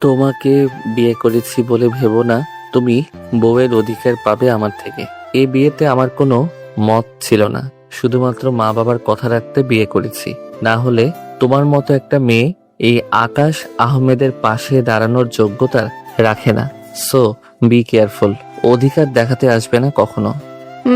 তোমাকে বিয়ে করেছি বলে ভেবো না তুমি বউয়ের অধিকার পাবে আমার থেকে। এই বিয়েতে আমার কোনো মত ছিল না, শুধুমাত্র মা বাবার কথা রাখতে বিয়ে করেছি। না হলে তোমার মতো একটা মেয়ে এই আকাশ আহমেদের পাশে দাঁড়ানোর যোগ্যতা রাখে না। সো বি কেয়ারফুল, অধিকার দেখাতে আসবে না কখনো।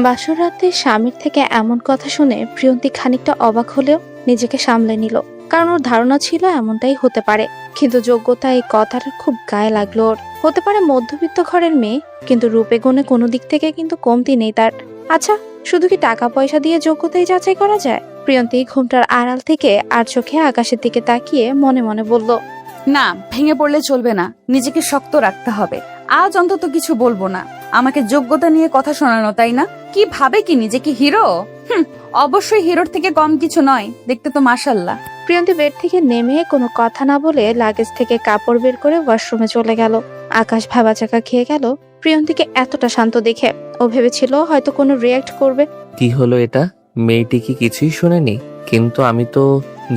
বাসর রাতে স্বামীর থেকে এমন কথা শুনে প্রিয়ন্তী খানিকটা অবাক হলেও নিজেকে সামলে নিল, কারণ ওর ধারণা ছিল এমনটাই হতে পারে। কিন্তু যোগ্যতা এই কথাটা খুব গায়ে লাগলো ওর। হতে পারে মধ্যবিত্ত ঘরের মেয়ে, কিন্তু রূপে গুণে কোনো দিক থেকে কিন্তু কমতি নেই তার। আচ্ছা, শুধু কি টাকা পয়সা দিয়ে যোগ্যতাই যাচাই করা যায়? প্রিয়ন্তী ঘুমটার আড়াল থেকে আর চোখে আকাশের দিকে তাকিয়ে মনে মনে বলল, না, ভেঙে পড়লে চলবে না, নিজেকে শক্ত রাখতে হবে। আজ অন্তত কিছু বলবো না। আমাকে যোগ্যতা নিয়ে কথা শোনানো, তাই না? কি ভাবে কি নিজে কি হিরো? অবশ্যই হিরোর থেকে কম কিছু নয়, দেখতে তো মাশাআল্লাহ। প্রিয়ন্তী বেড থেকে নেমে কোনো কথা না বলে লাগেজ থেকে কাপড় বের করে ওয়াশরুমে চলে গেল। আকাশ ভাবাচাকা খেয়ে গেল প্রিয়ন্তীকে এতটা শান্ত দেখে। ও ভেবেছিল হয়তো কোনো রিয়াক্ট করবে। কি হলো এটা? মেয়েটি কি কিছুই শোনেনি? কিন্তু আমি তো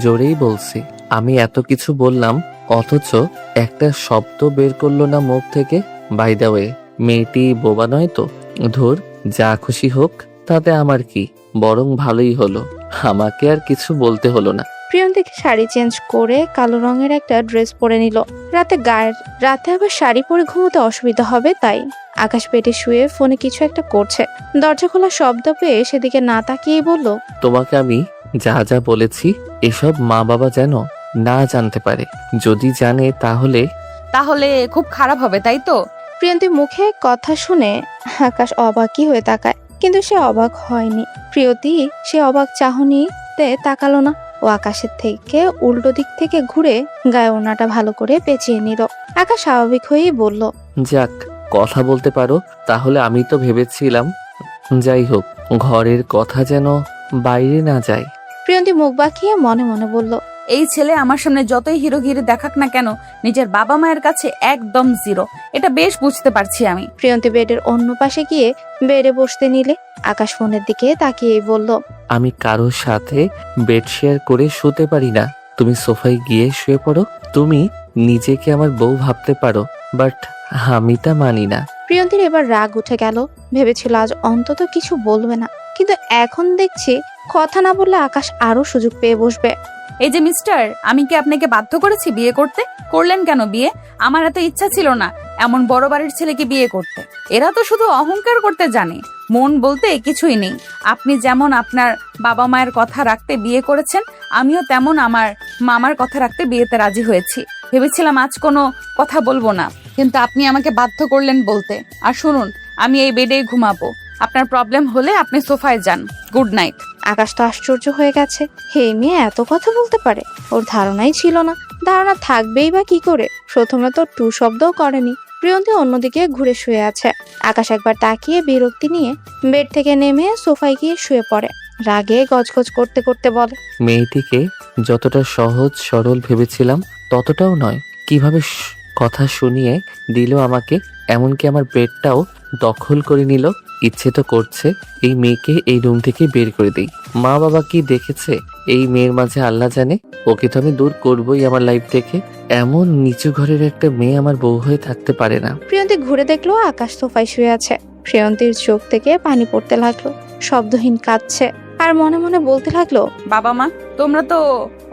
জোরেই বলছি। আমি এত কিছু বললাম অথচ একটা শব্দ বের করলো না মুখ থেকে। বাই দ্য ওয়ে, মেয়েটি বোবা নয় তো? ধুর, যা খুশি হোক, তাতে আমার কি, বরং ভালোই হলো, আমাকে আর কিছু বলতে হলো না। প্রিয়ন্তীকে শাড়ি চেঞ্জ করে কালো রঙের একটা ড্রেস পরে নিল। রাতে আবার শাড়ি পরে ঘুমোতে অসুবিধা হবে তাই। আকাশ পেটে শুয়ে ফোনে কিছু একটা করছে। দরজা খোলার শব্দ পেয়ে সেদিকে না তাকিয়ে বলল, তোমাকে আমি যা যা বলেছি এসব মা বাবা যেন না জানতে পারে। যদি জানে তাহলে খুব খারাপ হবে, তাই তো? প্রিয়ন্তী মুখে কথা শুনে আকাশ অবাকই হয়ে তাকায়, কিন্তু সে অবাক হয়নি। প্রিয়তি সে অবাক চাহনিতে তাকালো না। ও আকাশের থেকে উল্টো দিক থেকে ঘুরে গায়ে ওড়নাটা ভালো করে পেঁচিয়ে নিল। আকাশ স্বাভাবিক হয়েই বলল, যাক, কথা বলতে পারো তাহলে। আমি তো ভেবেছিলাম, যাই হোক, ঘরের কথা যেন বাইরে না যায়। প্রিয়ন্তী মুখ বাঁকিয়ে মনে মনে বলল, এই ছেলে আমার সামনে যতই হিরোগিরি দেখাক না কেন, নিজের বাবা মায়ের কাছে একদম জিরো। এটা বেশ বুঝতে পারছি আমি। প্রিয়ন্তী বেডের অন্য পাশে গিয়ে বেডে বসতে নিলে আকাশ ফোনের দিকে তাকিয়েই বলল, আমি কারোর সাথে বেড শেয়ার করে শুতে পারি না। তুমি সোফায় গিয়ে শুয়ে পড়ো। তুমি নিজেকে আমার বউ ভাবতে পারো, বাট আমি তা মানি না। প্রিয়ন্তীর এবার রাগ উঠে গেল। ভেবেছিল আজ অন্তত কিছু বলবে না, কিন্তু এখন দেখছি কথা না বললে আকাশ আরো সুযোগ পেয়ে বসবে। এই যে মিস্টার, আমি কি আপনাকে বাধ্য করেছি বিয়ে করতে? করলেন কেন বিয়ে? আমার এত ইচ্ছা ছিল না এমন বড় বাড়ির ছেলেকে বিয়ে করতে। এরা তো শুধু অহংকার করতে জানে, মন বলতে কিছুই নেই। আপনি যেমন আপনার বাবা মায়ের কথা রাখতে বিয়ে করেছেন, আমিও তেমন আমার মামার কথা রাখতে বিয়েতে রাজি হয়েছি। ভেবেছিলাম আজ কোনো কথা বলবো না, কিন্তু আপনি আমাকে বাধ্য করলেন বলতে। আর শুনুন, আমি এই বেডেই ঘুমাবো। আপনার প্রবলেম হলে আপনি সোফায় যান। Good night. আকাশ তো আশ্চর্য হয়ে গেছে। হে মেয়ে এত কথা বলতে পারে, ওর ধারণাই ছিল না। ধারণা থাকবেই বা কি করে? প্রথমে তো টু শব্দও করেনি। প্রিয়ন্তী অন্যদিকে ঘুরে শুয়ে আছে। আকাশ একবার তাকিয়ে বিরক্তি নিয়ে বেড থেকে নেমে সোফায় গিয়ে শুয়ে পড়ে। রাগে গজগজ করতে করতে বলে, মেয়েটিকে যতটা সহজ সরল ভেবেছিলাম ততটাও নয়। কিভাবে কথা শুনিয়ে দিল আমাকে, এমনকি আমার বেডটাও দখল করে নিল। ইচ্ছে তো করছে এই মেয়েকে এই রুম থেকে বের করে দেই। মা বাবা কি দেখেছে এই মেয়ের মাঝে আল্লাহ জানে। ওকে তো আমি দূর করবোই আমার লাইফ থেকে। এমন নিচু ঘরের একটা মেয়ে আমার বউ হয়ে থাকতে পারে না। প্রিয়ন্তী ঘুরে দেখলো আকাশ সোফায় শুয়ে আছে। প্রিয়ন্তীর চোখ থেকে পানি পড়তে লাগলো। শব্দহীন কাঁদছে আর মনে মনে বলতে লাগলো, বাবা মা, তোমরা তো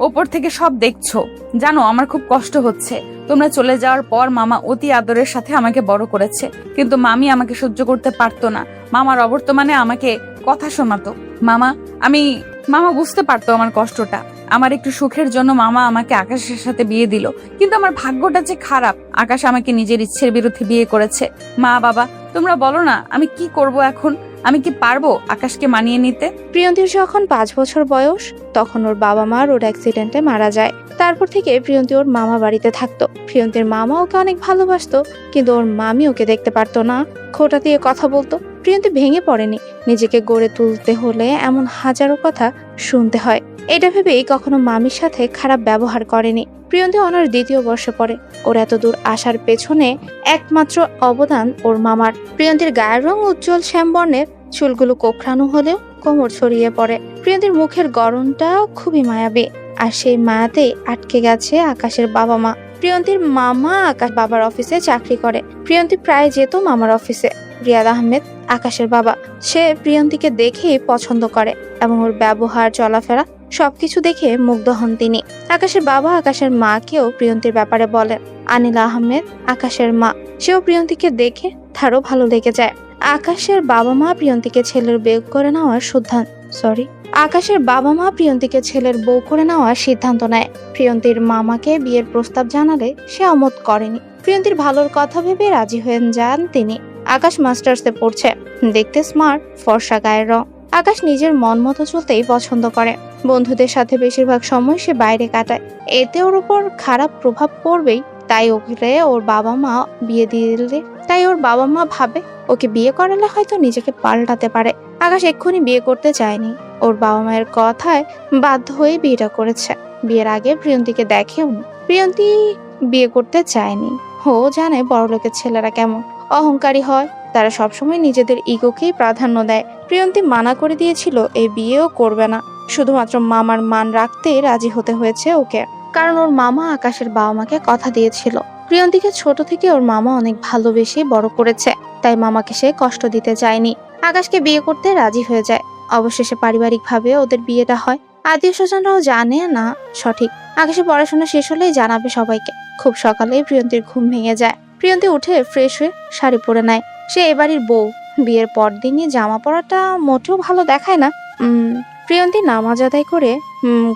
ওপর থেকে সব দেখছো। জানো আমার খুব কষ্ট হচ্ছে। তোমরা চলে যাওয়ার পর মামা অতি আদরের সাথে আমাকে বড় করেছে, কিন্তু মামি আমাকে সহ্য করতে পারতো না। মামার অবর্তমানে আমাকে কথা শোনাতো। মামা বুঝতে পারতো আমার কষ্টটা। আমার একটু সুখের জন্য মামা আমাকে আকাশের সাথে বিয়ে দিল, কিন্তু আমার ভাগ্যটা যে খারাপ। আকাশ আমাকে নিজের ইচ্ছের বিরুদ্ধে বিয়ে করেছে। মা বাবা, তোমরা বলো না আমি কি করব এখন? আমি কি পারবো আকাশকে মানিয়ে নিতে? প্রিয়ন্তীর যখন 5 বছর বয়স, তখন ওর বাবা মা রোড অ্যাক্সিডেন্টে মারা যায়। তারপর থেকে প্রিয়ন্তী ওর মামা বাড়িতে থাকতো। প্রিয়ন্তীর মামা ওকে অনেক ভালোবাসতো, কিন্তু ওর মামি ওকে দেখতে পারতো না, খোঁটা দিয়ে কথা বলতো। প্রিয়ন্তী ভেঙে পড়েনি। নিজেকে গড়ে তুলতে হলে এমন হাজারো কথা শুনতে হয়, এটা ভেবেই কখনো মামির সাথে খারাপ ব্যবহার করেনি। প্রিয়ন্তী অনার 2য় বর্ষে পড়ে। ওর এত দূর আসার পেছনে একমাত্র অবদান ওর মামার। প্রিয়ন্তীর গায়ের রং উজ্জ্বল শ্যামবর্ণের, চুলগুলো কোঁকড়ানো হলেও কোমর ছড়িয়ে পড়ে। প্রিয়ন্তীর মুখের গড়নটা খুবই মায়াবী, আর সেই মায়াতেই আটকে গেছে আকাশের বাবা মা। প্রিয়ন্তীর মামা আকাশ বাবার অফিসে চাকরি করে। প্রিয়ন্তী প্রায় যেত মামার অফিসে। রিয়াদ আহমেদ আকাশের বাবা, সে প্রিয়ন্তীকে দেখেই পছন্দ করে এবং ওর ব্যবহার চলাফেরা সবকিছু দেখে মুগ্ধ হন তিনি। আকাশের বাবা আকাশের মাকেও প্রিয়ন্তীর ব্যাপারে বলেন। আনিলা আহমেদ আকাশের মা, সেও প্রিয়ন্তীকে দেখে তারও ভালো লেগে যায়। আকাশের বাবা মা প্রিয়ন্তীকে ছেলের বউ করে নেওয়ার সিদ্ধান্ত নেয়। প্রিয়ন্তীর মামাকে বিয়ের প্রস্তাব জানালে সে অমত করেনি। প্রিয়ন্তীর ভালোর কথা ভেবে রাজি হয়ে যান তিনি। আকাশ মাস্টার্সে পড়ছে, দেখতে স্মার্ট, ফর্সা গায়ের রং। আকাশ নিজের মন মতো চলতেই পছন্দ করে। বন্ধুদের সাথে বেশিরভাগ সময় সে বাইরে কাটায়। এতে ওর উপর খারাপ প্রভাব পড়বেই, তাই ওর বাবা মা ভাবে ওকে বিয়ে করালে হয়তো নিজেকে পাল্টাতে পারে। আকাশ এক্ষুনি বিয়ে করতে চায়নি, ওর বাবা মায়ের কথায় বাধ্য হয়ে বিয়েটা করেছে। বিয়ের আগে প্রিয়ন্তীকে দেখেও নি। প্রিয়ন্তী বিয়ে করতে চায়নি। ও জানে বড়লোকের ছেলেরা কেমন অহংকারী হয়, তারা সবসময় নিজেদের ইগোকেই প্রাধান্য দেয়। প্রিয়ন্তী মানা করে দিয়েছিল এই বিয়েও করবে না, শুধুমাত্র মামার মান রাখতে রাজি হতে হয়েছে ওকে, কারণ ওর মামা আকাশের বাবা মাকে কথা দিয়েছিল। প্রিয়ন্তীকে ছোট থেকে ওর মামা অনেক ভালোবেসে বড় করেছে, তাই মামাকে সে কষ্ট দিতে চায়নি। আকাশকে বিয়ে করতে রাজি হয়ে যায়। অবশেষে পারিবারিকভাবে ওদের বিয়েটা হয়। আত্মীয় স্বজনরাও জানে না সঠিক। আকাশের পড়াশোনা শেষ হলেই জানাবে সবাইকে। খুব সকালেই প্রিয়ন্তীর ঘুম ভেঙে যায়। প্রিয়ন্তী উঠে ফ্রেশ হয়ে শাড়ি পরে নেয়। সে এবাড়ির বউ, বিয়ের পর দিনই জামা পরাটা মোটেও ভালো দেখায় না। প্রিয়ন্তী নামাজ আদায় করে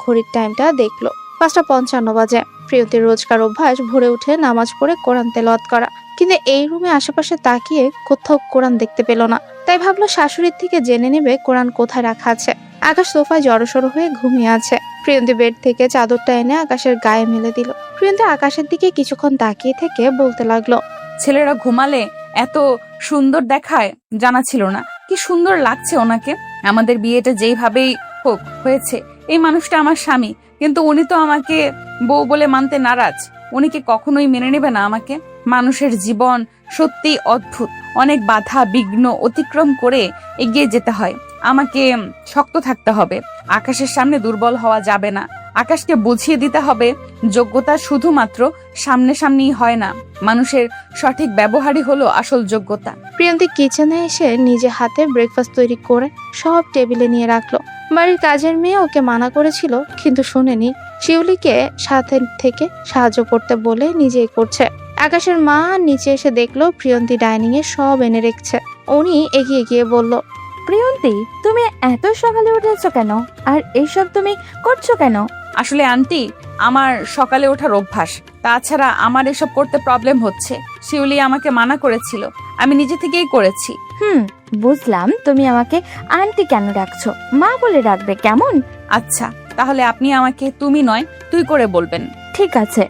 ঘড়ির টাইমটা দেখলো, 5:55 বাজে। প্রিয়ন্তীর রোজকার অভ্যাস ভোরে উঠে নামাজ পড়ে কোরআন তেলাওয়াত করা, কিন্তু এই রুমে আশেপাশে তাকিয়ে কোথাও কোরআন দেখতে পেল না। তাই ভাবলো শাশুড়ির থেকে জেনে নেবে কোরআন কোথায় রাখা আছে। আকাশ সোফায় জড়সড় হয়ে ঘুমিয়ে আছে। প্রিয়ন্তী বেড থেকে চাদরটা এনে আকাশের গায়ে মেলে দিল। প্রিয়ন্তী আকাশের দিকে কিছুক্ষণ তাকিয়ে থেকে বলতে লাগলো, ছেলেরা ঘুমালে এত সুন্দর দেখায় জানা ছিল না। কি সুন্দর লাগছে ওনাকে। আমাদের বিয়েটা যেইভাবেই হোক হয়েছে। এই মানুষটা আমার স্বামী, কিন্তু উনি তো আমাকে বউ বলে মানতে নারাজ। উনি কি কখনোই মেনে নেবে না আমাকে? মানুষের জীবন সত্যি অদ্ভুত। অনেক বাধা বিঘ্ন অতিক্রম করে এগিয়ে যেতে হয়। আমাকে শক্ত থাকতে হবে। আকাশের সামনে দুর্বল হওয়া যাবে না। আকাশকে বুঝিয়ে দিতে হবে যোগ্যতা শুধুমাত্র সামনাসামনি হয় না, মানুষের সঠিক ব্যবহারই হলো আসল যোগ্যতা। প্রিয়ন্তী কিচেনে এসে নিজে হাতে ব্রেকফাস্ট তৈরি করে সব টেবিলে নিয়ে রাখলো। বাড়ির কাজের মেয়ে ওকে মানা করেছিল, কিন্তু শুনেনি। শিউলিকে সাথে থেকে সাহায্য করতে বলে নিজেই করছে। আকাশের মা নিচে এসে দেখলো প্রিয়ন্তী ডাইনিং এ সব এনে রেখেছে। উনি এগিয়ে গিয়ে বলল, প্রিয়ন্তী, তুমি এত সকালে উঠেছো কেন? আর এইসব তুমি করছো কেন? আসলে আন্টি, আমার সকালে ওঠার অভ্যাস। তাছাড়া আমার এসব করতে প্রবলেম হচ্ছে। শিউলি আমাকে মানা করেছিল, আমি নিজে থেকেই করেছি। বুঝলাম। তুমি আমাকে আন্টি কেন ডাকছো? মা বলে ডাকবে কেমন? আচ্ছা, তাহলে আপনি আমাকে তুমি নয় তুই করে বলবেন। ঠিক আছে,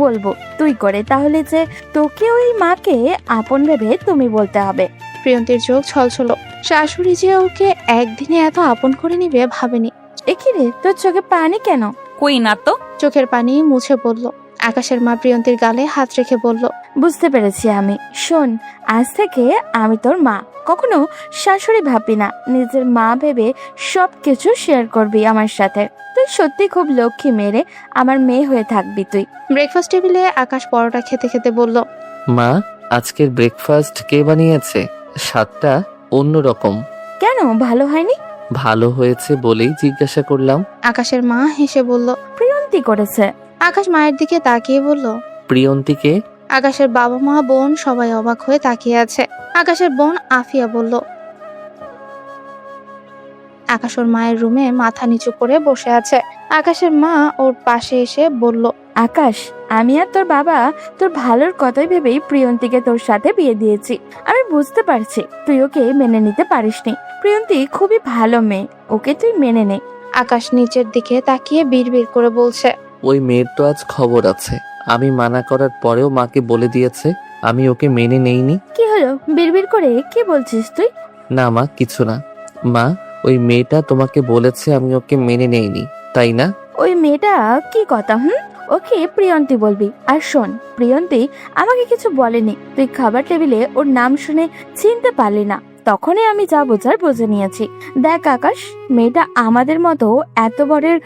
বলবো তুই করে। তাহলে যে তোকে ওই মাকে আপন ভেবে তুমি বলতে হবে। প্রিয়ন্তীর চোখ ছলছল। শাশুড়ি যে ওকে একদিনে এত আপন করে নিবে ভাবেনি। একিরে, তোর চোখে পানি কেন? কই না তো। চোখের পানি মুছে বলল। আকাশের মা প্রিয়ন্তীর গালে হাত রেখে বলল, বুঝতে পেরেছি আমি। শোন, আজ থেকে আমি তোর মা। কখনো শাশুড়ি ভাববি না, নিজের মা ভেবে সবকিছু শেয়ার করবি আমার সাথে। তুই সত্যি খুব লক্ষ্মী মেয়ে, আমার মেয়ে হয়ে থাকবি তুই। ব্রেকফাস্ট টেবিলে আকাশ পরোটা খেতে খেতে বলল, মা, আজকের ব্রেকফাস্ট কে বানিয়েছে? স্বাদটা অন্যরকম। কেন, ভালো হয়নি? ভালো হয়েছে বলেই জিজ্ঞাসা করলাম। আকাশের মা হেসে বলল, প্রিয়ন্তী করেছে। আকাশ মায়ের দিকে তাকিয়ে বলল, প্রিয়ন্তীকে? আকাশের বাবা মা বোন সবাই অবাক হয়ে তাকিয়ে আছে। আকাশের বোন আফিয়া বলল। আকাশ ওর মায়ের রুমে মাথা নিচু করে বসে আছে। আকাশের মা ওর পাশে এসে বলল, আকাশ, আমি আর তোর বাবা তোর ভালোর কথাই ভেবেই প্রিয়ন্তীকে তোর সাথে বিয়ে দিয়েছি। আমি বুঝতে পারছি তুই ওকে মেনে নিতে পারিসনি। প্রিয়ন্তী খুবই ভালো মেয়ে, ওকে তুই মেনে নে। আকাশ নিচের দিকে তাকিয়ে বিড়বিড় করে বলছে, ওই মেয়ের তো আজ খবর আছে। আমি মানা করার পরেও মাকে বলে দিয়েছে আমি ওকে মেনে নেইনি। কি হলো, বিড়বিড় করে কি বলছিস তুই? না মা, কিছু না। মা, ওই মেয়েটা তোমাকে বলেছে আমি ওকে মেনে নেইনি, তাই না? ওই মেয়েটা কি কথা? ওকে প্রিয়ন্তী বলবি। আর শোন, প্রিয়ন্তী আমাকে কিছু বলেনি। তুই খাবার টেবিলে ওর নাম শুনে চিনতে পারলি না, তখনই আমি যা বোঝার বুঝে নিয়েছি। দেখ আকাশ, মেয়েটা আমাদের মতো এত বড়ের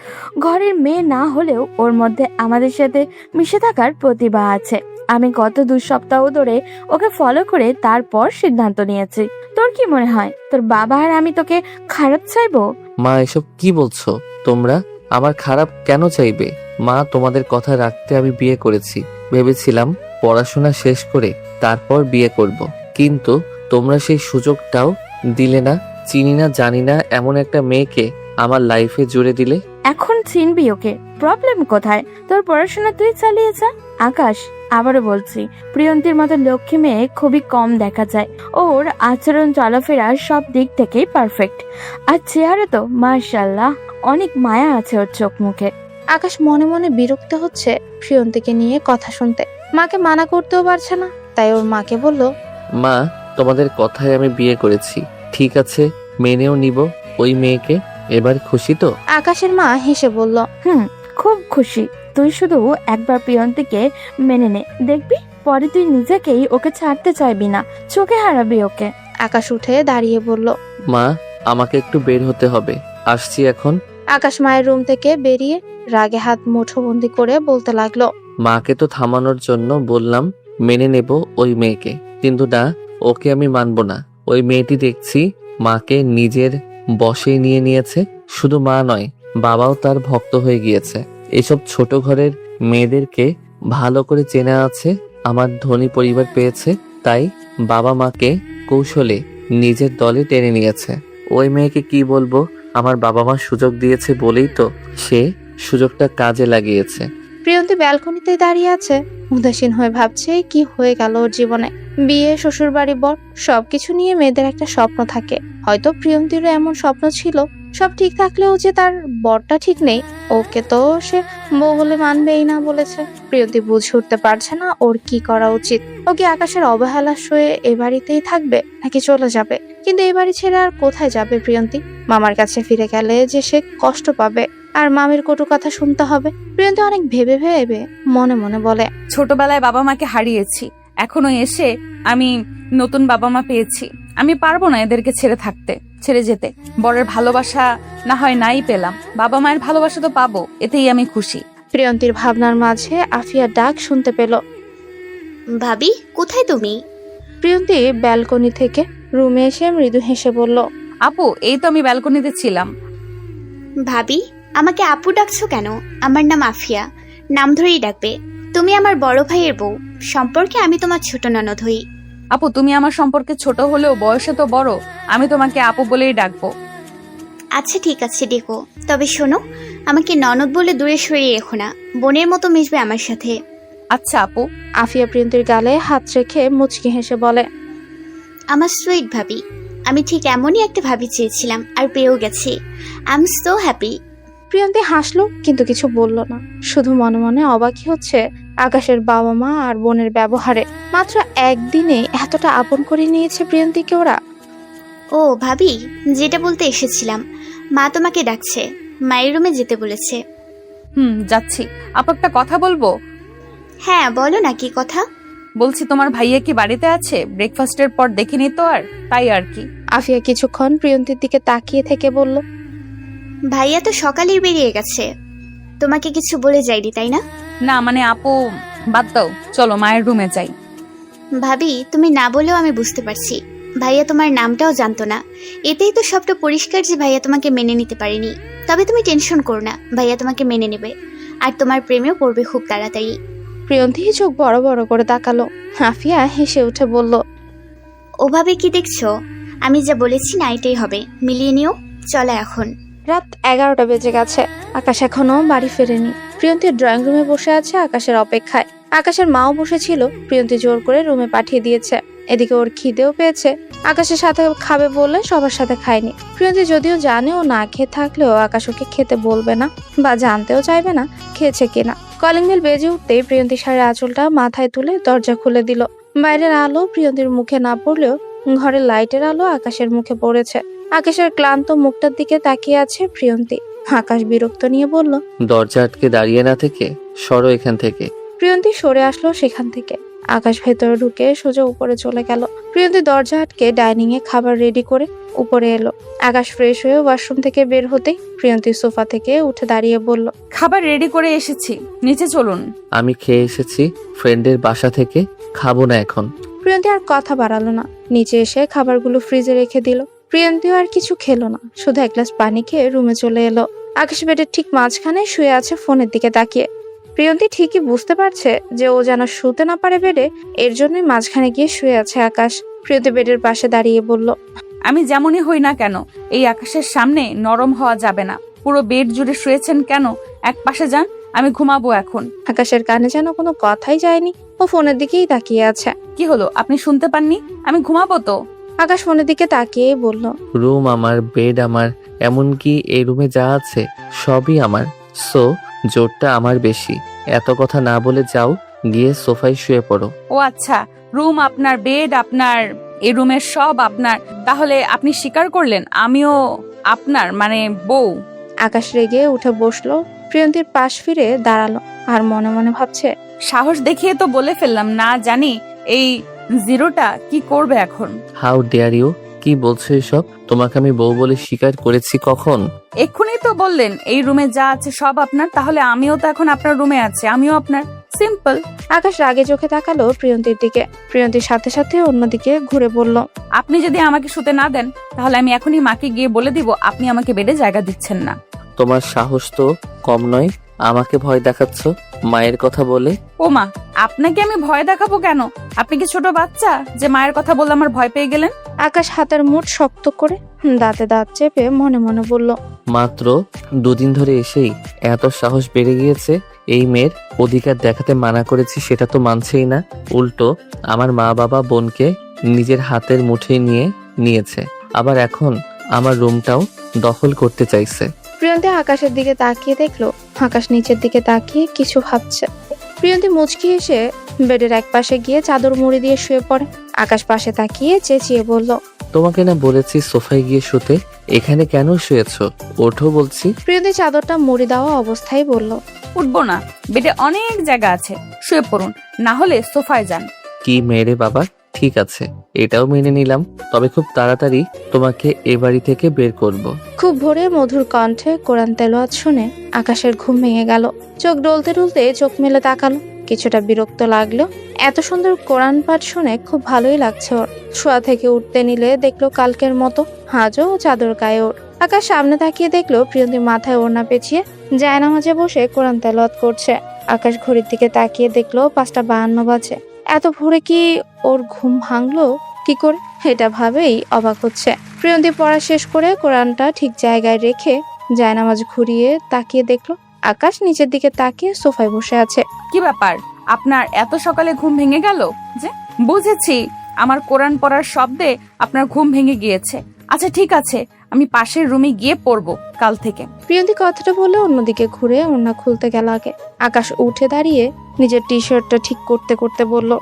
ঘরের মেয়ে না হলেও ওর মধ্যে আমাদের সাথে মিশে থাকার প্রতিভা আছে। আমি গত 2 সপ্তাহ ধরে ওকে ফলো করে তারপর সিদ্ধান্ত নিয়েছি। তোর কি মনে হয় তোর বাবা আর আমি তোকে খারাপ চাইবো? মা, এসব কি বলছো তোমরা? আমার খারাপ কেন চাইবে? মা, তোমাদের কথা রাখতে আমি বিয়ে করেছি। ভেবেছিলাম পড়াশোনা শেষ করে তারপর বিয়ে করব, কিন্তু তোমরা সেই সুযোগটাও দিলে না। চিনি না জানি না এমন একটা মেয়েকে আমার লাইফে জুড়ে দিলে। এখন চিনবি ওকে, প্রবলেম কোথায়? তোর পড়াশোনা তুই চালিয়ে যা। আকাশ, আবারও বলছি, প্রিয়ন্তীর মতো লক্ষ্মী মেয়ে খুবই কম দেখা যায়। ওর আচরণ, চলাফেরা সব দিক থেকেই পারফেক্ট। আর চেহারা তো মাশাআল্লাহ, অনেক মায়া আছে ওর চোখ মুখে। আকাশ মনে মনে বিরক্ত হচ্ছে প্রিয়ন্তীকে নিয়ে কথা শুনতে। মাকে মানা করতেও পারছে না, তাই ওর মাকে বলল, মা, তোমাদের কথায় আমি বিয়ে করেছি, ঠিক আছে, মেনেও নিব ওই মেয়েকে। এবার খুশি তো? আকাশের মা হেসে বলল, খুব খুশি। তুই শুধু একবার প্রিয়ন্তীকে মেনে নে, দেখবি পরে তুই নিজেকেই ওকে ছাড়তে চাইবি না, চোখে হারাবি ওকে। আকাশ উঠে দাঁড়িয়ে বলল, মা, আমাকে একটু বের হতে হবে, আসছি এখন। আকাশ মায়ের রুম থেকে বেরিয়ে রাগে হাত মুঠোবন্দি করে বলতে লাগলো, মাকে তো থামানোর জন্য বললাম মেনে নেব ওই মেয়েকে, কিন্তু না, ওকে আমি মানব না। ওই মেয়েটি দেখছি মাকে নিজের বশে নিয়ে নিয়েছে। শুধু মা নয়, বাবাও তার ভক্ত হয়ে গিয়েছে। এসব ছোট ঘরের মেয়েদেরকে ভালো করে চেনা আছে। আমার ধনী পরিবার পেয়েছে, তাই বাবা মাকে কৌশলে নিজের দলে টেনে নিয়েছে। ওই মেয়েকে কি বলবো? আমার বাবা মা সুযোগ দিয়েছে বলেই তো সে সুযোগটা কাজে লাগিয়েছে। প্রিয়ন্তী ব্যালকনিতে দাঁড়িয়ে আছে, উদাসীন হয়ে ভাবছে কি হয়ে গেল ওর জীবনে। বিয়ে, শ্বশুর বাড়ি, বর, সবকিছু নিয়ে মেয়েদের একটা স্বপ্ন থাকে। হয়তো প্রিয়ন্তীরও এমন স্বপ্ন ছিল। সব ঠিক থাকলেও যে তার বরটা ঠিক নেই, ওকে তো সে বউ বলে মানবেই না বলেছে। প্রিয়ন্তী বুঝে উঠতে পারছে না ওর কি করা উচিত। ও কি আকাশের অবহেলা সয়ে এ বাড়িতেই থাকবে নাকি চলে যাবে? কিন্তু এই বাড়ি ছেড়ে আর কোথায় যাবে প্রিয়ন্তী? মামার কাছে ফিরে গেলে যে সে কষ্ট পাবে, আর মামির কটু কথা শুনতে হবে। প্রিয়ন্তী অনেক ভেবে ভেবে মনে মনে বলে, ছোটবেলায় বাবা মাকে হারিয়েছি, এখনো এসে আমি নতুন বাবা মা পেয়েছি। আমি পারবো না এদেরকে ছেড়ে যেতে। বরের ভালোবাসা না হয় নাই পেলাম, বাবা মায়ের ভালোবাসা তো পাবো, এতেই আমি খুশি। প্রিয়ন্তীর ভাবনার মাঝে আফিয়া ডাক শুনতে পেল। ভাবি, কোথায় তুমি? প্রিয়ন্তী ব্যালকনি থেকে রুমে এসে মৃদু হেসে বলল, আপু, এই তো আমি ব্যালকনিতে ছিলাম। ভাবি, আমাকে আপু ডাকছো কেন? আমার নাম আফিয়া, নাম ধরেই ডাকবে। তুমি আমার বড় ভাইয়ের বউ, সম্পর্কে আমি তোমার ছোট ননদ হই। আপু, তুমি আমার সম্পর্কে ছোট হলেও বয়সে তো বড়, আমি তোমাকে আপু বলেই ডাকবো। আচ্ছা ঠিক আছে, ডেকো। তবে শোনো, আমাকে ননদ বলে দূরে সরিয়ে রেখো না, বোনের মতো মিশবে আমার সাথে। আচ্ছা আপু। আফিয়া প্রিয়ন্তীর গালে হাত রেখে মুচকি হেসে বলে, আমার সুইট ভাবি, আমি ঠিক এমনই একটা ভাবি চেয়েছিলাম আর পেয়েও গেছি। I am so happy. Priyanti হাসলো কিন্তু কিছু বলল না, শুধু মনে মনে অবাকই হচ্ছে আকাশের বাবা মা আর বোনের ব্যবহারে। মাত্র একদিনে এতটা আপন করে নিয়েছে প্রিয়ন্তীকে ওরা। ও ভাবি, যেটা বলতে এসেছিলাম, মা তোমাকে ডাকছে, মায়ের রুমে যেতে বলেছে। যাচ্ছি। আপু, একটা কথা বলবো? হ্যাঁ বলো না, কি কথা? বলছি, তোমার ভাইয়া কি বাড়িতে আছে? ব্রেকফাস্টের পর দেখিনি তো আর, তাই আর কি। আফিয়া কিছুক্ষণ প্রিয়ন্তীর দিকে তাকিয়ে থেকে বলল, ভাইয়া তো সকালেই বেরিয়ে গেছে, তোমাকে কিছু বলে যায়নি তাই না? না মানে আপু, বাদ দাও, চলো মায়ের রুমে যাই। ভাবি, তুমি না বলেও আমি বুঝতে পারছি ভাইয়া তোমার নামটাও জানতো না। এতেই তো সবটা পরিষ্কার যে ভাইয়া তোমাকে মেনে নিতে পারেনি। তবে তুমি টেনশন করো না, ভাইয়া তোমাকে মেনে নেবে, আর তোমার প্রেমেও পড়বে খুব তাড়াতাড়ি। প্রিয়ন্তী চোখ বড় বড় করে তাকালো। আফিয়া হেসে উঠে বলল, ওভাবে কি দেখছো? আমি যা বলেছি না এটাই হবে, মিলিয়ে নিও। চলো এখন। রাত 11টা বেজে গেছে, আকাশ এখনো বাড়ি ফেরেনি। প্রিয়ন্তী ড্রয়িং রুমে বসে আছে আকাশের অপেক্ষায়। আকাশের মাও বসেছিল, প্রিয়ন্তী জোর করে রুমে পাঠিয়ে দিয়েছে। এদিকে ওর খিদেও পেয়েছে, আকাশের সাথে খাবে বলে সবার সাথে খায়নি। প্রিয়ন্তী যদিও জানে ও না খেয়ে থাকলেও আকাশ ওকে খেতে বলবে না, বা জানতেও চাইবে না খেয়েছে কিনা। কলিং বেল বেজে উঠতেই প্রিয়ন্তী শাড়ির আঁচলটা মাথায় তুলে দরজা খুলে দিল। বাইরের আলো প্রিয়ন্তীর মুখে না পড়লেও ঘরের লাইটের আলো আকাশের মুখে পড়েছে। আকাশের ক্লান্ত মুখটার দিকে তাকিয়ে আছে প্রিয়ন্তী। আকাশ বিরক্ত নিয়ে বলল, দরজা আটকে দাঁড়িয়ে না থেকে সরো এখান থেকে। প্রিয়ন্তী সরে আসলো সেখান থেকে। আকাশ ভেতরে ঢুকে সোজা উপরে চলে গেল। প্রিয়ন্তী দরজা আটকে ডাইনিং এ খাবার রেডি করে উপরে এলো। আকাশ ফ্রেশ হয়ে ওয়াশরুম থেকে বের হতেই প্রিয়ন্তী সোফা থেকে উঠে দাঁড়িয়ে বলল, খাবার রেডি করে এসেছি, নিচে চলুন। আমি খেয়ে এসেছি ফ্রেন্ডের বাসা থেকে, খাবো না এখন। প্রিয়ন্তী আর কথা বাড়ালো না, নিচে এসে খাবারগুলো ফ্রিজে রেখে দিল। প্রিয়ন্তী আর কিছু খেলো না, শুধু এক গ্লাস পানি খেয়ে রুমে চলে এলো। আকাশ বেডের ঠিক মাঝখানে শুয়ে আছে ফোনের দিকে তাকিয়ে। প্রিয়ন্তী ঠিকই বুঝতে পারছে যে ও যেন শুতে না পারে বেডে, এর জন্যই মাঝখানে গিয়ে শুয়ে আছে আকাশ। প্রিয়ন্তী বেডের পাশে দাঁড়িয়ে বলল, আমি যেমনই হই না কেন, এই আকাশের সামনে নরম হওয়া যাবে না। পুরো বেড জুড়ে শুয়েছেন কেন? এক পাশে যান, আমি ঘুমাবো এখন। আকাশের কানে যেন কোনো কথাই যায়নি, ও ফোনের দিকেই তাকিয়ে আছে। কি হলো, আপনি শুনতে পাননি? আমি ঘুমাবো তো। আকাশ ফোনের দিকে তাকিয়েই বলল, রুম আমার, বেড আমার, এমনকি এই রুমে যা আছে সবই আমার। সো জোরটা আমার বেশি। এত কথা না বলে যাও, গিয়ে সোফায় শুয়ে পড়ো। ও আচ্ছা, রুম আপনার, বেড আপনার, এই রুমের সব আপনার। তাহলে আপনি স্বীকার করলেন আমিও আপনার, মানে বউ? আকাশ রেগে উঠে বসলো, প্রিয়ন্তীর পাশ ফিরে দাঁড়ালো আর মনে মনে ভাবছে, সাহস দেখিয়ে তো বলে ফেললাম, না জানি এই জিরোটা কি করবে এখন। How dare you! কি বলছো এসব? তোমাকে আমি বউ বলে স্বীকার করেছি কখন? এক্ষুনি তো বললেন এই রুমে যা আছে সব আপনার, তাহলে আমিও তো এখন আপনার রুমে আছি, আমিও আপনার। সিম্পল। আকাশ রাগে চোখে তাকালো প্রিয়ন্তীর দিকে। প্রিয়ন্তীর সাথে সাথে অন্যদিকে ঘুরে বলল, আপনি যদি আমাকে শুতে না দেন, তাহলে আমি এখনই মাকে গিয়ে বলে দিব আপনি আমাকে বেডে জায়গা দিচ্ছেন না। তোমার সাহস তো কম নয়, আমাকে ভয় দেখাচ্ছ মায়ের কথা বলে। ও মা, আপনাকে আমি ভয় দেখাবো কেন? আপনি কি ছোট বাচ্চা যে মায়ের কথা বললে আমার ভয় পেয়ে গেলেন? আকাশ হাতের মুঠ শক্ত করে দাঁতে দাঁত চেপে মনে মনে বলল, মাত্র দুদিন ধরে এসেই এত সাহস বেড়ে গিয়েছে। এই মেয়ের অধিকার দেখাতে মানা করেছি, সেটা তো মানছেই না। উল্টো আমার মা বাবা বোনকে নিজের হাতের মুঠে নিয়েছে, আবার এখন আমার রুমটাও দখল করতে চাইছে। প্রিয়ন্তী আকাশের দিকে তাকিয়ে দেখলো আকাশ নিচের দিকে তাকিয়ে কিছু ভাবছে। প্রিয়ন্তী মুচকি এসে বেডের এক পাশে গিয়ে চাদর মুড়ি দিয়ে শুয়ে পড়ে। আকাশ পাশে তাকিয়ে চেঁচিয়ে বলল, তোমাকে না বলেছি সোফায় গিয়ে শুতে, এখানে কেন শুয়েছো? ওঠো বলছি। প্রিয়ন্তী চাদরটা মুড়ি দেওয়া অবস্থায় বলল, উঠবো না, বেডে অনেক জায়গা আছে, শুয়ে পড়ুন, না হলে সোফায় যান। কি মেরে বাবা, ঠিক আছে এটাও মেনে নিলাম, তবে খুব তাড়াতাড়ি তোমাকে এ বাড়ি থেকে বের করব। খুব ভোরে মধুর কণ্ঠে কোরআন তেলাওয়াত শুনে আকাশের ঘুম ভেঙে গেল। চোখ ডলতে ডলতে চোখ মেলে তাকালো, কিছুটা বিরক্ত লাগলো। এত সুন্দর কোরআন পাঠ শুনে খুব ভালোই লাগছে ওর। শোয়া থেকে উঠতে নিলে দেখলো কালকের মতো হাজও চাদর গায়ে ওর। আকাশ সামনে তাকিয়ে দেখলো প্রিয়ন্তী মাথায় ওড়না পেঁচিয়ে জায়নামাজে বসে কোরআন তেলাওয়াত করছে। আকাশ ঘড়ির দিকে তাকিয়ে দেখলো 5:52 বাজে। এত ভোরে কি ওর ঘুম ভাঙলো কি করে, এটা ভাবেই অবাক হচ্ছে। প্রিয়ন্তী পড়া শেষ করে কোরআনটা ঠিক জায়গায় রেখে জায়নামাজ ঘুরিয়ে তাকিয়ে দেখলো আকাশ নিচের দিকে তাকিয়ে সোফায় বসে আছে। কি ব্যাপার, আপনার এত সকালে ঘুম ভেঙে গেল যে? বুঝেছি, আমার কোরআন পড়ার শব্দে আপনার ঘুম ভেঙে গিয়েছে। আচ্ছা ঠিক আছে, আমি পাশের রুমে গিয়ে পড়বো কাল থেকে। প্রিয়ন্তী কথাটা বলে অন্যদিকে ঘুরে ওড়না খুলতে গেল আগে। আকাশ উঠে দাঁড়িয়ে নিজের টি শার্টটা ঠিক করতে করতে বলল,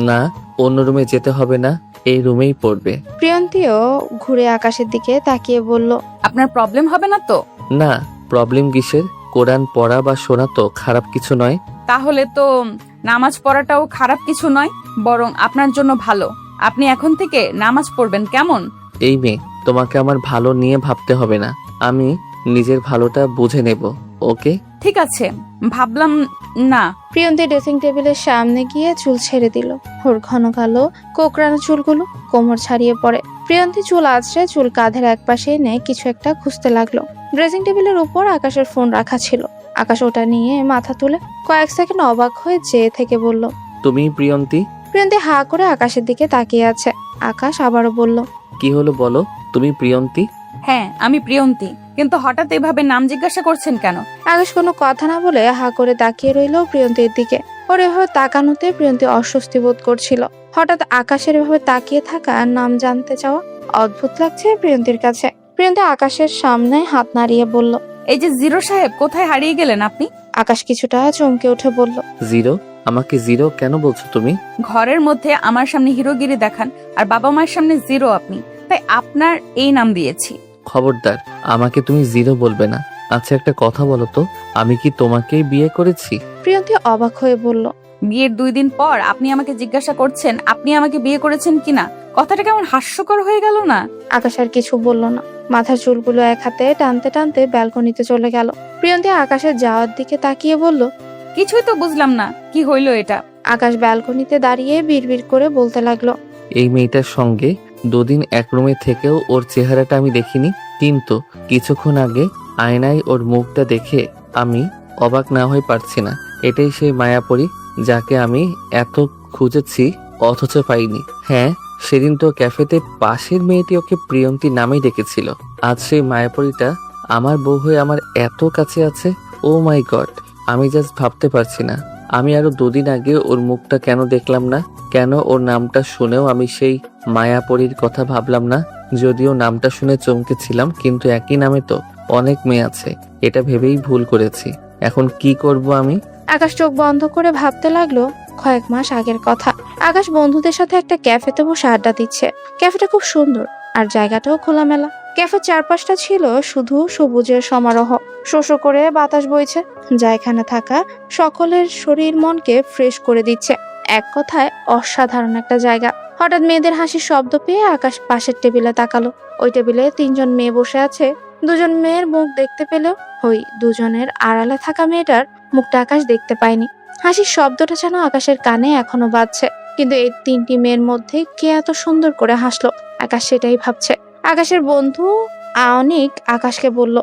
না, অন্য রুমে যেতে হবে না, এই রুমেই পড়বে। প্রিয়ন্তীও ঘুরে আকাশের দিকে তাকিয়ে বলল, আপনার প্রবলেম হবে না তো? না, প্রবলেম কিসের? কোরআন পড়া বা শোনা তো খারাপ কিছু নয়। তাহলে তো নামাজ পড়াটাও খারাপ কিছু নয়, বরং আপনার জন্য ভালো। আপনি এখন থেকে নামাজ পড়বেন, কেমন? এই মেয়ে, তোমাকে আমার ভালো নিয়ে ভাবতে হবে না, আমি নিজের ভালোটা বুঝে নেব, ওকে? ঠিক আছে, ভাবলাম না। প্রিয়ন্তী ড্রেসিং টেবিলের সামনে গিয়ে চুল ছেড়ে দিল। ওর ঘন কালো কোকড়ানো চুলগুলো কোমর ছাড়িয়ে পড়ে। প্রিয়ন্তী চুল আঁচড়ে চুল কাঁধের এক পাশে এনে কিছু একটা খুঁজতে লাগলো। ড্রেসিং টেবিলের উপর আকাশের ফোন রাখা ছিল। আকাশ ওটা নিয়ে মাথা তুলে কয়েক সেকেন্ড অবাক হয়ে চেয়ে থেকে বলল, তুমি প্রিয়ন্তী? প্রিয়ন্তী হা করে আকাশের দিকে তাকিয়ে আছে। আকাশ আবারও বলল, কি হলো বলো, তুমি প্রিয়ন্তী? হ্যাঁ, আমি প্রিয়ন্তী, কিন্তু হঠাৎ এভাবে নাম জিজ্ঞাসা করছেন কেন? আকাশ কোনো কথা না বলে হা করে তাকিয়ে রইল প্রিয়ন্তীর দিকে। ওর এভাবে তাকানোতে প্রিয়ন্তী অস্বস্তি বোধ করছিল। হঠাৎ আকাশের এভাবে তাকিয়ে থাকা, নাম জানতে চাওয়া অদ্ভুত লাগছে প্রিয়ন্তীর কাছে। প্রিয়ন্তী আকাশের সামনে হাত নাড়িয়ে বলল, এই যে জিরো সাহেব, কোথায় হারিয়ে গেলেন আপনি? আকাশ কিছুটা চমকে উঠে বলল, জিরো? আমাকে জিরো কেন বলছো তুমি? ঘরের মধ্যে আমার সামনে হিরোগিরি দেখান, আর বাবা মায়ের সামনে জিরো আপনি, তাই আপনার এই নাম দিয়েছি। খবরদার, আমাকে তুমি জিরো বলবে না। আচ্ছা একটা কথা বলো তো, আমি কি তোমাকেই বিয়ে করেছি? প্রিয়ন্তী অবাক হয়ে বলল, বিয়ের 2 দিন পর আপনি আমাকে জিজ্ঞাসা করছেন আপনি আমাকে বিয়ে করেছেন কিনা। কথাটা কেমন হাস্যকর হয়ে গেল না? আকাশ আর কিছু বলল না, মাথার চুলগুলো এক হাতে টানতে টানতে ব্যালকনিতে চলে গেল। প্রিয়ন্তী আকাশের যাওয়ার দিকে তাকিয়ে বলল, কিছুই তো বুঝলাম না, কি হইল এটা? আকাশ ব্যালকনিতে দাঁড়িয়ে বিড়বিড় করে বলতে লাগলো, এই মেয়েটার সঙ্গে 2 দিন এক রুমে থেকেও ওর চেহারাটা আমি দেখিনি, কিন্তু কিছুক্ষণ আগে আয়নায় ওর মুখটা দেখে আমি অবাক না হয়ে পারছি না। এটাই সেই মায়াপরী যাকে আমি এত খুঁজেছি অথচ পাইনি। হ্যাঁ, সেদিন তো ক্যাফেতে পাশের মেয়েটি ওকে প্রিয়ন্তী নামেই ডেকেছিল। আজ সেই মায়াপরীটা আমার বউ হয়ে আমার এত কাছে আছে। ও মাই গড, আমি জাস্ট ভাবতে পারছি না আমি আরো 2 দিন আগে ওর মুখটা কেন দেখলাম না, কেন ওর নামটা শুনেও আমি সেই মায়াপরীর কথা ভাবলাম না। যদিও নামটা শুনে চমকেছিলাম, কিন্তু একই নামে তো অনেক মেয়ে আছে, এটা ভেবেই ভুল করেছি। এখন কি করব আমি? আকাশ চোখ বন্ধ করে ভাবতে লাগলো কয়েক মাস আগের কথা। আকাশ বন্ধুদের সাথে একটা ক্যাফেতে বসে আড্ডা দিচ্ছে। ক্যাফেটা খুব সুন্দর আর জায়গাটাও খোলামেলা। ক্যাফের চারপাশটা ছিল শুধু সবুজের সমারোহ। শোষো করে বাতাস বইছে, যা এখানে থাকা সকলের শরীর মনকে ফ্রেশ করে দিচ্ছে। এক কথায় অসাধারণ একটা জায়গা। হঠাৎ মেয়েদের হাসির শব্দ পেয়ে আকাশ পাশের টেবিলে তাকালো। ওই টেবিলে 3 জন মেয়ে বসে আছে। 2 জন মেয়ের মুখ দেখতে পেলেও ওই 2 জনের আড়ালে থাকা মেয়েটার মুখটা আকাশ দেখতে পায়নি। হাসির শব্দটা যেন আকাশের কানে এখনো বাজছে, কিন্তু এই 3টি মেয়ের মধ্যে কে এত সুন্দর করে হাসলো, আকাশ সেটাই ভাবছে। আকাশের বন্ধু অনিক আকাশকে বলল,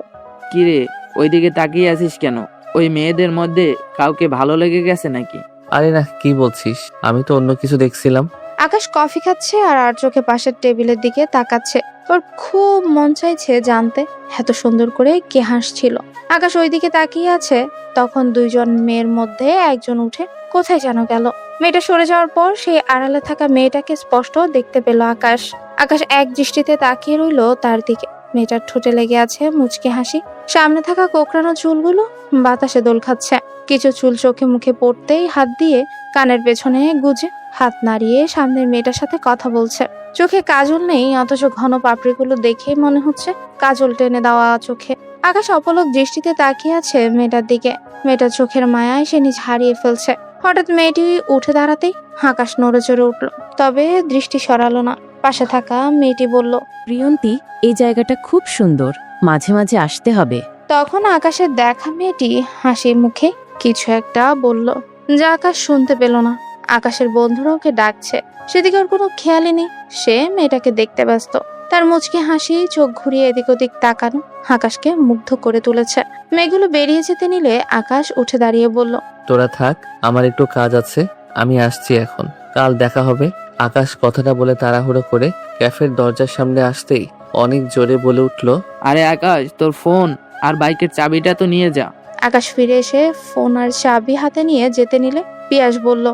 কিরে, ওইদিকে তাকিয়ে আছিস কেন? ওই মেয়েদের মধ্যে কাউকে ভালো লেগে গেছে নাকি? আরে না, কি বলছিস? আমি তো অন্য কিছু দেখছিলাম। আকাশ কফি খাচ্ছে আর চোখে পাশের টেবিলের দিকে তাকাচ্ছে। ওর খুব মন চাইছে জানতে এত সুন্দর করে কে হাসছিল। আকাশ ওইদিকে তাকিয়ে আছে, তখন 2 জন মেয়ের মধ্যে একজন উঠে কোথায় যেন গেল। মেয়েটা সরে যাওয়ার পর সেই আড়ালে থাকা মেয়েটাকে স্পষ্ট দেখতে পেল আকাশ। আকাশ এক দৃষ্টিতে তাকিয়ে রইল তার দিকে। মেয়েটার ঠোঁটে লেগে আছে মুচকি হাসি। সামনে থাকা কোকড়ানো চুলগুলো বাতাসে দোল খাচ্ছে। কিছু চুল চোখে মুখে পড়তেই হাত দিয়ে কানের পেছনে গুজে হাত নাড়িয়ে সামনের মেয়েটার সাথে কথা বলছে। চোখে কাজল নেই, অথচ ঘন পাপড়িগুলো দেখেই মনে হচ্ছে কাজল টেনে দেওয়া চোখে। আকাশ অপলক দৃষ্টিতে তাকিয়ে আছে মেয়েটার দিকে। মেয়েটার চোখের মায়ায় সে নিজ হারিয়ে ফেলছে। হঠাৎ মেয়েটি উঠে দাঁড়াতেই আকাশ নড়ে চড়ে উঠল, তবে দৃষ্টি সরালো না। পাশে থাকা মেয়েটি বলল, প্রিয়ন্তী, এই জায়গাটা খুব সুন্দর, মাঝে মাঝে আসতে হবে। তখন আকাশের দেখা মেয়েটি হাসি মুখে কিছু একটা বলল, যা আকাশ শুনতে পেল না। আকাশের বন্ধুরা ওকে ডাকছে, সেদিকে ওর কোনো খেয়ালই নেই। সে মেয়েটাকে দেখতে ব্যস্ত। তার মুচকি হাসি, চোখ ঘুরিয়ে এদিক ওদিক তাকানো আকাশকে মুগ্ধ করে তুলেছে। মেয়েগুলো বেরিয়ে যেতে নিলে আকাশ উঠে দাঁড়িয়ে বলল, তোরা থাক, আমার একটু কাজ আছে, আমি আসছি এখন, কাল দেখা হবে। আকাশ কথাটা বলে তাড়াহুড়ো করে ক্যাফের দরজার সামনে আসতেই অনেক জোরে বলে উঠল, আরে আকাশ, তোর ফোন আর বাইকের চাবিটা তো নিয়ে যা। আকাশ ফিরে এসে ফোন আর চাবি হাতে নিয়ে যেতে নিলে পিয়াস বলল,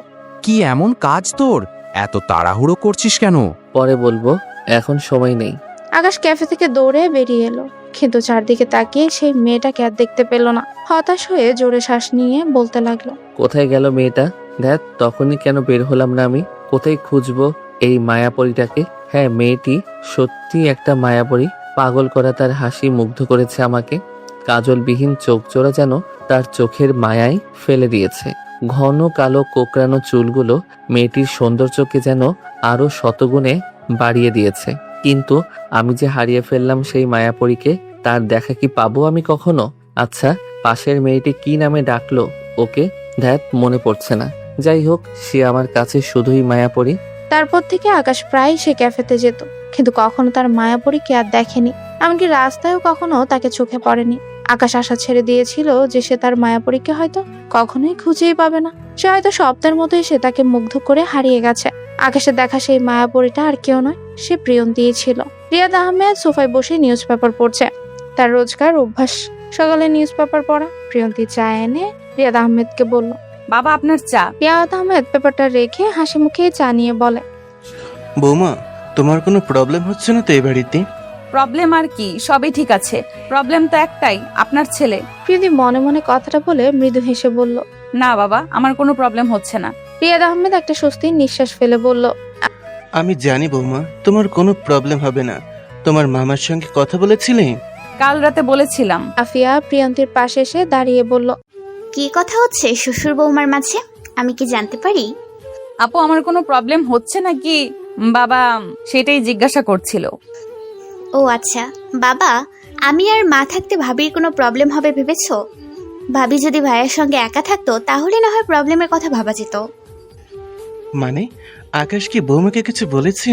কি এমন কাজ তোর? এত তাড়াহুড়ো করছিস কেন? পরে বলবো, এখন সময় নেই। আকাশ ক্যাফে থেকে দৌড়ে বেরিয়ে এলো, কিন্তু চারদিকে তাকিয়ে সেই মেয়েটাকে আর দেখতে পেল না। হতাশ হয়ে জোরে শ্বাস নিয়ে বলতে লাগলো, কোথায় গেল মেয়েটা? দেখ, তখনই কেন বের হলাম না আমি? কোথায় খুঁজবো এই মায়াপরীটাকে? হ্যাঁ, মেয়েটি সত্যি একটা মায়াপরী। পাগল করা তার হাসি মুগ্ধ করেছে আমাকে। কাজলবিহীন চোখ জোড়া যেন তার চোখের মায়ায় ফেলে দিয়েছে। ঘন কালো কোকড়ানো চুলগুলো মেয়েটির সৌন্দর্যকে যেন আরো শতগুণে বাড়িয়ে দিয়েছে। কিন্তু আমি যে হারিয়ে ফেললাম সেই মায়াপরীকে, তার দেখা কি পাবো আমি কখনো? আচ্ছা, পাশের মেয়েটি কি নামে ডাকলো ওকে? ধ্যাত, মনে পড়ছে না। যাই হোক, সে আমার কাছে শুধুই মায়াপরী। তারপর থেকে আকাশ প্রায় সে ক্যাফেতে যেত, কিন্তু কখনো তার মায়াপরীকে আর দেখেনি। এমনকি রাস্তায়ও কখনো তাকে চোখে পড়েনি। আকাশ আশা ছেড়ে দিয়েছিল যে সে তার মায়াপরীকে হয়তো কখনোই খুঁজেই পাবে না। সে হয়তো স্বপ্নের মতোই সে তাকে মুগ্ধ করে হারিয়ে গেছে। আকাশের দেখা সেই মায়াপরীটা আর কেউ নয়, সে প্রিয়ন্তীই ছিল। রিয়াদ আহমেদ সোফায় বসে নিউজ পেপার পড়ছে। তার রোজকার অভ্যাস সকালে নিউজ পেপার পড়া। প্রিয়ন্তী চা এনে রিয়াদ আহমেদকে বলল, বাবা, আপনার চা। রিয়াদ আহমেদ পেপারটা রেখে হাসি মুখে চা নিয়ে বলে, বৌমা, তোমার কোনো প্রবলেম হচ্ছে না তো এই বাড়িতে? প্রবলেম আর কি, সবই ঠিক আছে। প্রবলেম তো একটাই, আপনার ছেলে। প্রিয়ন্তী মনে মনে কথাটা বলে মৃদু হেসে বলল, না বাবা, আমার কোনো প্রবলেম হচ্ছে না। রিয়াদ আহমেদ একটা স্বস্তির নিঃশ্বাস ফেলে বলল, আমি জানি বৌমা, তোমার কোনো প্রবলেম হবে না। তোমার মামার সঙ্গে কথা বলেছিলে? কাল রাতে বলেছিলাম। আফিয়া প্রিয়ন্তীর পাশে এসে দাঁড়িয়ে বলল, কি কথা হচ্ছে শ্বশুর বৌমার মাঝে? আমি কি জানতে পারি? আপু আমার কোনো প্রবলেম হচ্ছে নাকি বাবা সেটাই জিজ্ঞাসা করছিল। ও আচ্ছা বাবা, আমি আর মা থাকতে ভাবির কোনো প্রবলেম হবে ভেবেছো? ভাবি যদি ভাইয়ের সঙ্গে একা থাকতো তাহলে না হয় প্রবলেমের কথা ভাবা যেত। মানে আকাশ কি বৌমাকে কিছু বলেছে?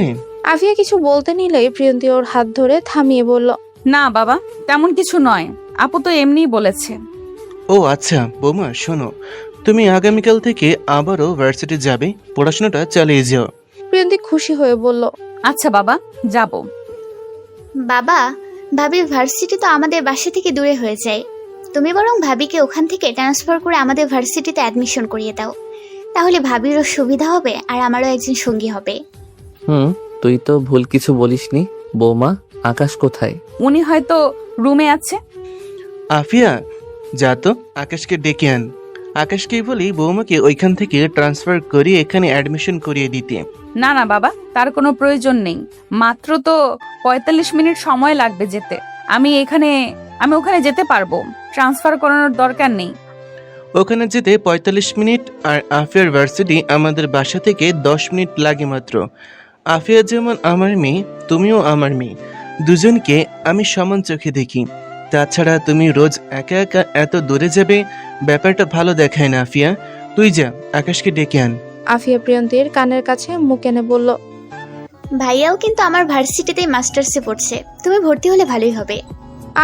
আফিয়া কিছু বলতে নিলেই প্রিয়ন্তী ওর হাত ধরে থামিয়ে বলল, না বাবা, তেমন কিছু নয়, আপু তো এমনিই বলেছে। ও আচ্ছা বৌমা শোনো, তুমি আগামীকাল থেকে আবারও ভার্সিটি যাবে, পড়াশোনাটা চালিয়ে যাও। প্রিয়ন্তী খুশি হয়ে বলল, আচ্ছা বাবা, যাব। বাবা, ভাবির ভার্সিটি তো আমাদের বাসা থেকে দূরে হয়ে যায়। তুমি বরং ভাবিকে ওখান থেকে ট্রান্সফার করে আমাদের ভার্সিটিতে অ্যাডমিশন করিয়ে দাও, তাহলে ভাবিরও সুবিধা হবে আর আমারও একজন সঙ্গী হবে। তুই তো ভুল কিছু বলিসনি। বৌমা, আকাশ কোথায়? উনি হয়তো রুমে আছে। আফিয়া যা তো আকাশকে ডেকে আন। আকাশকেই বলি বৌমাকে ওইখান থেকে ট্রান্সফার করিয়ে এখানে অ্যাডমিশন করিয়ে দিতে। না না বাবা, তার কোনো প্রয়োজন নেই, মাত্র তো 45 মিনিট সময় লাগবে যেতে। আমি ওখানে যেতে পারবো, ট্রান্সফার করানোর দরকার নেই। ওখানে যেতে 45 মিনিট, আর আফিয়ার ভার্সিটি আমাদের বাসা থেকে 10 মিনিট লাগে মাত্র। আফিয়া যেমন আমার মেয়ে, তুমিও আমার মেয়ে, দুজনকে আমি সমান চোখে দেখি। তাছাড়া তুমি রোজ একা একা এত দূরে যাবে, ব্যাপারটা ভালো দেখায় না। আফিয়া তুই যা, আকাশকে ডেকে আন। আফিয়া প্রিয়ন্তীর কানের কাছে মুখ এনে বলল, ভাইয়াও কিন্তু আমার ভার্সিটিতেই মাস্টার্সে পড়ছে, তুমি ভর্তি হলে ভালোই হবে।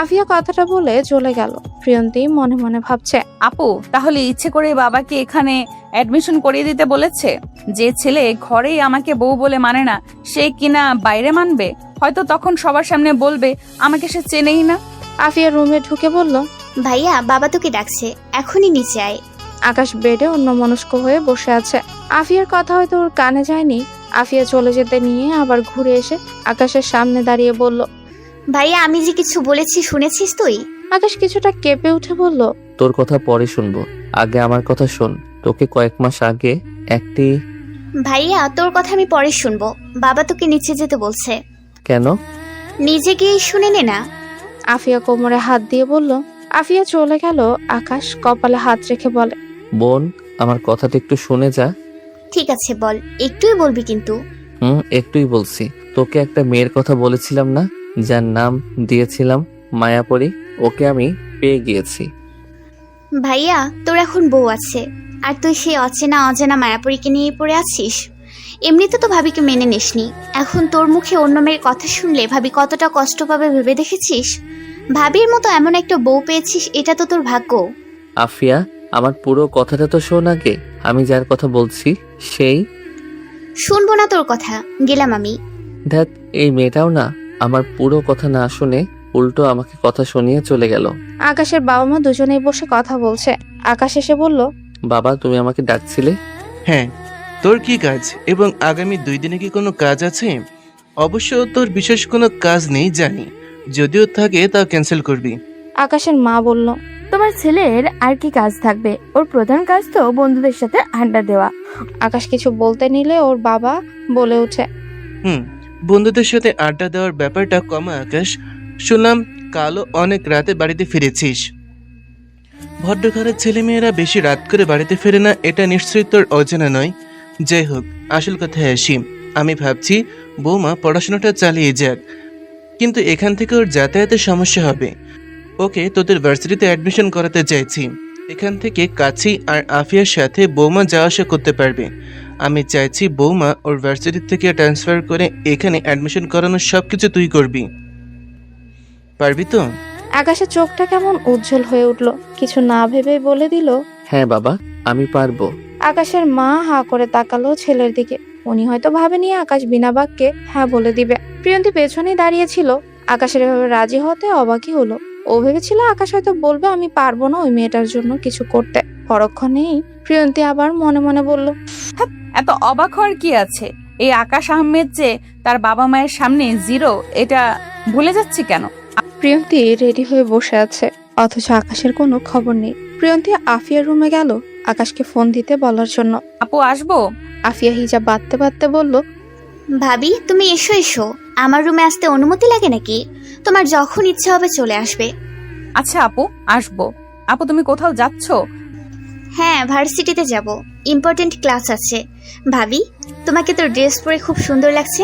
আফিয়া কথাটা বলে চলে গেল। প্রিয়ন্তী মনে মনে ভাবছে, আপু তাহলে ইচ্ছে করে বাবাকে এখানে অ্যাডমিশন করিয়ে দিতে বলেছে? যে ছেলে ঘরেই আমাকে বউ বলে মানে না, সে কিনা বাইরে মানবে? হয়তো তখন সবার সামনে বলবে আমাকে সে চেনেই না। আফিয়া রুমে ঢুকে বলল, ভাইয়া বাবা তোকে ডাকছে, এখনই নিচে আয়। আকাশ বেডে অন্যমনস্ক হয়ে বসে আছে। আফিয়ার কথা হয়তো ওর কানে যায়নি। আফিয়া চলে যেতে নিয়ে আবার ঘুরে এসে আকাশের সামনে দাঁড়িয়ে বলল, ভাইয়া আমি যে কিছু বলেছি শুনেছিস তুই? আকাশ কিছুটা কেঁপে উঠে বলল, তোর কথা পরে শুনবো, আগে আমার কথা শোন। তোকে কয়েক মাস আগে একটি... ভাইয়া তোর কথা আমি পরে শুনবো, বাবা তোকে নিচে যেতে বলছে। কেন? নিজে গিয়ে শুনে নে না। আফিয়া কোমরে হাত দিয়ে বলল। আফিয়া চলে গেল। আকাশ কপালে হাত রেখে বলে, বোন, আমার কথাটা একটু শুনে যা। ঠিক আছে বল, একটুই বলবি কিন্তু। একটুই বলছি। তোকে একটা মেয়ের কথা বলেছিলাম না, যার নাম দিয়েছিলাম মায়াপরি? ওকে আমি পেয়ে গিয়েছি। ভাইয়া তোর এখন বউ আছে, আর তুই সেই অচেনা অজানা মায়াপুরীকে নিয়ে পড়ে আছিস। এমনিতে তো ভাবিকে মেনে নিসনি, এখন তোর মুখে অন্য মেয়ের কথা শুনলে ভাবি কতটা কষ্ট পাবে ভেবে দেখেছিস? ভাবির মতো এমন একটা বউ পেয়েছিস, এটা তো তোর ভাগ্য। আফিয়া, আমার পুরো কথাটা তো শোন আগে। আমি যার কথা বলছি সেই... শুনবো না তোর কথা, গেলাম আমি। ধ্যাত, এই মেয়েটাও না আমার পুরো কথা না শুনে উল্টো আমাকে কথা শুনিয়ে চলে গেল। আকাশের বাবা মা দুজনেই বসে কথা বলছে। আকাশ এসে বলল, বাবা, তুমি আমাকে ডাকছিলে? হ্যাঁ, তোর কি কাজ এবং আগামী 2 দিনে কি কোনো কাজ আছে? অবশ্য তোর বিশেষ কোনো কাজ নেই জানি, যদিও থাকে তা ক্যান্সেল করবি। আকাশের মা বলল, তোমার ছেলের আর কি কাজ থাকবে? ওর প্রধান কাজ তো বন্ধুদের সাথে আড্ডা দেওয়া। আকাশ কিছু বলতে নিলে ওর বাবা বলে ওঠে, বন্ধুদের সাথে আড্ডা দেওয়ার ব্যাপারটা কমা আকাশ। শুনলাম কালও অনেক রাতে বাড়িতে ফিরেছিস। ভদ্রঘরের ছেলেমেয়েরা বেশি রাত করে বাড়িতে ফেরে না, এটা নিশ্চয়ই তোর অজানা নয়। যাই হোক, আসল কথায় আসি। আমি ভাবছি বৌমা পড়াশোনাটা চালিয়ে যাক, কিন্তু এখান থেকে ওর যাতায়াতের সমস্যা হবে। ওকে তোদের ভার্সিটিতে অ্যাডমিশন করাতে চাইছি। এখান থেকে কাছেই, আর আফিয়ার সাথে বৌমা যাওয়া আসা করতে পারবে। আমি চাইছি বৌমা ওর ভার্সিটি থেকে ট্রান্সফার করে এখানে অ্যাডমিশন করানোর সবকিছু তুই করবি, পারবি তো? আকাশের চোখটা কেমন উজ্জ্বল হয়ে উঠল। কিছু না ভেবে বলে দিল, হ্যাঁ বাবা, আমি পারবো। আকাশের মা হা করে তাকালো ছেলের দিকে। উনি হয়তো ভাবেনি আকাশ বিনা বাক্যে হ্যাঁ বলে দিবে। প্রিয়ন্তী পেছনেই দাঁড়িয়েছিল। আকাশের এভাবে রাজি হতে অবাকই হলো। ও ভেবেছিল আকাশ হয়তো বলবে আমি পারবো না ওই মেয়েটার জন্য কিছু করতে। পরক্ষণেই প্রিয়ন্তী আবার মনে মনে বলল, এত অবাক হওয়ার কি আছে? এই আকাশ আহমেদ যে তার বাবা মায়ের সামনে জিরো, এটা ভুলে যাচ্ছি কেন? প্রিয়ন্তী রেডি হয়ে বসে আছে, অথচ আকাশের কোনো খবর নেই। প্রিয়ন্তী আফিয়ার রুমে গেল আকাশকে ফোন দিতে বলার জন্য। আপু আসবো? আফিয়া হিজাব বাঁধতে বাঁধতে বলল, ভাবি তুমি এসো এসো, আমার রুমে আসতে অনুমতি লাগে নাকি? তোমার যখন ইচ্ছে হবে চলে আসবে। আচ্ছা আপু, আসবো। আপু তুমি কোথাও যাচ্ছ? হ্যাঁ, ভার্সিটিতে যাব, ইম্পর্টেন্ট ক্লাস আছে। ভাবি, তোমাকে তো ড্রেস পরে খুব সুন্দর লাগছে,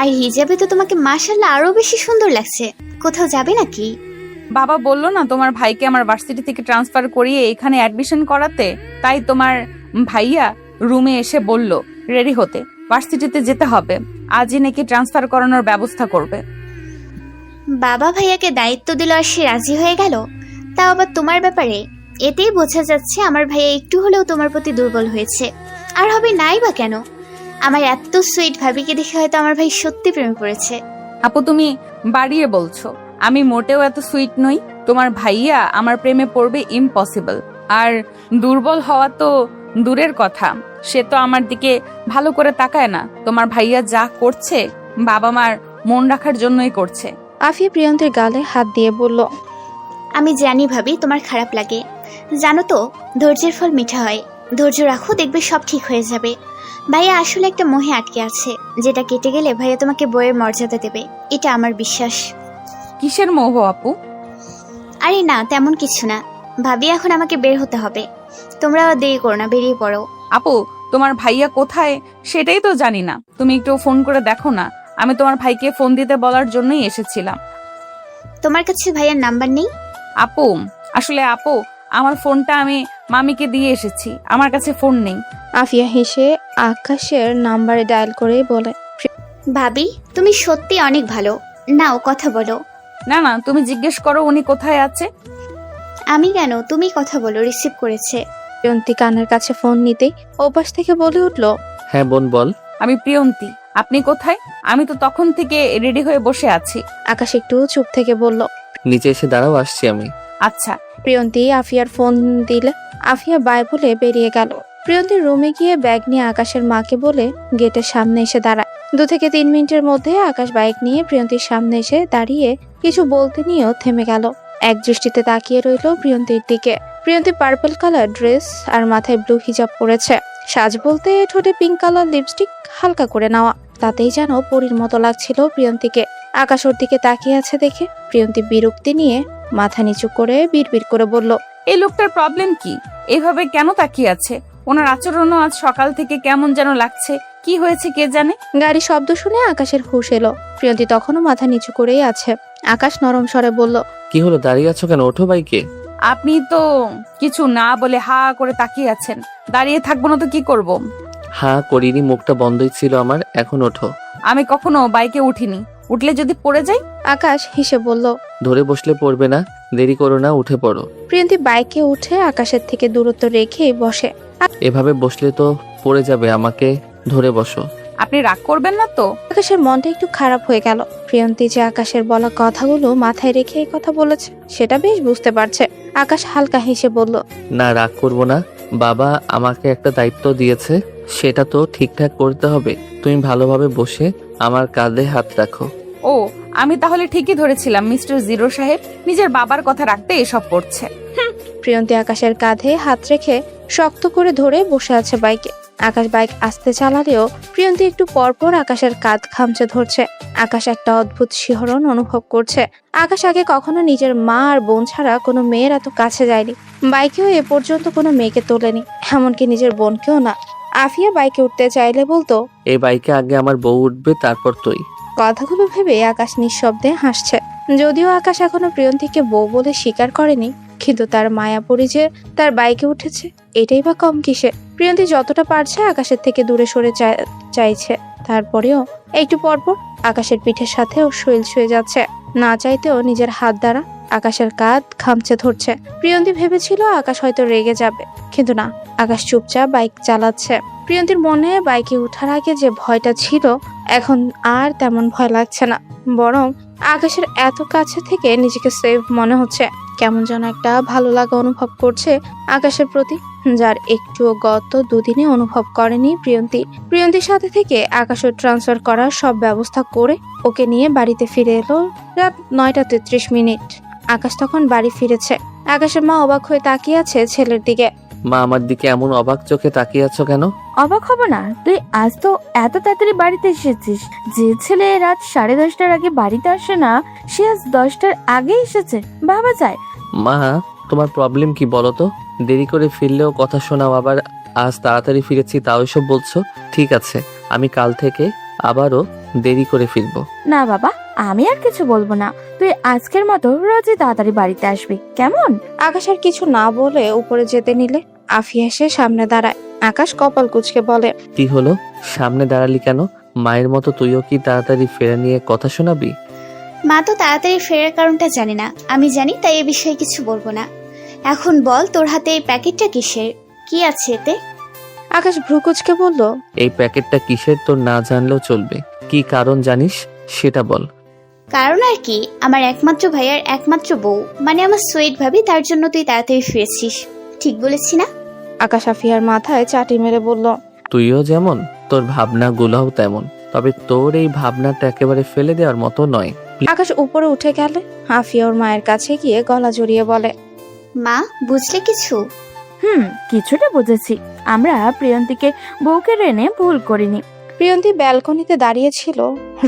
আর হিজাবে তো তোমাকে মাশাআল্লাহ আরো বেশি সুন্দর লাগছে। কোথাও যাবে নাকি? বাবা বললো না তোমার ভাইকে আমার ভার্সিটি থেকে ট্রান্সফার করিয়ে এখানে অ্যাডমিশন করাতে, তাই তোমার ভাইয়া রুমে এসে বলল রেডি হতে, ভার্সিটিতে যেতে হবে, আজই নাকি ট্রান্সফার করানোর ব্যবস্থা করবে। বাবা ভাইয়াকে দায়িত্ব দিল আর সে রাজি হয়ে গেল, তাও আবার তোমার ব্যাপারে। এতেই বোঝা যাচ্ছে আমার ভাইয়া একটু হলেও তোমার প্রতি দুর্বল হয়েছে। আর হবে নাই বা কেন? আমার এত সুইট ভাবিকে দেখে হয়তো আমার ভাই সত্যি প্রেমে পড়েছে। আপু তুমি বাড়িয়ে বলছো, আমি মোটেও এত সুইট নই। তোমার ভাইয়া আমার প্রেমে পড়বে ইম্পসিবল। আর দুর্বল হওয়া তো দূরের কথা, সে তো আমার দিকে ভালো করে তাকায় না। তোমার ভাইয়া যা করছে বাবা মার মন রাখার জন্যই করছে। আফিয়া প্রিয়ন্তীর গালে হাত দিয়ে বলল, আমি জানি ভাবি তোমার খারাপ লাগে, জানো তো ধৈর্যের ফল মিঠা হয়। ধৈর্য রাখো, দেখবে সব ঠিক হয়ে যাবে। ভাইয়া আসলে একটা মোহে আটকে আছে, যেটা কেটে গেলে ভাইয়া তোমাকে বইয়ের মর্যাদা দেবে, এটা আমার বিশ্বাস। কিসের মোহ আপু? আরে না, তেমন কিছু না ভাবি, এখন আমাকে বের হতে হবে। তোমরা দেরি করো না, বেরিয়ে পড়ো। আপু তোমার ভাইয়া কোথায় সেটাই তো জানি না, তুমি একটু ফোন করে দেখো না। আমি তোমার ভাইকে ফোন দিতে বলার জন্যই এসেছিলাম। তোমার কাছে ভাইয়ার নাম্বার নেই? আপু আসলে আপু আমার ফোনটা আমি মামিকে দিয়ে এসেছি, আমার কাছে ফোন নেই। আফিয়া হেসে আকাশের নাম্বারে ডায়াল করে বলে, ভাবি তুমি সত্যি অনেক ভালো, নাও কথা বলো। না না, তুমি জিজ্ঞেস করো উনি কোথায় আছে। আমি কেন, তুমি কথা বলো, রিসিভ করেছে। প্রিয়ন্তী কানের কাছে ফোন নিতেই ওপাশ থেকে বলে উঠল, হ্যাঁ বোন বল। আমি প্রিয়ন্তী, আপনি কোথায়? আমি তো তখন থেকে রেডি হয়ে বসে আছি। আকাশ একটু চুপ থেকে বলল, নিচে এসে দাঁড়াও, আসছি আমি। আচ্ছা। প্রিয়ন্তী আফিয়ার ফোন দিলে আফিয়া বাই বলে বেরিয়ে গেল। প্রিয়ন্তীর রুমে গিয়ে ব্যাগ নিয়ে আকাশের মাকে বলে গেটের সামনে এসে দাঁড়ায়। 2 থেকে 3 মিনিটের মধ্যে আকাশ বাইক নিয়ে প্রিয়ন্তীর সামনে এসে দাঁড়িয়ে কিছু বলতে নিয়েও থেমে গেল। এক দৃষ্টিতে তাকিয়ে রইল প্রিয়ন্তীর দিকে। প্রিয়ন্তী পার্পল কালার ড্রেস আর মাথায় ব্লু হিজাব পরেছে। সাজ বলতে ঠোঁটে পিঙ্ক কালার লিপস্টিক হালকা করে নেওয়া, তাতেই যেন পরীর মতো লাগছিল প্রিয়ন্তীকে। আকাশ ওর দিকে তাকিয়ে আছে দেখে প্রিয়ন্তী বিরক্তি নিয়ে মাথা নিচু করে বিড়বিড় করে বলল, এই লোকটার প্রবলেম কি? এভাবে কেন তাকিয়ে আছে? ওনার আচরণও আজ সকাল থেকে কেমন যেন লাগছে, কি হয়েছে কে জানে। গাড়ি শব্দ শুনে আকাশের হুঁশ এলো। প্রিয়ন্তী তখনও মাথা নিচু করেই আছে। আকাশ নরম স্বরে বলল, কি হলো, দাঁড়িয়ে আছো কেন? ওঠো বাইকে। আপনি তো কিছু না বলে হা করে তাকিয়ে আছেন, দাঁড়িয়ে থাকবো না তো কি করব? হ্যাঁ করিনি, মুখটা বন্ধই ছিল আমার। এখন ওঠো। আমি কখনো বাইকে উঠিনি, উঠলে যদি পড়ে যাই। আকাশ হেসে বলল, ধরে বসলে পড়বে না, দেরি করো না, উঠে পড়ো। প্রিয়ন্তী বাইকে উঠে আকাশের থেকে দূরত্ব রেখে বসে। এভাবে বসলে তো পড়ে যাবে, আমাকে ধরে বসো। আপনি রাগ করবেন না তো? আকাশের মনটা একটু খারাপ হয়ে গেল। প্রিয়ন্তী যে আকাশের বলা কথাগুলো মাথায় রেখে এই কথা বলেছে সেটা বেশ বুঝতে পারছে। আকাশ হালকা হেসে বলল, না রাগ করবো না, বাবা আমাকে একটা দায়িত্ব দিয়েছে, সেটা তো ঠিকঠাক করতে হবে। তুমি ভালোভাবে বসে আমার কাঁধে হাত রাখো। ও, আমি তাহলে ঠিকই ধরেছিলাম, মিস্টার জিরো সাহেব নিজের বাবার কথা রাখতে এসব করছে। প্রিয়ন্তী আকাশের কাঁধে হাত রেখে শক্ত করে ধরে বসে আছে বাইকে। আকাশ বাইক আস্তে চালালেও প্রিয়ন্তী একটু পরপর আকাশের কাঁধ খামচে ধরছে। আকাশ একটা অদ্ভুত শিহরণ অনুভব করছে। আকাশ আগে কখনো নিজের মা আর বোন ছাড়া কোনো মেয়ের এত কাছে যায়নি। বাইকেও এ পর্যন্ত কোনো মেয়েকে তোলেনি, এমনকি নিজের বোনকেও না। আফিয়া বাইকে উঠতে চাইলে বলতো, এই বাইকে আগে আমার বউ উঠবে, তারপর তুই। কথাগুলো ভেবে আকাশ নিঃশব্দে হাসছে। যদিও আকাশ এখনো প্রিয়ন্তীকে বউ বলে স্বীকার করেনি, কিন্তু তার মায়াপরি যে তার বাইকে উঠেছে এটাই বা কম কিসে। প্রিয়ন্তী যতটা পারছে আকাশের থেকে দূরে সরে চাইছে, তারপরেও একটু পরপর আকাশের পিঠের সাথেও শৈল ছুঁয়ে যাচ্ছে। না চাইতেও নিজের হাত দ্বারা আকাশের কাঁধ খামচে ধরছে। প্রিয়ন্তী ভেবেছিল আকাশ হয়তো রেগে যাবে, কিন্তু না, আকাশ চুপচাপ বাইক চালাচ্ছে। প্রিয়ন্তীর মনে বাইকে ওঠার আগে যে ভয়টা ছিল এখন আর তেমন ভয় লাগছে না, বরং আকাশের এত কাছে থেকে নিজেকে সেফ মনে হচ্ছে। কেমন যেন একটা ভালো লাগা অনুভব করছে আকাশের প্রতি, যার একটুও গত 2 দিনে অনুভব করেনি প্রিয়ন্তী। প্রিয়ন্তীর সাথে থেকে আকাশের ট্রান্সফার করার সব ব্যবস্থা করে ওকে নিয়ে বাড়িতে ফিরে এলো রাত 9:33। আকাশ তখন বাড়ি ফিরেছে। আকাশের মা অবাক হয়ে তাকিয়ে আছে ছেলের দিকে। মা আমার দিকে এমন অবাক চোখে তাকিয়ে আছো কেন? অবাক হব না, তুই আজ তো এত তাড়াতাড়ি বাড়িতে এসেছিস। যে ছেলে রাত 10:30টার আগে বাড়িতে আসে না, সে আজ 10টার আগে এসেছে, ভাবা যায়। মা তোমার প্রবলেম কি বলো তো? দেরি করে ফিরলেও কথা শোনাও, আবার আজ তাড়াতাড়ি ফিরেছি তাও এসব বলছো। ঠিক আছে, আমি কাল থেকে আবারও দেরি করে ফিরবো। না বাবা, আমি আর কিছু বলবো না। তুই আজকের মতো রোজই তাড়াতাড়ি বাড়িতে আসবি, কেমন? আকাশ আর কিছু না বলে উপরে যেতে নিলে আফিয়া এসে সামনে দাঁড়ায়। আকাশ কপাল কুঁচকে বলে, কি হলো, সামনে দাঁড়ালি কেন? মায়ের মতো তুইও কি তাড়াতাড়ি ফেরা নিয়ে কথা শোনাবি? মা তো তাড়াতাড়ি ফেরার কারণটা জানে না, আমি জানি, তাই এ বিষয়ে কিছু বলবো না। এখন বল, তোর হাতে এই প্যাকেটটা কিসের? কি আছে এতে? আকাশ ভ্রু কুঁচকে বলল, এই প্যাকেটটা কিসের তোর না জানলেও চলবে। কি কারণ জানিস সেটা বল। কারণ আর কি, আমার একমাত্র ভাইয়ার একমাত্র বউ, মানে আমার সুইট ভাবি, তার জন্য তুই তাড়াতাড়ি ফিরেছিস। ঠিক বলেছি না? আকাশ আফিয়ার মাথায় চাটি মেরে বলল, তুইও যেমন তোর ভাবনাগুলোও তেমন, তবে তোর এই ভাবনাটা একেবারে ফেলে দেওয়ার মতো নয়। আকাশ উপরে উঠে গেলে আফিয়া ওর মায়ের কাছে গিয়ে গলা জড়িয়ে বলে, মা, বুঝলে কিছু? কিছুটা বুঝেছি। আমরা প্রিয়ন্তীকে বউকে এনে ভুল করিনি। প্রিয়ন্তী ব্যালকনিতে দাঁড়িয়ে ছিল।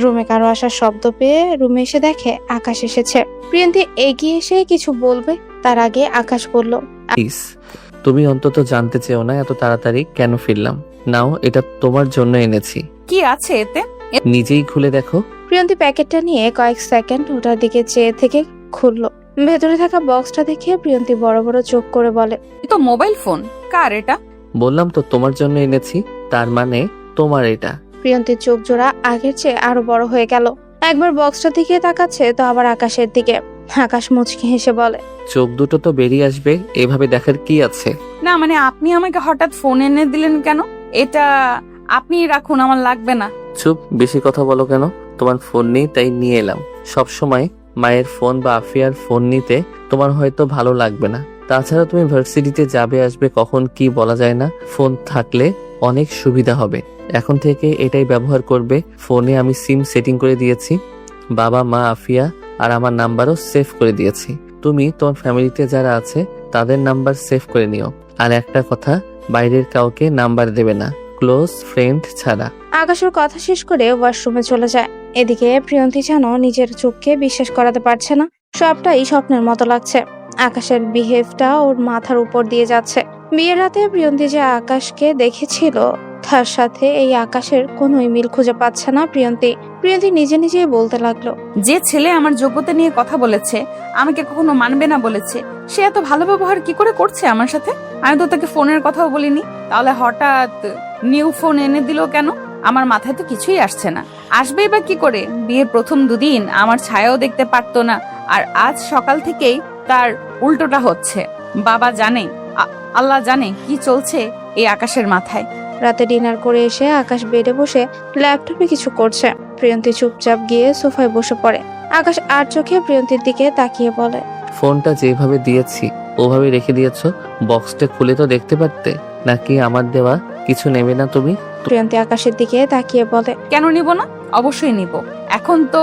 রুমে কারো আসার শব্দ পেয়ে রুমে এসে দেখে আকাশ এসেছে। প্রিয়ন্তী এগিয়ে এসে কিছু বলবে, তার আগে আকাশ বলল, প্লিজ, তুমি অন্তত জানতে চেও না এত তাড়াতাড়ি কেন ফিরলাম। নাও, এটা তোমার জন্য এনেছি, কি আছে এতে? নিজেই খুলে দেখো। প্রিয়ন্তী প্যাকেটটা নিয়ে কয়েক সেকেন্ড ওটার দিকে চেয়ে থেকে খুললো। ভেতরে থাকা বক্সটা দেখে প্রিয়ন্তী বড় বড় চোখ করে বলে, এ তো মোবাইল ফোন। কার এটা? বললাম তো তোমার জন্য এনেছি, তার মানে তোমার এটা। প্রিয়ন্তীর চোখ জোড়া আগের চেয়ে আরো বড় হয়ে গেল। একবার বক্সটার দিকে তাকাচ্ছে তো আবার আকাশের দিকে। আকাশ মুচকি হেসে বলে, চোখ দুটো তো বেরিয়ে আসবে, এভাবে দেখার কি আছে? না মানে আপনি আমাকে হঠাৎ ফোন এনে দিলেন কেন? এটা আপনি রাখুন, আমার লাগবে না। চুপ, বেশি কথা বলো কেন? তোমার ফোন নেই তাই নিয়ে এলাম। সব সময় মায়ের ফোন বা আফিয়ার ফোন নিতে তোমার হয়তো ভালো লাগবে না। তাছাড়া তুমি ভার্সিটিতে যাবে আসবে, কখন কি বলা যায় না। ফোন থাকলে অনেক সুবিধা হবে। এখন থেকে এটাই ব্যবহার করবে। ফোনে আমি সিম সেটিং করে দিয়েছি, বাবা মা আফিয়া আর আমার নাম্বারও সেভ করে দিয়েছি। তুমি তোমার ফ্যামিলিতে যারা আছে তাদের নাম্বার সেভ করে নিও। আর একটা কথা, বাইরের কাউকে নাম্বার দেবে না, ক্লোজ ফ্রেন্ড ছাড়া। আকাশের কথা শেষ করে ওয়াশরুমে চলে যায়। এদিকে প্রিয়ন্তী যেন নিজের চোখকে বিশ্বাস করাতে পারছে না। সবটাই স্বপ্নের মতো লাগছে। আকাশের বিহেভটা ওর মাথার উপর দিয়ে যাচ্ছে। বিয়ের রাতে প্রিয়ন্তী যে আকাশকে দেখেছিল তার সাথে এই আকাশের কোনোই মিল খুঁজে পাচ্ছে না প্রিয়ন্তী। প্রিয়ন্তী নিজে নিজেই বলতে লাগলো, যে ছেলে আমার যোগ্যতা নিয়ে কথা বলেছে, আমাকে কখনো মানবে না বলেছে, সে এত ভালো ব্যবহার কি করে করছে আমার সাথে? আমি তো তাকে ফোনের কথাও বলিনি, তাহলে হঠাৎ নিউ ফোন এনে দিল কেন? আমার মাথায় তো কিছুই আসছে না। আসবেই বা কি করে? বিয়ের প্রথম দুদিন আমার ছায়াও দেখতে পারতো না, আর আজ সকাল থেকেই তার উল্টোটা হচ্ছে। বাবা জানে, আল্লাহ জানে কি চলছে এই আকাশের মাথায়। রাতে ডিনার করে এসে আকাশ বেডে বসে ল্যাপটপে কিছু করছে। প্রিয়ন্তী চুপচাপ গিয়ে সোফায় বসে পড়ে। আকাশ আর চোখে প্রিয়ন্তীর দিকে তাকিয়ে বলে, ফোনটা যেভাবে দিয়েছি ওভাবে রেখে দিয়েছো, বক্সটা খুলে তো দেখতে পারতে। নাকি আমার দেওয়া কিছু নেবে না তুমি? প্রিয়ন্তী আকাশের দিকে তাকিয়ে বলে, কেন নিব না? অবশ্যই নিব। এখন তো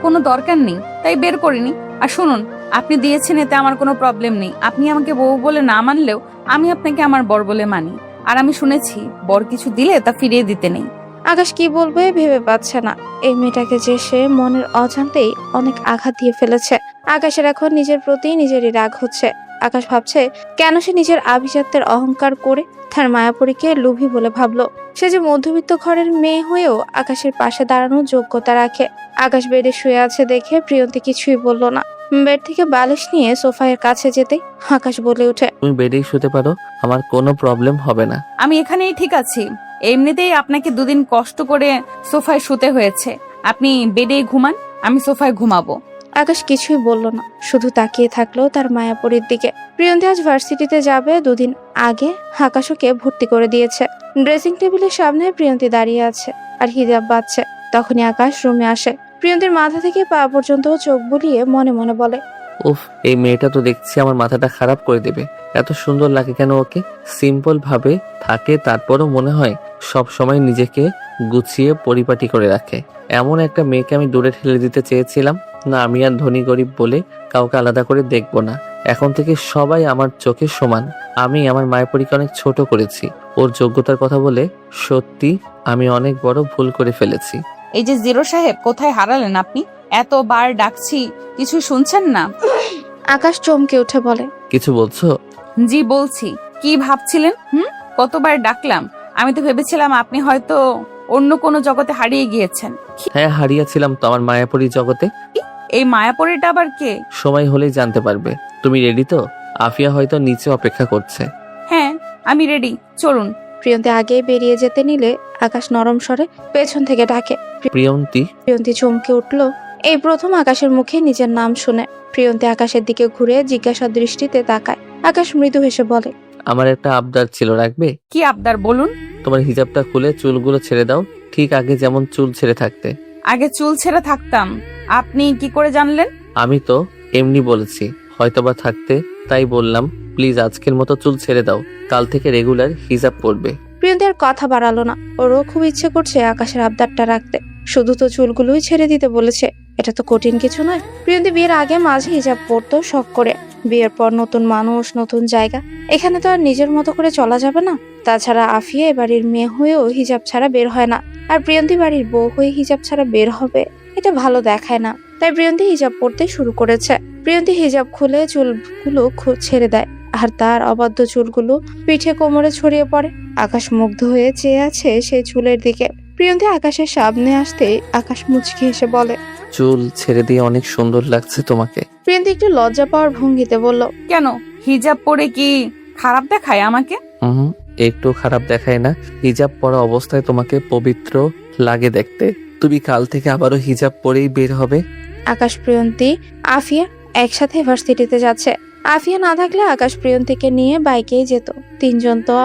কোনো দরকার নেই তাই বের করিনি। আর শুনুন, আপনি দিয়েছেন এতে আমার কোনো প্রবলেম নেই। আপনি আমাকে বউ বলে না মানলেও আমি আপনাকে আমার বর বলে মানি। আর আমি শুনেছি বর কিছু দিলে তা ফিরিয়ে দিতে নেই। আকাশ কি বলবে ভেবে পাচ্ছে না। এই মেয়েটাকে যে সে মনের অজান্তেই অনেক আঘাত দিয়ে ফেলেছে। আকাশের এখন নিজের প্রতি নিজেরই রাগ হচ্ছে। আকাশ ভাবছে কেন সে নিজের আভিজাত্যের অহংকার করে তার মায়াপুরীকে লোভী বলে ভাবলো। সে যে মধ্যবিত্ত ঘরের মেয়ে হয়েও আকাশের পাশে দাঁড়ানোর যোগ্যতা রাখে। আকাশ বেডে শুয়ে আছে দেখে প্রিয়ন্তী কিছুই বলল না। বেড থেকে বালিশ নিয়ে সোফায়ের কাছে যেতেই আকাশ বলে ওঠে, তুমি বেডেই শুতে পারো, আমার কোনো প্রবলেম হবে না। আমি এখানেই ঠিক আছি। এমনিতেই আপনাকে দুদিন কষ্ট করে সোফায় শুতে হয়েছে। আপনি বেডে ঘুমান, আমি সোফায় ঘুমাবো। আকাশ কিছুই বলল না, শুধু তাকিয়ে থাকলো তার মায়াপুরীর দিকে। প্রিয়ন্তী আজ ভার্সিটিতে যাবে। দুদিন আগে আকাশ ওকে ভর্তি করে দিয়েছে। ড্রেসিং টেবিলের সামনে প্রিয়ন্তী দাঁড়িয়ে আছে আর হিজাব বাঁধছে। তখনই আকাশ রুমে আসে। প্রিয়ন্তীর মাথা থেকে পা পর্যন্ত চোখ বুলিয়ে মনে মনে বলে, উফ, এই মেয়েটা তো দেখছি আমার মাথাটা খারাপ করে দেবে। এত সুন্দর লাগে কেন ওকে? সিম্পল ভাবে থাকে, তারপরও মনে হয় সব সময় নিজেকে গুছিয়ে পরিপাটি করে রাখে। এমন একটা মেয়েকে আমি দূরে ঠেলে দিতে চেয়েছিলাম না। আমি আর ধনী গরিব বলে কাউকে আলাদা করে দেখবো না। এখন থেকে সবাই আমার চোখে সমান। আমি আমার মায়াপুরীকে অনেক ছোট করেছি ওর যোগ্যতার কথা বলে। সত্যি আমি অনেক বড় ভুল করে ফেলেছি। এই যে জিরো সাহেব, কোথায় হারালেন আপনি? এতবার ডাকছি, কিছু শুনছেন না? আকাশ চমকে উঠে বলে, কিছু বলছো? জি বলছি। কি ভাবছিলেন? কতবার ডাকলাম। আমি তো ভেবেছিলাম আপনি হয়তো অন্য কোনো জগতে হারিয়ে গিয়েছেন। হ্যাঁ, হারিয়েছিলাম তো আমার মায়াপুরী জগতে। এই মায়াপরীটা আবার কে? সময় হলেই জানতে পারবে। তুমি রেডি তো? আফিয়া হয়তো নিচে অপেক্ষা করছে। হ্যাঁ, আমি রেডি, চলুন। প্রিয়ন্তী আগেই বেরিয়ে যেতে নিলে আকাশ নরম স্বরে পেছন থেকে ডাকে। প্রিয়ন্তী। প্রিয়ন্তী চমকে উঠল এই প্রথম আকাশের মুখে নিজের নাম শুনে। প্রিয়ন্তী আকাশের দিকে ঘুরে জিজ্ঞাসা দৃষ্টিতে তাকায়। আকাশ মৃদু হেসে বলে, আমার একটা আবদার ছিল, রাখবে? কি আবদার বলুন? তোমার হিজাবটা খুলে চুলগুলো ছেড়ে দাও, ঠিক আগে যেমন চুল ছেড়ে থাকতে। আগে চুল ছেড়ে থাকতাম, আপনি কি করে জানলেন? আমি তো এমনি বলেছি, হয়তোবা থাকতে, তাই বললাম। প্লিজ আজকের মতো চুল ছেড়ে দাও, কাল থেকে রেগুলার হিজাব পরবে। প্রিয়ন্তী আর কথা বাড়ালো না। ওরও খুব ইচ্ছে করছে আকাশের আবদারটা রাখতে। শুধু তো চুলগুলোই ছেড়ে দিতে বলেছে, এটা তো কঠিন কিছু নয়। প্রিয়ন্তী বিয়ের আগে মাঝে হিজাব পরতো শখ করে। বিয়ের পর নতুন মানুষ, নতুন জায়গা, এখানে তো আর নিজের মতো করে চলা যাবে না। তাছাড়া আফিয়া এ বাড়ির মেয়ে হয়েও হিজাব ছাড়া বের হয় না, আর প্রিয়ন্তী বাড়ির বউ হয়ে হিজাব ছাড়া বের হবে, এটা ভালো দেখায় না। তাই প্রিয়ন্তী হিজাব পরতে শুরু করেছে। প্রিয়ন্তী হিজাব খুলে চুলগুলো ছেড়ে দেয়, আর তার অবাধ্য চুলগুলো পিঠে কোমরে ছড়িয়ে পড়ে। আকাশ মুগ্ধ হয়ে চেয়ে আছে সেই চুলের দিকে। প্রিয়ন্তী আকাশের সামনে আসতে আকাশ মুচকি হেসে বলে, চুল ছেড়ে দিয়ে অনেক সুন্দর লাগছে তোমাকে। প্রিয়ন্তী একটু লজ্জা পাওয়ার ভঙ্গিতে বলল, কেন, হিজাব পরে কি খারাপ দেখায় আমাকে? একটু খারাপ দেখায় না, হিজাব পরা অবস্থায় তোমাকে পবিত্র লাগে দেখতে। তুমি কাল থেকে আবারও হিজাব পরেই বের হবে। আকাশ, প্রিয়ন্তী, আফিয়া একসাথে ভার্সিটিতে যাচ্ছে। আফিয়া না থাকলে আকাশ প্রিয়ন্তীকে নিয়ে বাইকেই যেত। তিনজন তো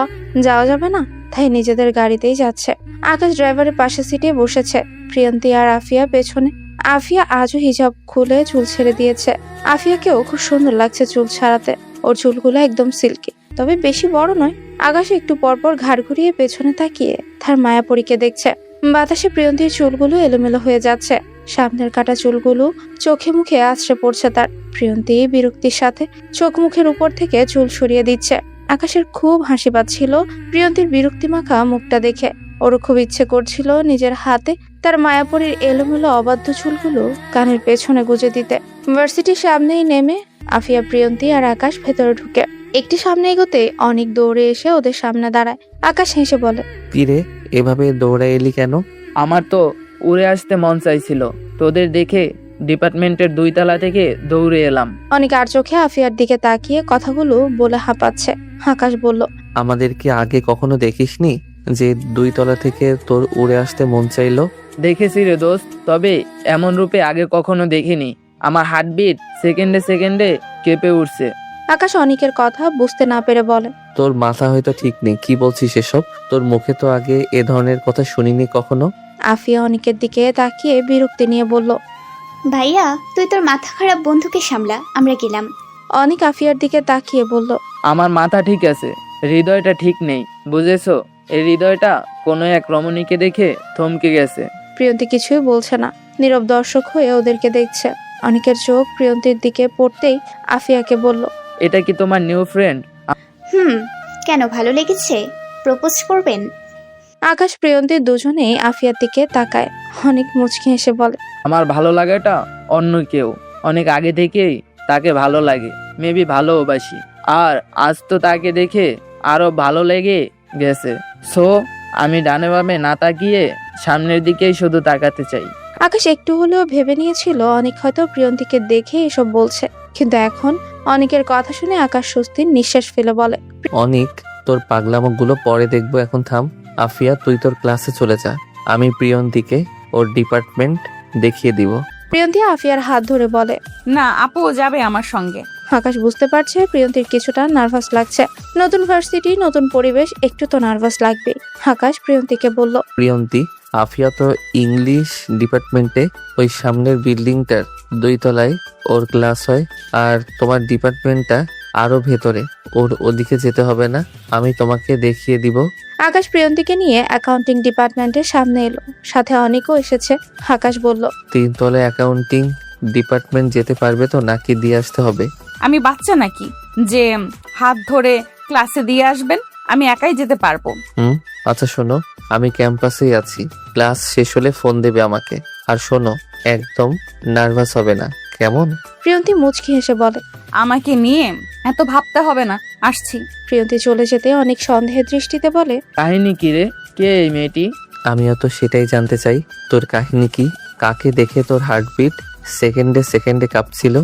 যাওয়া যাবে না, তাই নিজেদের গাড়িতেই যাচ্ছে। আকাশ ড্রাইভারের পাশে সিটে বসেছে, প্রিয়ন্তী আর আফিয়া পেছনে। আফিয়া আজও হিজাব খুলে চুল ছেড়ে দিয়েছে। আফিয়াকেও খুব সুন্দর লাগছে চুল ছাড়াতে। ওর চুলগুলো একদম সিল্কি, তবে বেশি বড় নয়। আকাশ একটু পরপর ঘাড় ঘুরিয়ে পেছনে তাকিয়ে তার মায়াপরীকে দেখছে। বাতাসে প্রিয়ন্তীর চুলগুলো এলোমেলো হয়ে যাচ্ছে, সামনের কাটা চুলগুলো চোখে মুখে আছড়ে পড়ছে তার। প্রিয়ন্তী বিরক্তির সাথে চোখ মুখের উপর থেকে চুল সরিয়ে দিচ্ছে। আকাশের খুব হাসি পাচ্ছিল প্রিয়ন্তীর বিরক্তি মাখা মুখটা দেখে। ওরও খুব ইচ্ছে করছিল নিজের হাতে তার মায়াপরীর এলোমেলো অবাধ্য চুলগুলো কানের পেছনে গুজে দিতে। ভার্সিটির সামনেই নেমে আফিয়া, প্রিয়ন্তী আর আকাশ ভেতরে ঢুকে। একটি সামনে এগোতে অনেক দৌড়ে এসে ওদের সামনে দাঁড়ায়। আকাশ হেসে বলে, কিরে, এভাবে দৌড়ে এলি কেন? আমার তো উড়ে আসতে মন চাইছিল, তোদের দেখে ডিপার্টমেন্টের 2 তলা থেকে দৌড়ে এলাম। অনেক আর চোখে আফিয়ার দিকে তাকিয়ে কথাগুলো বলে হাঁপাচ্ছে। আকাশ বলল, আমাদের কি আগে কখনো দেখিসনি যে 2 তলা থেকে তোর উড়ে আসতে মন চাইলো? দেখেছি রে দোস্ত, তবে এমন রূপে আগে কখনো দেখিনি। আমার হার্টবিট সেকেন্ডে সেকেন্ডে কেঁপে উঠছে। আকাশ অনেকের কথা বুঝতে না পেরে বলে, তোর মাথা হয়তো ঠিক নেই, কি বলছিস এসব? তোর মুখে তো আগে এ ধরনের কথা শুনিনি কখনো। আফিয়া অনেকের দিকে তাকিয়ে বিরক্তি নিয়ে বলল, ভাইয়া তুই তোর মাথা খারাপ বন্ধুকে সামলা, আমরা গেলাম। অনেক আফিয়ার দিকে তাকিয়ে বলল, আমার মাথা ঠিক আছে, হৃদয়টা ঠিক নেই, বুঝেছো? এই হৃদয়টা কোনো এক রমণীকে দেখে থমকে গেছে। প্রিয়ন্তী কিছুই বলছে না, নীরব দর্শক হয়ে ওদেরকে দেখছে। অনেকের চোখ প্রিয়ন্তীর দিকে পড়তেই আফিয়াকে বলল, এটা কি তোমার নিউ ফ্রেন্ড? কেন, ভালো লেগেছে? প্রপোজ করবেন? আকাশ, প্রিয়ন্তী দুজনেই আফিয়ার দিকে তাকায়। অনেক মুচকি হেসে বলে, আমার ভালো লাগাটা অন্য কেউ, অনেক আগে থেকেই তাকে ভালো লাগে, মেবি ভালোবাসি, আর আজ তো তাকে দেখে আরো ভালো লেগে গেছে। সো আমি ডানে বামে না তাকিয়ে সামনের দিকেই শুধু তাকাতে চাই। আকাশ একটু হলেও ভেবে নিয়েছিল অনেক হয়তো প্রিয়ন্তীকে দেখে এসব বলছে, কিন্তু এখন অনেকের কথা শুনে আকাশ স্বস্তির নিঃশ্বাস ফেলে বলে, অনেক, তোর পাগলামোগুলো পরে দেখবো, এখন থাম। আফিয়া, তুই তোর ক্লাসে চলে যা, আমি প্রিয়ন্তীকে ওর ডিপার্টমেন্ট দেখিয়ে দিব। প্রিয়ন্তী আফিয়ার হাত ধরে বলে, না, আপু যাবে আমার সঙ্গে। আকাশ বুঝতে পারছে প্রিয়ন্তীর কিছুটা নার্ভাস লাগছে। নতুন ভার্সিটি, নতুন পরিবেশ, একটু তো নার্ভাস লাগবেই। আকাশ প্রিয়ন্তীকে বলল, প্রিয়ন্তী, আফিয়া তো ইংলিশ ডিপার্টমেন্টে ওই সামনের বিল্ডিংটার 2 তলায় ওর ক্লাস হয়, আর তোমার ডিপার্টমেন্টটা আরো ভেতরে, ওর ওদিকে যেতে হবে না, আমি তোমাকে দেখিয়ে দিব। আকাশ প্রিয়ন্তীকে নিয়ে অ্যাকাউন্টিং ডিপার্টমেন্টের সামনে এলো, সাথে অনেকও এসেছে। আকাশ বলল, 3 তলায় অ্যাকাউন্টিং ডিপার্টমেন্ট যেতে পারবে তো, নাকি দিয়ে আসতে হবে? আমি বাচ্চা নাকি যে হাত ধরে ক্লাসে দিয়ে আসবেন? আমি একাই যেতে পারবো। আচ্ছা শোনো, আমি ক্যাম্পাসেই আছি, ক্লাস শেষ হলে ফোন দেবে আমাকে। আর শোনো, একদম নার্ভাস হবে না, কেমন? প্রিয়ন্তী মুচকি হেসে বলে, আমাকে নিয়ে এত ভাবতে হবে না, আসছি। প্রিয়ন্তী চলে যেতে অনেক সন্দেহের দৃষ্টিতে বলে, কাহিনী কি রে? কে এই মেয়েটি? আমিও তো সেটাই জানতে চাই, তোর কাহিনী কি? কাকে দেখে তোর হার্টবিট সেকেন্ডে সেকেন্ডে কাঁপছিল?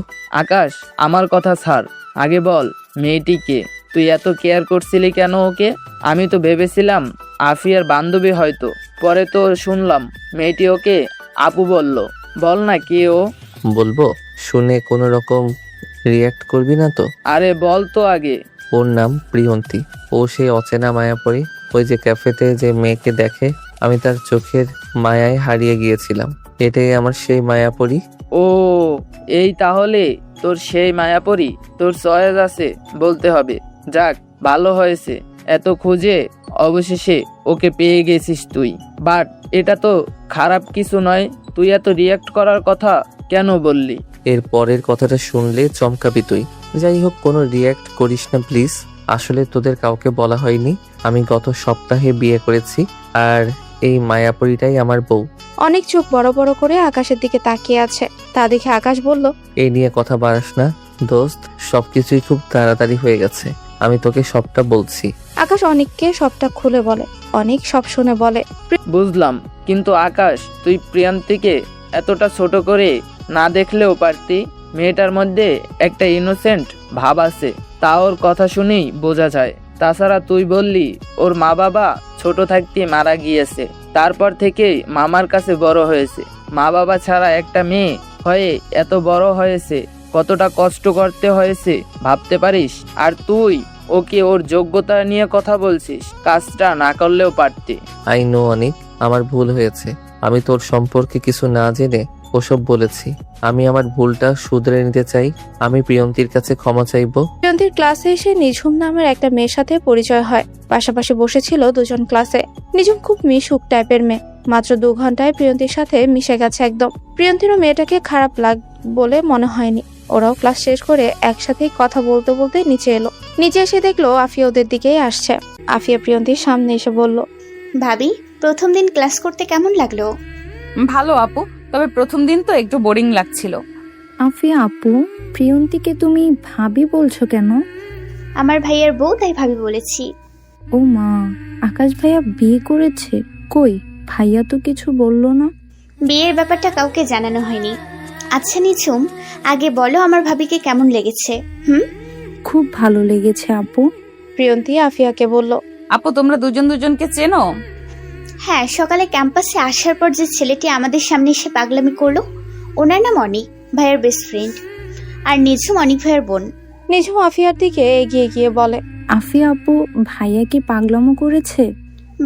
আকাশ, আমার কথা ছাড়, আগে বল মেয়েটি কে? তুই এত কেয়ার করছিলি কেন ওকে? আমি তো ভেবেছিলাম আফিয়ার বান্ধবী হয়তো, পরে তো শুনলাম মেয়েটি ওকে আপু বলল। বল না কে ও? বলবো? শুনে কোনো রকম রিয়্যাক্ট করবি না তো? আরে বল তো আগে। ওর নাম প্রিয়ন্তী। ও সেই অচেনা মায়াপরী, ওই যে ক্যাফেতে যে মেয়েকে দেখে আমি তার চোখের মায়ায় হারিয়ে গিয়েছিলাম। এটাই আমার সেই মায়াপরী। ও, এই তাহলে তোর সেই মায়াপরি। তোর চয়েস আছে বলতে হবে। যাক, ভালো হয়েছে, এত খুঁজে অবশেষে ওকে পেয়ে গেছিস তুই। বাট এটা তো খারাপ কিছু নয়। তুই এত রিয়াক্ট করার কথা কেন বললি? এর পরের কথাটা শুনলে চমকাবি তুই। যাই হোক, কোনো রিয়্যাক্ট করিস না প্লিজ। আসলে তোদের কাউকে বলা হয়নি, আমি গত সপ্তাহে বিয়ে করেছি, আর এই মায়াপরীটাই আমার বউ। অনেক চোখ বড় বড় করে আকাশের দিকে তাকিয়ে আছে। তা দেখে আকাশ বলল, এই নিয়ে কথা বাড়াস না দোস্ত, সবকিছুই খুব তাড়াতাড়ি হয়ে গেছে, আমি তোকে সবটা বলছি। আকাশ অনেককে সবটা খুলে বলে। অনেক সব শুনে বলে, বুঝলাম, কিন্তু আকাশ তুই প্রিয়ান্তীকে এতটা ছোট করে না দেখলেও পারতি। মেয়েটার মধ্যে একটা ইনোসেন্ট ভাব আছে, তা ওর কথা শুনেই বোঝা যায়। তাছাড়া তুই বললি ওর মা বাবা ছোট থাকতে মারা গিয়েছে, তারপর থেকেই মামার কাছে বড় হয়েছে। মা বাবা ছাড়া একটা মেয়ে হয়ে এত বড় হয়েছে, কতটা কষ্ট করতে হয়েছে ভাবতে পারিস? আর তুই ওকে ওর যোগ্যতা নিয়ে কথা বলছিস, কাজটা না করলেও পারতি। আই নো অনেক, আমার ভুল হয়েছে। আমি তোর সম্পর্কে কিছু না জেনে ওসব বলেছি। আমি আমার ভুলটা শুধরে নিতে চাই। আমি প্রিয়ন্তীর কাছে ক্ষমা চাইবো। প্রিয়ন্তীর ক্লাসে এসে নিঝুম নামের একটা মেয়ের সাথে পরিচয় হয়। পাশাপাশি বসেছিল দুজন ক্লাসে। নিঝুম খুব মিশুক টাইপের মেয়ে। মাত্র 2 ঘন্টায় প্রিয়ন্তীর সাথে মিশে গেছে একদম। প্রিয়ন্তীরও মেয়েটাকে খারাপ বলে মনে হয়নি। ওরাও ক্লাস শেষ করে একসাথেই কথা বলতে বলতে নিচে এলো। নিচে এসে দেখলো আফিয়া ওদের দিকেই আসছে। আফিয়া প্রিয়ন্তীর সামনে এসে বলল, ভাবি, প্রথম দিন ক্লাস করতে কেমন লাগলো? ভালো আপু, তবে প্রথম দিন তো একটু বোরিং লাগছিল। আফিয়া আপু, প্রিয়ন্তীকে তুমি ভাবি বলছো কেন? আমার ভাইয়ের বউ, তাই ভাবি বলেছি। ও মা, আকাশ ভাইয়া বিয়ে করেছে? কই, ভাইয়া তো কিছু বললো না। বিয়ের ব্যাপারটা কাউকে জানানো হয়নি। আচ্ছা নিঝুম, আগে বলো আমার ভাবিকে কেমন লেগেছে? খুব ভালো লেগেছে আপু। প্রিয়ন্তী আফিয়াকে বলল, আপু তোমরা দুজন দুজনকে চেনো? হ্যাঁ, সকালে ক্যাম্পাসে আসার পর যে ছেলেটি আমাদের সামনে এসে পাগলামি করলো, ওনার নাম অনিক, ভাইয়ের বেস্ট ফ্রেন্ড। আর নিঝুম অনিক ভাইয়ের বোন। নিঝুম আফিয়ার দিকে এগিয়ে গিয়ে বলে, আফিয়া আপু, ভাইয়া কি পাগলামো করেছে?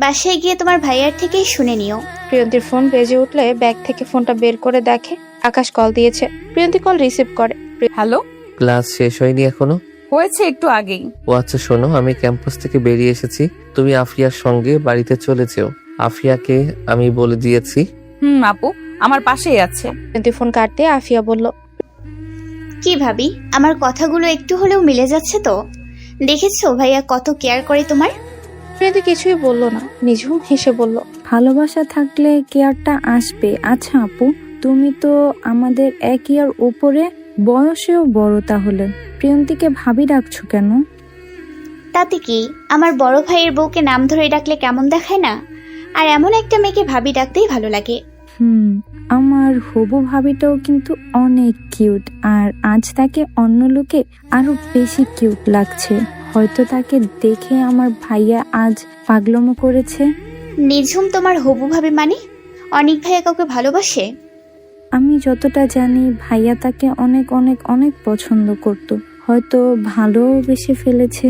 বাসায় গিয়ে তোমার ভাইয়ার থেকেই শুনে নিও। প্রিয়ন্তীর ফোন বেজে উঠলে ব্যাগ থেকে ফোনটা বের করে দেখে আকাশ কল দিয়েছে। প্রিয়ন্তী কল রিসিভ করে। হ্যালো, ক্লাস শেষ হয়নি এখনো? হয়েছে একটু আগেই। ও আচ্ছা, শোনো, আমি ক্যাম্পাস থেকে বেরিয়ে এসেছি, তুমি আফিয়ার সঙ্গে বাড়িতে চলে যেও। আফিয়াকে আমি বলে দিয়েছি। আপু আমার পাশেই আছে। প্রিয়ন্তী ফোন কাটতে আফিয়া বলল, কি ভাবি, আমার কথাগুলো একটু হলেও মিলে যাচ্ছে তো? দেখেছো ভাইয়া কত কেয়ার করে তোমার? প্রিয়ন্তী কিছুই বলল না। নিঝুম হেসে বলল, ভালোবাসা থাকলে কেয়ারটা আসবে। আচ্ছা আপু, তুমি তো আমাদের 1 ইয়ার উপরে, বয়সেও বড়, তাহলে প্রিয়ন্তীকে ভাবি ডাকছো কেন? তাতে কি, আমার বড় ভাইয়ের বউকে নাম ধরে ডাকলে কেমন দেখায় না? আর এমন একটা মেয়েকে ভাবি ডাকতেই ভালো লাগে। আমার হবু ভাবিটাও কিন্তু অনেক কিউট, আর আজ তাকে অন্য লোকে আরো বেশি কিউট লাগছে। হয়তো তাকে দেখে আমার ভাইয়া আজ পাগলামো করেছে। নিঝুম তোমার হবু ভাবি মানে? অনিক ভাইয়া কাউকে ভালোবাসে? আমি যতটা জানি ভাইয়া তাকে অনেক অনেক অনেক পছন্দ করত, হয়তো ভালোবেসে ফেলেছে।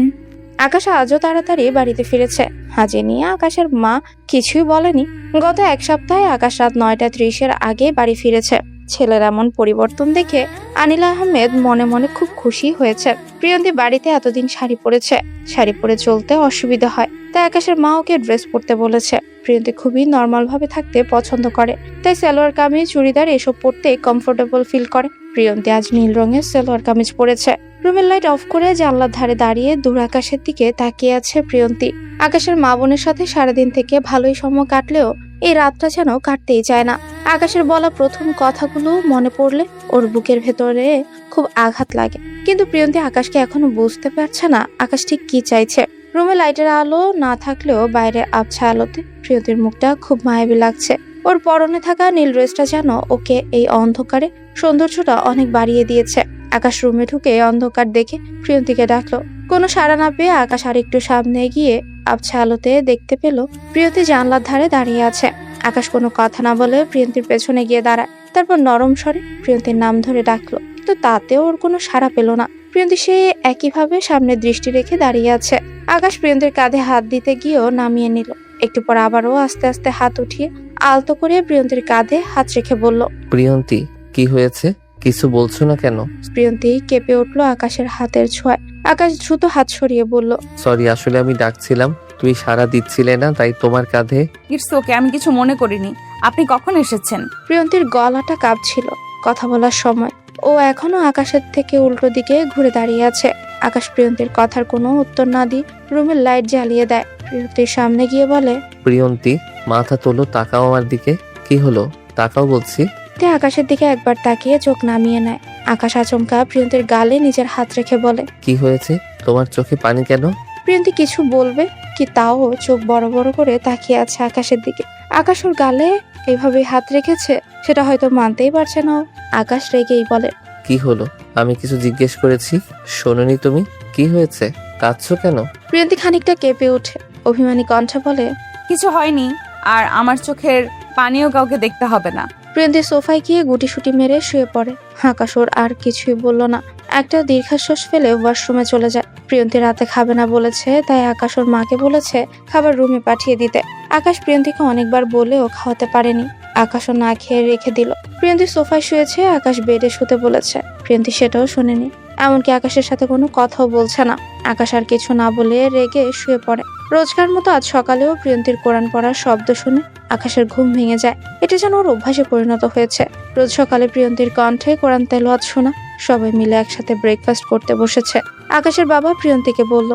আকাশ আজও তাড়াতাড়ি বাড়িতে ফিরেছে। হাজে নিয়ে আকাশের মা কিছুই বলেনি। গত 1 সপ্তাহে আকাশ রাত 9:30 আগে বাড়ি ফিরেছে। ছেলের এমন পরিবর্তন দেখে আনিলা আহমেদ মনে মনে খুব খুশি হয়েছে। প্রিয়ন্তী বাড়িতে এতদিন শাড়ি পরেছে, শাড়ি পরে চলতে অসুবিধা হয়, তাই আকাশের মা ওকে ড্রেস পরতে বলেছে। প্রিয়ন্তী খুবই নর্মাল ভাবে থাকতে পছন্দ করে, তাই সালোয়ার কামিজ, চুড়িদার এসব পরতে কমফোর্টেবল ফিল করে। প্রিয়ন্তী আজ নীল রঙের সালোয়ার কামিজ পরেছে। রুমের লাইট অফ করে জানলার ধারে দাঁড়িয়ে দূর আকাশের দিকে তাকিয়ে আছে প্রিয়ন্তী। আকাশের মা বোনের সাথে সারাদিন থেকে ভালোই সময় কাটলেও এই রাতটা যেন কাটতেই চায় না। আকাশের বলা প্রথম কথাগুলো মনে পড়লে ওর বুকের ভেতরে খুব আঘাত লাগে। কিন্তু প্রিয়ন্তী আকাশকে এখনো বুঝতে পারছে না আকাশ ঠিক কি চাইছে। রুমে লাইটের আলো না থাকলেও বাইরে আবছা আলোতে প্রিয়ন্তীর মুখটা খুব মায়াবী লাগছে। ওর পরনে থাকা নীল ড্রেসটা যেন ওকে এই অন্ধকারে সৌন্দর্যটা অনেক বাড়িয়ে দিয়েছে। আকাশ রুমে ঢুকে অন্ধকার দেখে প্রিয়ন্তীকে ডাকলো। কোনো সাড়া না পেয়ে আকাশ আরেকটু সামনে গিয়ে আবছা আলোতে দেখতে পেল প্রিয়ন্তী জানলার ধারে দাঁড়িয়ে আছে। আকাশ কোনো কথা না বলে প্রিয়ন্তীর পেছনে গিয়ে দাঁড়ায়। তারপর নরম স্বরে প্রিয়ন্তীর নাম ধরে ডাকলো, কিন্তু তাতেও ওর কোনো সাড়া পেল না। প্রিয়ন্তী সে একইভাবে সামনে দৃষ্টি রেখে দাঁড়িয়ে আছে। আকাশ প্রিয়ন্তীর কাঁধে হাত দিতে গিয়েও নামিয়ে নিল। একটু পর আবারও আস্তে আস্তে হাত উঠিয়ে আলতো করে প্রিয়ন্তীর কাঁধে হাত রেখে বলল, প্রিয়ন্তী কি হয়েছে? কিছু বলছো না কেন? প্রিয়ন্তী কেঁপে উঠলো আকাশের হাতের ছোঁয়ায়। আকাশ দ্রুত হাত সরিয়ে বলল, সরি, আসলে আমি ডাকছিলাম, তুমি সাড়া দিচ্ছিলে না, তাই তোমার কাঁধে। ইটস ওকে, আমি কিছু মনে করিনি। আপনি কখন এসেছেন? প্রিয়ন্তীর গলাটা কাঁপছিল কথা বলার সময়। ও এখনো আকাশের থেকে উল্টো দিকে ঘুরে দাঁড়িয়ে আছে। আকাশ প্রিয়ন্তীর কথার কোনো উত্তর না দিয়ে রুমের লাইট জ্বালিয়ে দেয়। প্রিয়ন্তীর সামনে গিয়ে বলে, প্রিয়ন্তী মাথা তোলো, তাকাও আমার দিকে। কি হলো? তাকাও বলছি। তে আকাশের দিকে একবার তাকিয়ে চোখ নামিয়ে নেয়। আকাশ আচমকা প্রিয়ন্তীর গালে নিজের হাত রেখে বলে, কি হয়েছে? তোমার চোখে পানি কেন? প্রিয়ন্তী কিছু বলবে কি তাও চোখ বড় বড় করে তাকিয়ে আছে আকাশের দিকে। আকাশ ওর গালে এইভাবে হাত রেখেছে সেটা হয়তো মানতেই পারছে না ও। আকাশ রেগেই বলে, কি হলো? আমি কিছু জিজ্ঞেস করেছি, শোনোনি তুমি? কি হয়েছে? কাঁদছো কেন? প্রিয়ন্তী খানিকটা কেঁপে ওঠে, অভিমানী কণ্ঠে বলে, কিছু হয়নি, আর আমার চোখের পানিও কাউকে দেখতে হবে না। প্রিয়ন্তী সোফায় গিয়ে গুটিসুটি মেরে শুয়ে পড়ে। আকাশ ওর আর কিছুই বলল না। একটা দীর্ঘশ্বাস ফেলে ওয়াশরুমে চলে যায়। প্রিয়ন্তী রাতে খাবে না বলেছে, তাই আকাশ ওর মাকে বলেছে খাবার রুমে পাঠিয়ে দিতে। আকাশ প্রিয়ন্তীকে অনেকবার বলেও খাওয়াতে পারেনি। আকাশও না খেয়ে রেখে দিল। প্রিয়ন্তী সোফায় শুয়েছে, আকাশ বেডে শুতে বলেছে। প্রিয়ন্তী সেটাও শোনেনি, এমনকি আকাশের সাথে কোনো কথাও বলছে না। আকাশ আর কিছু না বলে রেগে শুয়ে পড়ে। রোজকার মতো আজ সকালেও প্রিয়ন্তীর কোরআন পড়ার শব্দ শুনে আকাশের ঘুম ভেঙে যায়। এটা যেন ওর অভ্যাসে পরিণত হয়েছে। রোজ সকালে প্রিয়ন্তীর কণ্ঠে কোরআন তেলাওয়াত শোনা। সবাই মিলে একসাথে ব্রেকফাস্ট করতে বসেছে। আকাশের বাবা প্রিয়ন্তীকে বলল,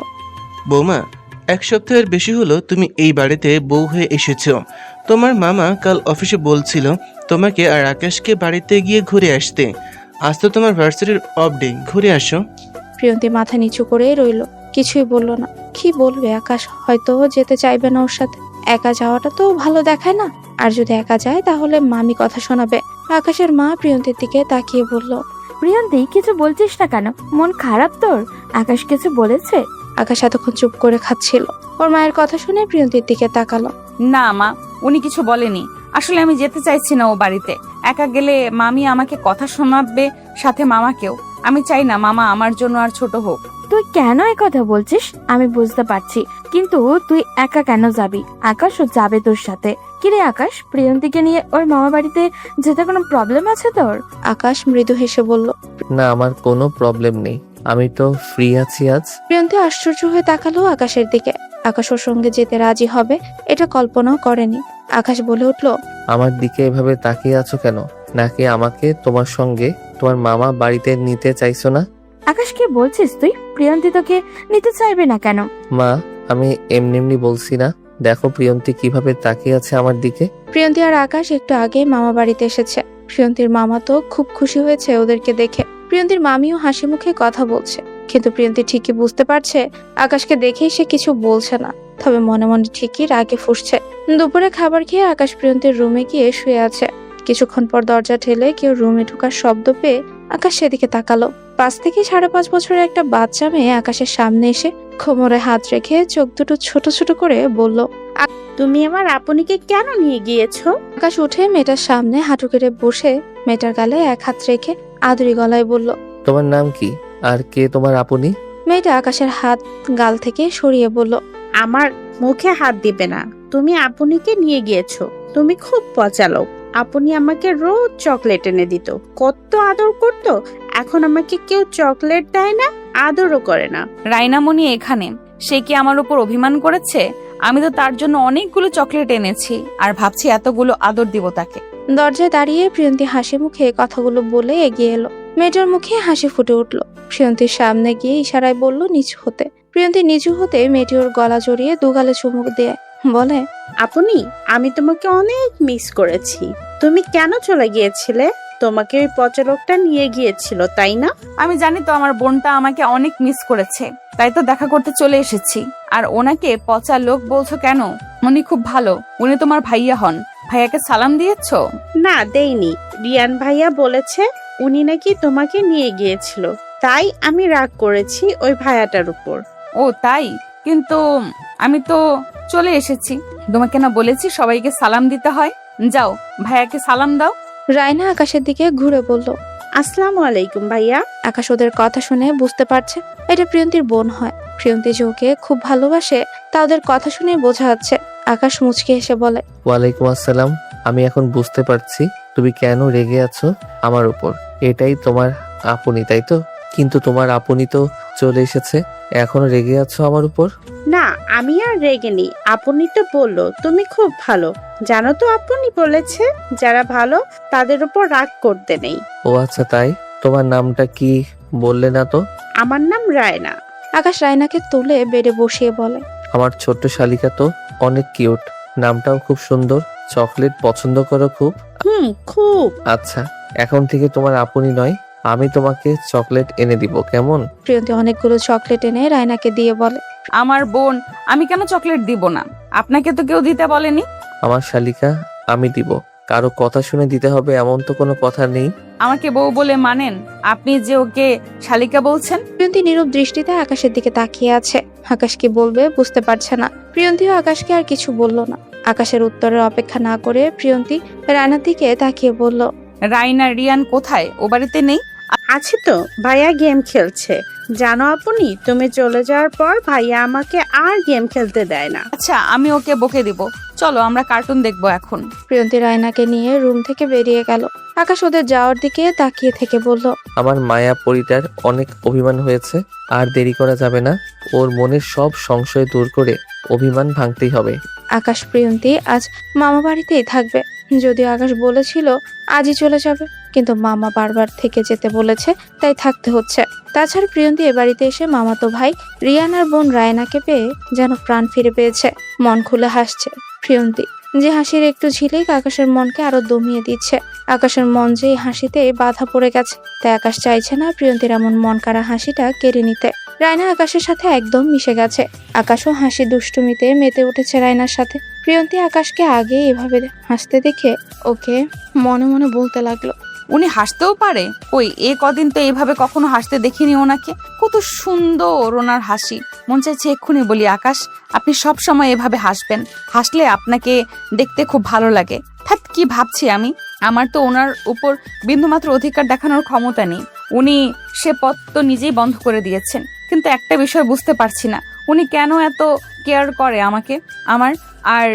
বৌমা, 1 সপ্তাহের বেশি হলো তুমি এই বাড়িতে বউ হয়ে এসেছো। তোমার মামা কাল অফিসে বলছিল তোমাকে আর আকাশকে বাড়িতে গিয়ে ঘুরে আসতে। আজ তো তোমার ভার্সিটির অফ ডে, ঘুরে আসো। প্রিয়ন্তী মাথা নিচু করেই রইল, কিছুই বলল না। কি বলবে? আকাশ হয়তো যেতে চাইবে না ওর সাথে। একা যাওয়াটা তো ভালো দেখায় না, আর যদি একা যায় তাহলে মামি কথা শোনাবে। আকাশের মা প্রিয়ন্তীর দিকে তাকিয়ে বলল, প্রিয়ন্তী কিছু বলছিস না কেন? মন খারাপ তোর? আকাশ কিছু বলেছে? আকাশ এতক্ষণ চুপ করে খাচ্ছিল। ওর মায়ের কথা শুনে প্রিয়ন্তীর দিকে তাকালো। না মা, উনি কিছু বলেনি। আসলে আমি যেতে চাইছি না ও বাড়িতে। একা গেলে মামি আমাকে কথা শোনাবে, সাথে মামাকেও। আমি চাই না মামা আমার জন্য আর ছোট হোক। তুই কেন এই কথা বলছিস আমি বুঝতে পারছি, কিন্তু তুই একা কেন যাবি? আকাশও যাবে তোর সাথে। কিরে আকাশ, প্রিয়ন্তীকে নিয়ে ওর মামা বাড়িতে যেতে কোনো প্রবলেম আছে তোর? আকাশ মৃদু হেসে বলল, না, আমার কোনো প্রবলেম নেই, আমি তো ফ্রি আছি আজ। প্রিয়ন্তী আশ্চর্য হয়ে তাকালো আকাশের দিকে। আকাশ ওর সঙ্গে যেতে রাজি হবে এটা কল্পনাও করেনি। আকাশ বলে উঠল, আমার দিকে এভাবে তাকিয়ে আছো কেন? নাকি আমাকে তোমার সঙ্গে তোমার মামা বাড়িতে নিতে চাইছো না? আকাশ কি বলছিস তুই? প্রিয়ন্তী তোকে নিতে চাইবে না কেন? মা, আমি এমনি এমনি বলছি না। দেখো প্রিয়ন্তী কিভাবে তাকিয়ে আছে আমার দিকে। প্রিয়ন্তী আর আকাশ একটু আগে মামা বাড়িতে এসেছে। প্রিয়ন্তীর মামা তো খুব খুশি হয়েছে ওদেরকে দেখে। প্রিয়ন্তীর মামিও হাসি মুখে কথা বলছে, কিন্তু প্রিয়ন্তী ঠিকই বুঝতে পারছে আকাশকে দেখেই সে কিছু বলছে না, তবে মনে মনে ঠিকই রাগে ফুঁসছে। দুপুরে খাবার খেয়ে আকাশ প্রিয়ন্তীর রুমে গিয়ে শুয়ে আছে। কিছুক্ষণ পর দরজা ঠেলে কেউ রুমে ঢোকার শব্দ পেয়ে আকাশ সেদিকে তাকালো। 5 থেকে 5.5 বছরের একটা বাচ্চা মেয়ে আকাশের সামনে এসে কোমরে হাত রেখে চোখ দুটো ছোট ছোট করে বলল, তুমি আমার আপনিকে কেন নিয়ে গিয়েছো? আকাশ উঠে মেয়েটার সামনে হাঁটু কেটে বসে মেয়েটার গালে এক হাত রেখে আদুরি গলায় বলল, তোমার নাম কি আর কে তোমার আপনি? মেয়েটা আকাশের হাত গাল থেকে সরিয়ে বলল, আমার মুখে হাত দিবে না। তুমি আপনিকে নিয়ে গিয়েছো। তুমি খুব পচালো। আপনি আমাকে রোজ চকলেট এনে দিত, কত আদর করতো। এখন আমাকে কেউ চকলেট দেয় না, আদরও করে না। রাইনামণি এখানে, সে কি আমার উপর অভিমান করেছে? আমি তো তার জন্য অনেকগুলো চকলেট এনেছি, আর ভাবছি এতগুলো আদর দিব তাকে। দরজায় দাঁড়িয়ে প্রিয়ন্তী হাসি মুখে কথাগুলো বলে এগিয়ে এলো। মেয়েটার মুখে হাসি ফুটে উঠলো। প্রিয়ন্তীর সামনে গিয়ে ইশারায় বলল নিচু হতে। প্রিয়ন্তী নিচু হতে মেয়েটি ওর গলা জড়িয়ে দুগালে চুমুক দিয়ে বলে, আপনি, আমি তোমাকে অনেক মিস করেছি। তুমি কেন চলে গিয়েছিলে? তোমাকে ওই পচা লোকটা নিয়ে গিয়েছিল তাই না? আমি জানি তো আমার বোনটা আমাকে অনেক মিস করেছে, তাই তো দেখা করতে চলে এসেছি। আর ওনাকে পচা লোক বলছো কেন? উনি খুব ভালো, উনি তোমার ভাইয়া হন। ভাইয়াকে সালাম দিয়েছো? না, দেইনি। রিয়ান ভাইয়া বলেছে উনি নাকি তোমাকে নিয়ে গিয়েছিল, তাই আমি রাগ করেছি ওই ভাইয়াটার উপর। ও তাই? কিন্তু আমি তো চলে এসেছি, তোমাকে না বলেছি সবাইকে সালাম দিতে হয়? যাও ভাইয়াকে সালাম দাও। রায়না আকাশের দিকে ঘুরে বলল। আসসালামু আলাইকুম ভাইয়া। আকাশ ওদের কথা শুনে বুঝতে পারছে এটা প্রিয়ন্তীর বোন হয়। প্রিয়ন্তী যে ওকে খুব ভালোবাসে তা ওদের কথা শুনে বোঝা যাচ্ছে। আকাশ মুচকে এসে বলে, ওয়ালাইকুম আসসালাম। আমি এখন বুঝতে পারছি তুমি কেন রেগে আছো আমার উপর। এটাই তোমার আপনি, তাই তো? কিন্তু তোমার আপনি তো চলে এসেছে, এখনো রেগে আছো আমার উপর? না, আমি আর রেগে নেই। আপনি তো বললো তুমি খুব ভালো। জানো তো আপনি বলেছে যারা ভালো তাদের উপর রাগ করতে নেই। ও আচ্ছা তাই? তোমার নামটা কি বললে না তো? আমার নাম রায়না। আকাশ রায়নাকে তুলে বেডে বসিয়ে বলে, আমার ছোট্ট শালিকা তো অনেক কিউট, নামটাও খুব সুন্দর। চকলেট পছন্দ করো খুব? খুব। আচ্ছা, এখন থেকে তোমার আপনি নয়, আমি তোমাকে চকলেট এনে দিব, কেমন? প্রিয়ন্তী অনেকগুলো চকলেট এনে রায়নাকে দিয়ে বলে, আমার বোন, আমি কেন চকলেট দিব না? আপনাকে তো কেউ দিতে বলেনি। আমার শালিকা, আমি দিব। কারো কথা শুনে দিতে হবে এমন তো কোনো কথা নেই। আমাকে বউ বলে মানেন? আপনি যে ওকে শালিকা বলছেন। প্রিয়ন্তী নীরব দৃষ্টিতে আকাশের দিকে তাকিয়ে আছে। আকাশ কি বলবে বুঝতে পারছে না। প্রিয়ন্তীও আকাশকে আর কিছু বলল না। আকাশের উত্তরের অপেক্ষা না করে প্রিয়ন্তী রায়নার দিকে তাকিয়ে বলল, রাইনা রিয়ান কোথায়? ও বাড়িতে নেই? আছে তো, ভাইয়া গেম খেলছে। জানো আপনি, তুমি চলে যাওয়ার পর ভাইয়া আমাকে আর গেম খেলতে দেয় না। আচ্ছা, আমি ওকে বকে দিব। চলো আমরা কার্টুন দেখবো এখন। প্রিয়ন্তী রায়নাকে নিয়ে রুম থেকে বেরিয়ে গেল। আকাশ ওদের যাওয়ার দিকে তাকিয়ে থেকে বলল, আমার মায়া পরিটার অনেক অভিমান হয়েছে, আর দেরি করা যাবে না। ওর মনের সব সংশয় দূর করে অভিমান ভাঙতেই হবে। আকাশ প্রিয়ন্তী আজ মামা বাড়িতেই থাকবে। যদিও আকাশ বলেছিল আজই চলে যাবে, কিন্তু মামা বারবার থেকে যেতে বলেছে, তাই থাকতে হচ্ছে। তাছাড়া প্রিয়ন্তী এ বাড়িতে এসে মামাতো ভাই রিয়ান আর বোন রায়নাকে পেয়ে যেন প্রাণ ফিরে পেয়েছে। মন খুলে হাসছে প্রিয়ন্তী, যে হাসির একটু ঝিলিক আকাশের মনকে আরো দমিয়ে দিচ্ছে। আকাশের মন যে হাসিতে বাধা পড়ে গেছে, তাই আকাশ চাইছে না প্রিয়ন্তীর এমন মন কাড়া হাসিটা কেড়ে নিতে। রায়না আকাশের সাথে একদম মিশে গেছে। আকাশও হাসি দুষ্টুমিতে মেতে উঠেছে রায়নার সাথে। প্রিয়ন্তী আকাশকে আগে এভাবে হাসতে দেখে ওকে মনে মনে বলতে লাগলো, উনি হাসতেও পারে? ওই এ কদিন তো এইভাবে কখনো হাসতে দেখিনি ওনাকে। কত সুন্দর ওনার হাসি। মন চাইছে এক্ষুনি বলি, আকাশ আপনি সব সময় এভাবে হাসবেন, হাসলে আপনাকে দেখতে খুব ভালো লাগে। থাক, কি ভাবছি আমি? আমার তো ওনার উপর বিন্দুমাত্র অধিকার দেখানোর ক্ষমতা নেই। উনি সে পথ তো নিজেই বন্ধ করে দিয়েছেন। কিন্তু একটা বিষয় বুঝতে পারছি না, উনি কেন এত কেয়ার করে আমাকে, আমার। আর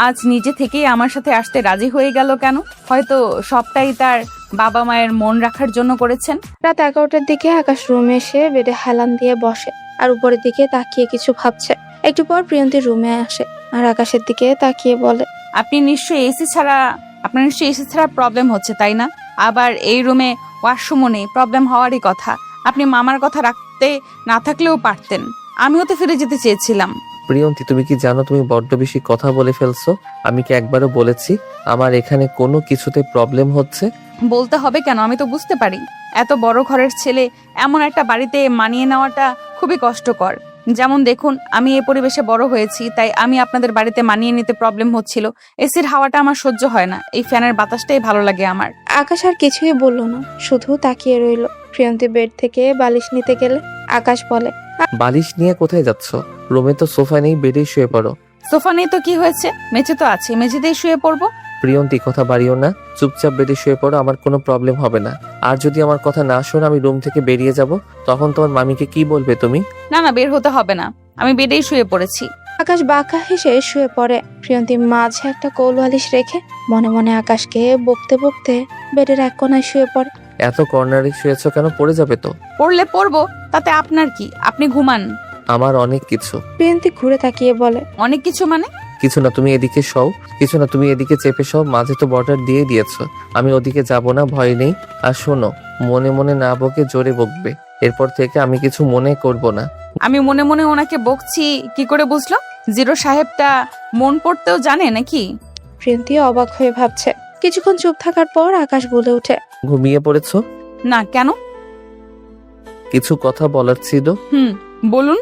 আজ নিজে থেকেই আমার সাথে আসতে রাজি হয়ে গেল কেন? হয়তো সবটাই তার বাবা মায়ের মন রাখার জন্য করেছেন। রাত 11টার দিকে আকাশ রুমে এসে বেডে হেলান দিয়ে বসে আর উপরের দিকে তাকিয়ে কিছু ভাবছে। একটু পর প্রিয়ন্তী রুমে আসে আর আকাশের দিকে তাকিয়ে বলে, আপনার নিশ্চয়ই এসি ছাড়া প্রবলেম হচ্ছে, তাই না? আবার এই রুমে ওয়াশরুমও নেই, প্রবলেম হওয়ারই কথা। আপনি মামার কথা রাখতে না থাকলেও পারতেন। আমিও তো ফিরে যেতে চেয়েছিলাম। প্রিয়ন্তী, তুমি কি জানো তুমি বড্ড বেশি কথা বলে ফেলছো? আমি কি একবারও বলেছি আমার এখানে কোনো কিছুতে প্রবলেম হচ্ছে? বলতে হবে কেন? আমি তো বুঝতে পারি। এত বড় ঘরের ছেলে এমন একটা বাড়িতে মানিয়ে নেওয়াটা খুবই কষ্টকর। যেমন দেখুন, আমি এই পরিবেশে বড় হয়েছি, তাই আমি আপনাদের বাড়িতে মানিয়ে নিতে প্রবলেম হচ্ছিল। এসির হাওয়াটা আমার সহ্য হয় না, এই ফ্যানের বাতাসটাই ভালো লাগে আমার। আকাশ আর কিছুই বলল না, শুধু তাকিয়ে রইল। প্রিয়ন্তী বেড থেকে বালিশ নিতে গেলে আকাশ বলে, বালিশ নিয়ে কোথায় যাচ্ছ? রুমে তো সোফা নেই, বেডেই শুয়ে পড়ো। সোফা নেই তো কি হয়েছে? মেঝে তো আছে, মেঝেতেই শুয়ে পড়বো। প্রিয়ন্তী, কথা বাড়িও না, চুপচাপ বেডে শুয়ে পড়ো, আমার কোনো প্রবলেম হবে না। আর যদি আমার কথা না শোনো, আমি রুম থেকে বেরিয়ে যাব, তখন তোমার মামিকে কি বলবে তুমি? না না, বের হতে হবে না, আমি বেডেই শুয়ে পড়েছি। আকাশ বাঁকা হেসে শুয়ে পড়ে। প্রিয়ন্তী মাঝে একটা কোল বালিশ রেখে মনে মনে আকাশকে বকতে বকতে বেডের এক কোনায় শুয়ে পড়ে। এত কর্নারে শুয়েছো কেন? পড়ে যাবে তো। পড়লে পড়বো, তাতে আপনার কি? আপনি ঘুমান। আমার অনেক কিছু। প্রিয়ন্তী ঘুরে তাকিয়ে বলে, অনেক কিছু মানে? কিছু না, তুমি এদিকে শও। কিছু না, তুমি এদিকে চেপে শও। মাঝে তো বর্ডার দিয়ে দিয়েছো, আমি ওদিকে যাব না, ভয় নেই। আর শোনো, মনে মনে না বকে জোরে বকবে। এরপর থেকে আমি কিছু মনে করব না। আমি মনে মনে ওনাকে বকছি কি করে বুঝলো? জিরো সাহেবটা মন পড়তেও জানে নাকি? প্রিয়ন্তী অবাক হয়ে ভাবছে, কিছুক্ষণ চুপ থাকার পর আকাশ বলে ওঠে, ঘুমিয়ে পড়েছো? না, কেন? কিছু কথা বলার ছিল। বলুন।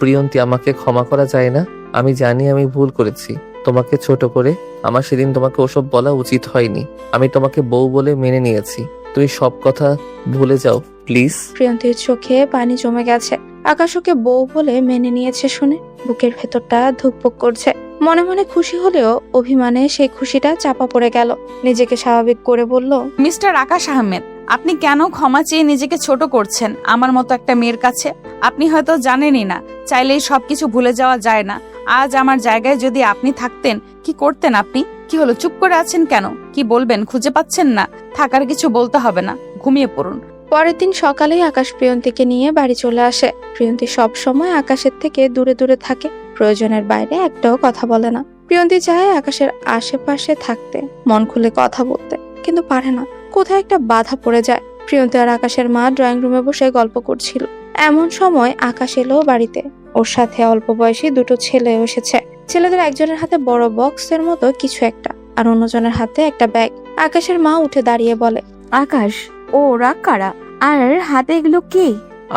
প্রিয়ন্তী, আমাকে ক্ষমা করা যায় না? আমি জানি আমি ভুল করেছি তোমাকে ছোট করে। আমার সেদিন তোমাকে ওসব বলা উচিত হয়নি। আমি তোমাকে বউ বলে মেনে নিয়েছি। তুমি সব কথা ভুলে যাও প্লিজ। প্রিয়ন্তীর চোখে পানি জমে গেছে। আকাশ ওকে বউ বলে মেনে নিয়েছে শুনে বুকের ভেতরটা ধুকপুক করছে। মনে মনে খুশি হলেও অভিমানে সেই খুশিটা চাপা পড়ে গেল। নিজেকে স্বাভাবিক করে বলল, মিস্টার আকাশ আহমেদ, আপনি কেন ক্ষমা চেয়ে নিজেকে ছোট করছেন আমার মতো একটা মেয়ের কাছে? আপনি হয়তো জানেনই না, চাইলেই সবকিছু ভুলে যাওয়া যায় না। আজ আমার জায়গায় যদি আপনি থাকতেন, কি করতেন আপনি? কি হলো, চুপ করে আছেন কেন? কি বলবেন খুঁজে পাচ্ছেন না? থাকার কিছু বলতে হবে না, ঘুমিয়ে পড়ুন। পরের দিন সকালেই আকাশ প্রিয়ন্তীকে নিয়ে বাড়ি চলে আসে। প্রিয়ন্তী সব সময় আকাশের থেকে দূরে দূরে থাকে, প্রয়োজনের বাইরে একটাও কথা বলে না। প্রিয়ন্তী চায় আকাশের আশেপাশে থাকতে, মন খুলে কথা বলতে, কিন্তু পারে না। কোথায় একটা বাধা পড়ে যায়। প্রিয়ন্তী আর আকাশের মা ড্রয়িং রুমে বসে গল্প করছিল। এমন সময় আকাশ এলো বাড়িতে। ওর সাথে অল্প বয়সী দুটো ছেলে এসেছে। ছেলেদের একজনের হাতে বড় বক্সের মতো কিছু একটা, আর অন্যজনের হাতে একটা ব্যাগ। আকাশের মা উঠে দাঁড়িয়ে বলে, আকাশ, ওরা কারা? আর হাতে এগুলো কি?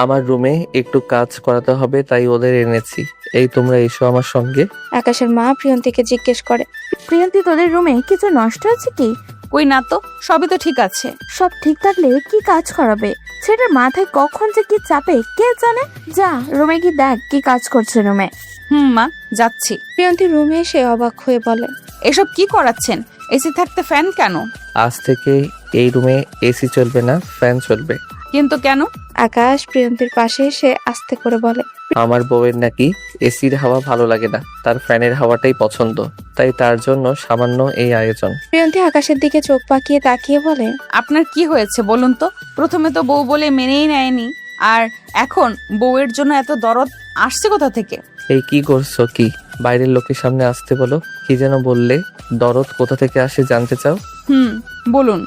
আমার রুমে একটু কাজ করাতে হবে, তাই ওদের এনেছি। এই তোমরা এসো আমার সঙ্গে। আকাশের মা প্রিয়ন্তীকে জিজ্ঞেস করে, প্রিয়ন্তী, তোদের রুমে কিছু নষ্ট আছে কি? কই না তো, সবই তো ঠিক আছে। সব ঠিক থাকলে কি কাজ করাবে? ছেলের মাথায় কখন যে কি চাপে কে জানে। যা রুমে কি দেখ কি কাজ করছে রুমে। মা, যাচ্ছি। প্রিয়ন্তী রুমে এসে অবাক হয়ে বলে, এসব কি করাচ্ছেন? এসি থাকতে ফ্যান কেন? আজ থেকে এই রুমে এসি চলবে না, ফ্যান চলবে। কিন্তু কেন? আকাশ প্রিয়ন্তীর পাশে এসে আস্তে করে বলে, আমার বউয়ের নাকি এসির হাওয়া ভালো লাগে না, তার ফ্যানের হাওয়াটাই পছন্দ, তাই তার জন্য সামান্য এই আয়োজন। প্রিয়ন্তী আকাশের দিকে চোখ পাকিয়ে তাকিয়ে বলে, আপনার কি হয়েছে বলুন তো? প্রথমে তো বউ বলে মেনেই নেয়নি, আর এখন বউয়ের জন্য এত দরদ আসছে কোথা থেকে? এই কি করছো? কি বাইরের লোকের সামনে আসতে বলো? কি যেন বললে? দরদ কোথা থেকে আসে জানতে চাও? বলুন।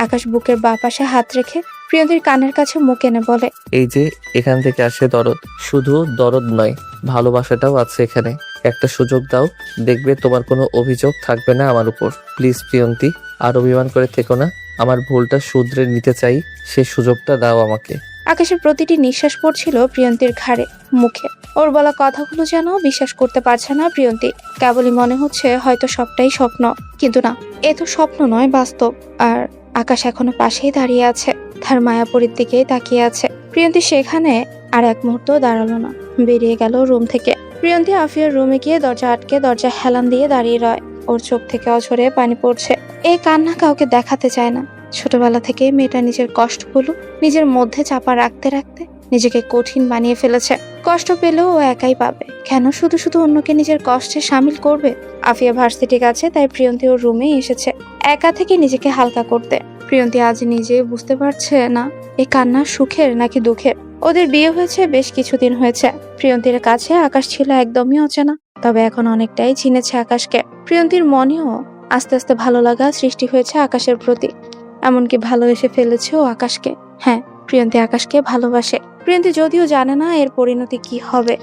আকাশ বুকের বাঁ পাশে হাত রেখে প্রিয়ন্তীর কানের কাছে মুখ এনে বলে, এই যে এখান থেকে আসে দরদ। শুধু দরদ নয়, ভালোবাসাটাও আছে এখানে। একটা সুযোগ দাও, দেখবে তোমার কোনো অভিযোগ থাকবে না আমার উপর। প্লিজ প্রিয়ন্তী, আর অভিমান করে থেকো না। আমার ভুলটা শুধরে নিতে চাই, সে সুযোগটা দাও আমাকে। আকাশের প্রতিটি নিঃশ্বাস পড়ছিল প্রিয়ন্তীর ঘাড়ে, মুখে। ওর বলা কথাগুলো যেন বিশ্বাস করতে পারছে না প্রিয়ন্তী। কেবলই মনে হচ্ছে হয়তো সবটাই স্বপ্ন, কিন্তু না, এ তো স্বপ্ন নয়, বাস্তব। আর আকাশ এখনো পাশেই দাঁড়িয়ে আছে, তার মায়াপুরীর দিকেই তাকিয়ে আছে। প্রিয়ন্তী সেখানে আর এক মুহূর্ত দাঁড়ালো না, বেরিয়ে গেল রুম থেকে। প্রিয়ন্তী আফিয়ার রুমে গিয়ে দরজা আটকে দরজা হেলান দিয়ে দাঁড়িয়ে রয়। ওর চোখ থেকে অঝরে পানি পড়ছে। এই কান্না কাউকে দেখাতে চায় না। ছোটবেলা থেকে মেয়েটা নিজের কষ্টগুলো নিজের মধ্যে চাপা রাখতে রাখতে নিজেকে কঠিন বানিয়ে ফেলেছে। কষ্ট পেলেও ও একাই পাবে, কেন শুধু শুধু অন্যকে নিজের কষ্টে সামিল করবে? আফিয়া ভার্সিটি গেছে, তাই প্রিয়ন্তী ওর রুমে এসেছে একা থেকে নিজেকে হালকা করতে। প্রিয়ন্তী আজ নিজে বুঝতে পারছে না এই কান্না সুখের নাকি দুঃখের। ওদের বিয়ে হয়েছে বেশ কিছুদিন হয়েছে। প্রিয়ন্তীর কাছে আকাশ ছিল একদমই অচেনা, তবে এখন অনেকটাই চিনেছে আকাশকে। প্রিয়ন্তীর মনেও আস্তে আস্তে ভালো লাগা সৃষ্টি হয়েছে আকাশের প্রতি, এমনকি ভালোবেসে ফেলেছে ও আকাশকে। হ্যাঁ, প্রিয়ন্তী আকাশকে ভালোবাসে। প্রিয়ন্তী যদিও জানে না এর পরিণতি কি হবে,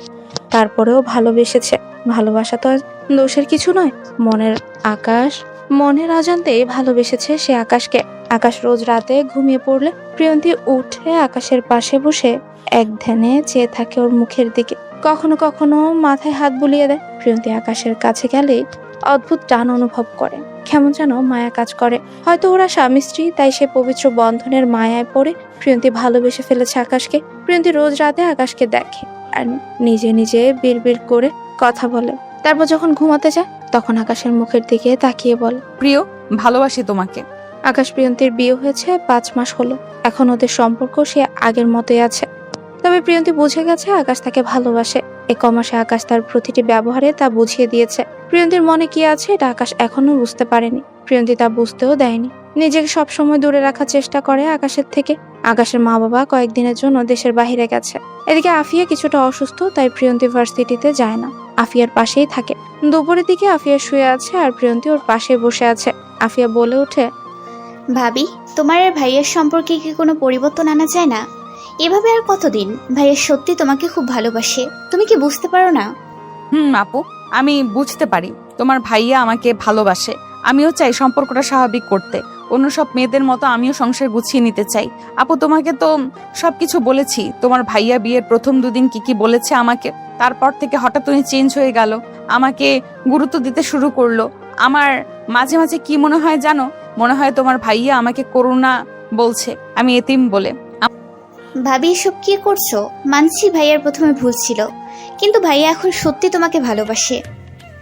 তারপরেও ভালোবেসেছে। ভালোবাসা তো দোষের কিছু নয়। মনের অজান্তেই ভালোবেসেছে সে আকাশকে। আকাশ রোজ রাতে ঘুমিয়ে পড়লে প্রিয়ন্তী উঠে আকাশের পাশে বসে এক ধ্যানে চেয়ে থাকে ওর মুখের দিকে। কখনো কখনো মাথায় হাত বুলিয়ে দেয়। প্রিয়ন্তী আকাশের কাছে গেলেই অদ্ভুত টান অনুভব করে, কেমন যেন মায়া কাজ করে। হয়তো ওরা স্বামী স্ত্রী, তাই সে পবিত্র বন্ধনের মায়ায় পড়ে প্রিয়ন্তী ভালোবেসে ফেলেছে আকাশকে। প্রিয়ন্তী রোজ রাতে আকাশকে দেখে আর নিজে নিজে বিড়বিড় করে কথা বলে। তারপর যখন ঘুমাতে যায় তখন আকাশের মুখের দিকে তাকিয়ে বলে, প্রিয়, ভালোবাসি তোমাকে। আকাশ প্রিয়ন্তীর বিয়ে হয়েছে 5 মাস হলো। এখন ওদের সম্পর্ক সে আগের মতোই আছে, তবে প্রিয়ন্তী বুঝে গেছে আকাশ তাকে ভালোবাসে। এ কমাসে আকাশ তার প্রতিটি ব্যবহারে তা বুঝিয়ে দিয়েছে। প্রিয়ন্তীর মনে কি আছে এটা আকাশ এখনো বুঝতে পারেনি, প্রিয়ন্তী তা বুঝতেও দেয়নি। নিজেকে সবসময় দূরে রাখার চেষ্টা করে আকাশের থেকে। আকাশের মা বাবা কয়েকদিনের জন্য দেশের বাইরে গেছে। এদিকে আফিয়া কিছুটা অসুস্থ, তাই প্রিয়ন্তী ভার্সিটিতে যায় না, আফিয়ার পাশেই থাকে। দুপুরের দিকে আফিয়া শুয়ে আছে আর প্রিয়ন্তী ওর পাশে বসে আছে। আফিয়া বলে ওঠে, ভাবি, তোমার আর ভাইয়ের সম্পর্কে কি কোনো পরিবর্তন আনা যায় না? এভাবে আর কতদিন? ভাইয়া সত্যি তোমাকে খুব ভালোবাসে, তুমি কি বুঝতে পারো না? আপু, আমি বুঝতে পারি তোমার ভাইয়া আমাকে ভালোবাসে। আমিও চাই সম্পর্কটা স্বাভাবিক করতে। অন্য সব মেয়েদের মতো আমিও সংসার গুছিয়ে নিতে চাই। আপু, তোমাকে তো সবকিছু বলেছি। তোমার ভাইয়া বিয়ের প্রথম দুদিন কি বলেছে আমাকে, তারপর থেকে হঠাৎ উনি চেঞ্জ হয়ে গেল, আমাকে গুরুত্ব দিতে শুরু করলো। আমার মাঝে মাঝে কি মনে হয় জানো, মনে হয় তোমার ভাইয়া আমাকে করুণা বলছে, আমি এতিম বলে। ভাবি এসব কি করছো? মানছি ভাইয়ার প্রথমে ভুল ছিল, কিন্তু ভাইয়া এখন সত্যি তোমাকে ভালোবাসে।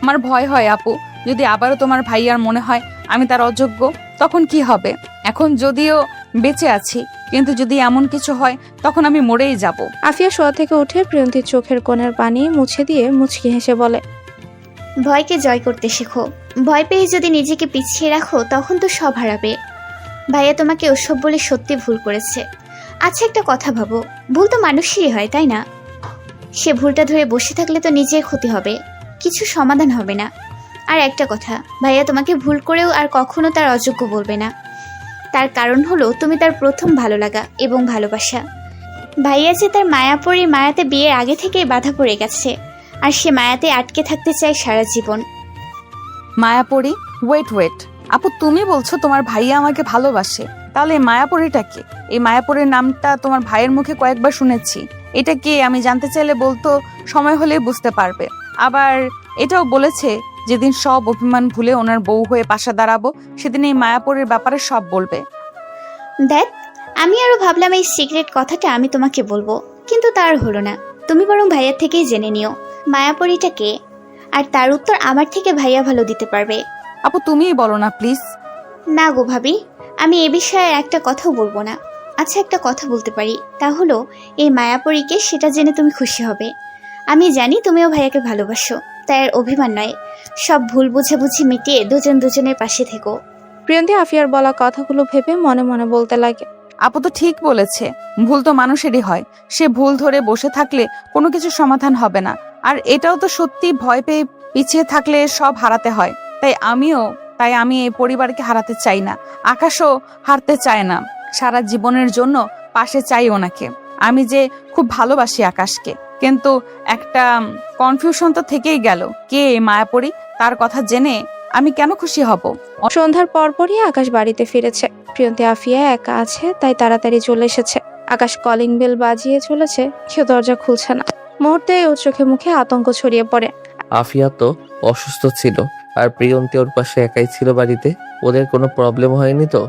আমার ভয় হয় আপু, যদি আবারও তোমার ভাইয়ার মনে হয় আমি তার অযোগ্য, তখন কি হবে? এখন যদিও বেঁচে আছি, কিন্তু যদি এমন কিছু হয় তখন আমি মরেই যাব। আফিয়া শোয়া থেকে উঠে প্রিয়ন্তীর চোখের কোণের পানি মুছে দিয়ে মুচকি হেসে বলে, ভয়কে জয় করতে শেখো। ভয় পেয়ে যদি নিজেকে পিছিয়ে রাখো তখন তো সব হারাবে। ভাইয়া তোমাকে ওসব বলে সত্যি ভুল করেছে। আচ্ছা, একটা কথা ভাবো, ভুল তো মানুষেরই হয়, তাই না? সে ভুলটা ধরে বসে থাকলে তো নিজের ক্ষতি হবে, কিছু সমাধান হবে না। আর একটা কথা, ভাইয়া তোমাকে ভুল করেও আর কখনো তার অযোগ্য বলবে না। তার কারণ হলো তুমি তার প্রথম ভালো লাগা এবং ভালোবাসা। ভাইয়া যে তার মায়াপরীর মায়াতে বিয়ের আগে থেকেই বাধা পড়ে গেছে, আর সে মায়াতে আটকে থাকতে চায় সারা জীবন। মায়াপরী? ওয়েট আপু, তুমি বলছো তোমার ভাইয়া আমাকে ভালোবাসে, তাহলে এই মায়াপরীটা কে? এই মায়াপরীর নামটা তোমার ভাইয়ের মুখে কয়েকবার শুনেছি। এটা কে আমি জানতে চাইলে বলতো সময় হলেই বুঝতে পারবে। আবার এটাও বলেছে যেদিন সব অভিমান ভুলে ওনার বউ হয়ে পাশে দাঁড়াবো, সেদিন এই মায়াপরীর ব্যাপারে সব বলবে। দেখ, আমি আরো ভাবলাম এই সিক্রেট কথাটা আমি তোমাকে বলবো, কিন্তু তার হলো না। তুমি বরং ভাইয়ার থেকেই জেনে নিও মায়াপরীটা কে, আর তার উত্তর আমার থেকে ভাইয়া ভালো দিতে পারবে। আপু, তুমিই বলো না প্লিজ। না গো ভাবি, আমি এ বিষয়ে একটা কথাও বলবো না। আচ্ছা, একটা কথা বলতে পারি, তা হলো এই মায়াপরীকে, সেটা জেনে তুমি খুশি হবে। আমি জানি তুমিও ভাইয়াকে ভালোবাসো, তাই আর অভিমান নয়, সব ভুল বুঝাবুঝি মিটিয়ে দুজন দুজনের পাশে থেকো। প্রিয়ন্তী আফিয়ার বলা কথাগুলো ভেবে মনে মনে বলতে লাগে, আপু তো ঠিক বলেছে, ভুল তো মানুষেরই হয়। সে ভুল ধরে বসে থাকলে কোনো কিছু সমাধান হবে না। আর এটাও তো সত্যি, ভয় পেয়ে পিছিয়ে থাকলে সব হারাতে হয়। তাই আমি এই পরিবারকে হারাতে চাই না, আকাশও হারতে চায় না। সারা জীবনের জন্য পাশে চাই ওনাকে। আমি যে খুব ভালোবাসি আকাশকে, কিন্তু একটা কনফিউশন তো থেকেই গেল, কে এই মায়াপরী, তার কথা জেনে আমি কেন খুশি হব? সন্ধ্যার পরপরই আকাশ বাড়িতে ফিরেছে। প্রিয়ন্তী আফিয়া একা আছে, তাই তাড়াতাড়ি চলে এসেছে। আকাশ কলিং বেল বাজিয়ে চলেছে, কেউ দরজা খুলছে না। মুহূর্তে ওর চোখে মুখে আতঙ্ক ছড়িয়ে পড়ে। আফিয়া তো অসুস্থ ছিল, আর প্রিয়ন্তী ওর পাশে একাই ছিল বাড়িতে। ওদের কোনো প্রবলেম হয়নি তো?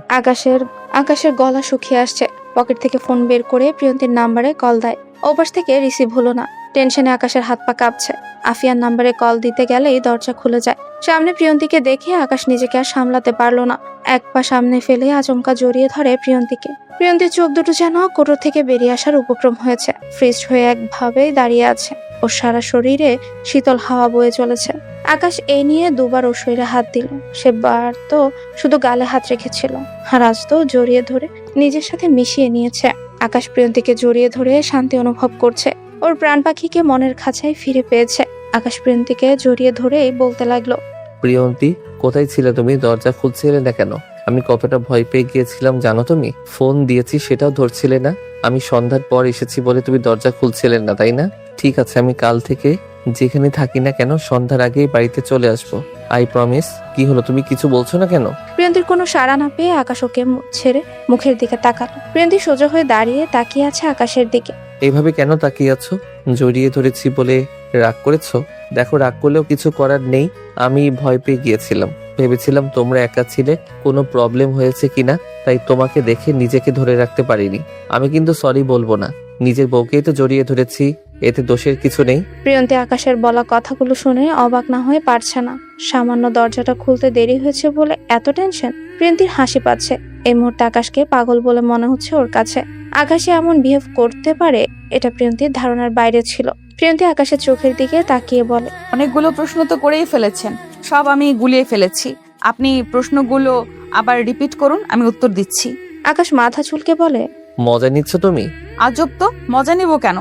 আকাশের গলা শুকিয়ে আসছে। পকেট থেকে ফোন বের করে প্রিয়ন্তীর নাম্বারে কল দেয়। ওপাশ থেকে রিসিভ হলো না। টেনশনে আকাশের হাত পা কাঁপছে। আফিয়ার নাম্বারে কল দিতে গেলেই দরজা খুলে যায়। সামনে প্রিয়ন্তীকে দেখে আকাশ নিজেকে আর সামলাতে পারলো না। এক পা সামনে ফেলে আচমকা জড়িয়ে ধরে প্রিয়ন্তীকে। প্রিয়ন্তীর চোখ দুটো যেন কোটর থেকে বেরিয়ে আসার উপক্রম হয়েছে। ফ্রিজ হয়ে একভাবেই দাঁড়িয়ে আছে। ওর সারা শরীরে শীতল হাওয়া বয়ে চলেছে। আকাশ এই নিয়ে দুবার ওর শরীরে হাত দিল। সেবার তো শুধু গালে হাত রেখেছিল, আর আজ তো জড়িয়ে ধরে নিজের সাথে মিশিয়ে নিয়েছে। আকাশ প্রিয়ন্তীকে জড়িয়ে ধরে শান্তি অনুভব করছে। ওর প্রাণ পাখিকে মনের খাঁচায় ফিরে পেয়েছে। আকাশ প্রিয়ন্তীকে জড়িয়ে ধরেই বলতে লাগলো, প্রিয়ন্তী, কোথায় ছিলে তুমি? দরজা খুলছিলে না কেন? আমি কতটা ভয় পেয়ে গিয়েছিলাম জানো তুমি? ফোন দিয়েছি সেটাও ধরছিলে না। আমি সন্ধ্যার পর এসেছি বলে তুমি দরজা খুলছিলে না, তাই না? ঠিক আছে, আমি কাল থেকে যেখানে থাকি না কেন সন্ধ্যার আগেই বাড়িতে চলে আসবো। I promise. কি হলো, তুমি কিছু বলছো না কেন? প্রিয়ন্তীর কোনো সাড়া না পেয়ে আকাশ ওকে ছেড়ে মুখের দিকে তাকালো। প্রিয়ন্তী সোজা হয়ে দাঁড়িয়ে তাকিয়ে আছে আকাশের দিকে। এইভাবে কেন তাকিয়ে আছো? জড়িয়ে ধরেছি বলে রাগ করেছো? দেখো, রাগ করলেও কিছু করার নেই। আমি ভয় পেয়ে গিয়েছিলাম, ভেবেছিলাম তোমরা একা ছিলে, কোনো প্রবলেম হয়েছে কিনা, তাই তোমাকে দেখে নিজেকে ধরে রাখতে পারিনি। আমি কিন্তু সরি বলবো না, নিজের বউকেই তো জড়িয়ে ধরেছি, এতে দোষের কিছু নেই। প্রিয়ন্তী আকাশের বলা কথাগুলো শুনে অবাক না হয়ে পারছে না। সামান্য দরজাটা খুলতে দেরি হয়েছে বলে এত টেনশন। প্রিয়ন্তীর হাসি পাচ্ছে। এই মুহূর্তে আকাশকে পাগল বলে মনে হচ্ছে ওর কাছে। আকাশে এমন বিহেভ করতে পারে এটা প্রিয়ন্তীর ধারণার বাইরে ছিল। প্রিয়ন্তী আকাশের চোখের দিকে তাকিয়ে বলে, অনেকগুলো প্রশ্ন তো করেই ফেলেছেন, সব আমি গুলিয়ে ফেলেছি। আপনি প্রশ্নগুলো আবার রিপিট করুন, আমি উত্তর দিচ্ছি। আকাশ মাথা চুলকে বলে, মজা নিচ্ছ তুমি? আজব তো, মজা নিব কেন?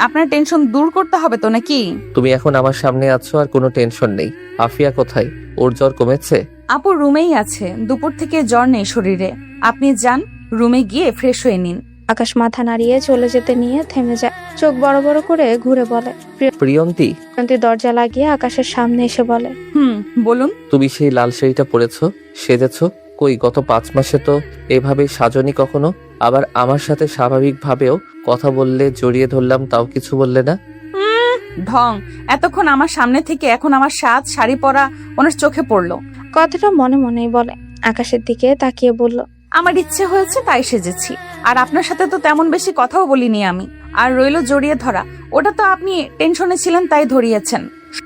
আপনার টেনশন দূর করতে হবে তো নাকি? তুমি এখন আমার সামনে আছো আর কোনো টেনশন নেই। আফিয়া কোথায়? ওর জ্বর কমেছে? আপু রুমেই আছে, দুপুর থেকে জ্বর নেই শরীরে। আপনি যান, রুমে গিয়ে ফ্রেশ হয়ে নিন। আকাশ মাথা নাড়িয়ে চলে যেতে নিয়ে থেমে যায়। চোখ বড় বড় করে ঘুরে বলে। প্রিয়ন্তী, প্রিয়ন্তী দরজা লাগিয়ে আকাশের সামনে এসে বলে, বলুন। তুমি সেই লাল শাড়িটা পরেছো, সেজেছো? কই গত 5 মাসে তো এভাবে সাজনি কখনো। আবার আমার সাথে স্বাভাবিকভাবেও কথা বললে, জড়িয়ে ধরলাম, তাও কিছু বললে না। ঢং। এতক্ষণ আমার সামনে থেকে এখন আমার সাজ শাড়ি পরা ওনার চোখে পড়লো। কথাটা মনে মনেই বলে। আকাশের দিকে তাকিয়ে বলল, আমার ইচ্ছে হয়েছে তাই সেজেছি। আর আপনার সাথে তো তেমন বেশি কথাও বলিনি আমি। আর রইলো জড়িয়ে ধরা, ওটা তো আপনি টেনশনে ছিলেন তাই ধরিয়েছেন।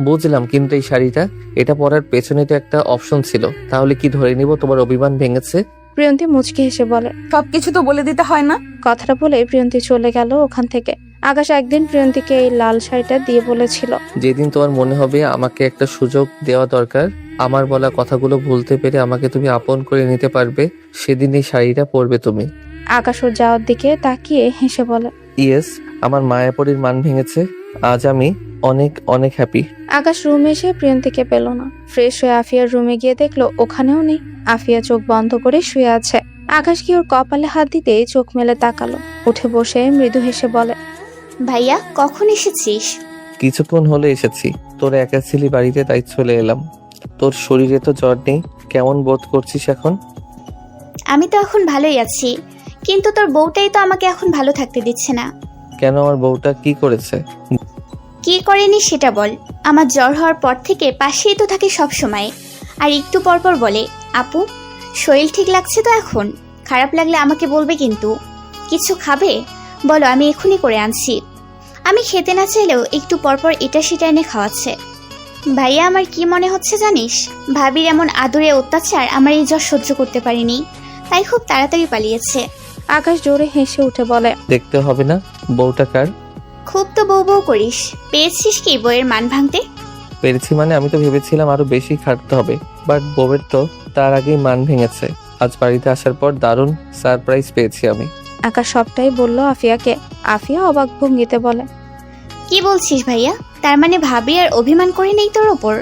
বুঝলাম, কিন্তু এই শাড়িটা, এটা পরার পেছনে তো একটা অপশন ছিল। তাহলে কি ধরে নিব তোমার অভিমান ভেঙেছে? প্রিয়ন্তী মুচকি হেসে বলে। সবকিছু তো বলে দিতে হয় না। কথাটা বলে প্রিয়ন্তী চলে গেল ওখান থেকে। আকাশ একদিন প্রিয়ন্তীকে এই লাল শাড়িটা দিয়ে বলেছিল, যেদিন তোমার মনে হবে আমাকে একটা সুযোগ দেওয়া দরকার, আমার বলা কথাগুলো ভুলতে পেরে আমাকে তুমি আপন করে নিতে পারবে, সেদিন এই শাড়িটা পরবে তুমি। আকাশ ওর যাওয়ার দিকে তাকিয়ে হেসে বলে, ইয়েস, আমার মায়াপরীর মান ভেঙেছে। আজ আমি অনেক অনেক হ্যাপি। আকাশ রুমে এসে প্রিয়ন্তীকে পেল না। ফ্রেশ হয়ে আফিয়ার রুমে গিয়ে দেখলো ওখানেও নেই। আফিয়া চোখ বন্ধ করে শুয়ে আছে। আকাশ কি ওর কপালে হাত দিতে চোখ মেলে তাকালো। উঠে বসে মৃদু হেসে বলে, ভাইয়া কখন এসেছিস? কিছুক্ষণ হলে এসেছি। তোর একা ছিলি বাড়িতে, তাই চলে এলাম। তোর শরীরে তো জ্বর নেই, কেমন বোধ করছিস এখন? আমি তো এখন ভালোই আছি, কিন্তু তোর বউটাই তো আমাকে এখন ভালো থাকতে দিচ্ছে না। কেন, আমার বউটা কি করেছে? কি করেনি সেটা বল। আমার জ্বর হওয়ার পর থেকে পাশেই তো থাকে সব সময়। আর একটু পর পর বলে, আপু শরীর ঠিক লাগছে তো এখন? খারাপ লাগলে আমাকে বলবে কিন্তু। কিছু খাবে? বলো, আমি এখনই করে আনছি। আমি খেতে না চাইলেও একটু পরপর এটা সেটা এনে খাওয়াচ্ছে। ভাইয়া আমার কি মনে হচ্ছে জানিস? ভাবির এমন আদরে অত্যাচার আমার এই জ্বর সহ্য করতে পারিনি, তাই খুব তাড়াতাড়ি পালিয়েছে। আকাশ জোরে হেসে উঠে বলে, দেখতে হবে না বউটা কার। খুব তো বউ বউ করিস, পেয়েছিস কি বইয়ের মান ভাঙতে? পেরেছি মানে, আমি তো ভেবেছিলাম আরো বেশি খাটতে হবে, বাট বউয়ের তো তার আগেই মান ভেঙেছে। আজ বাড়িতে আসার পর দারুণ সারপ্রাইজ পেয়েছি আমি। আকাশ সবটাই বলল আফিয়াকে। আফিয়া অবাক ভঙ্গিতে বলে, কি বলছিস ভাইয়া? তার মানে ভাবি আর অভিমান করে নেই তোর ওপর?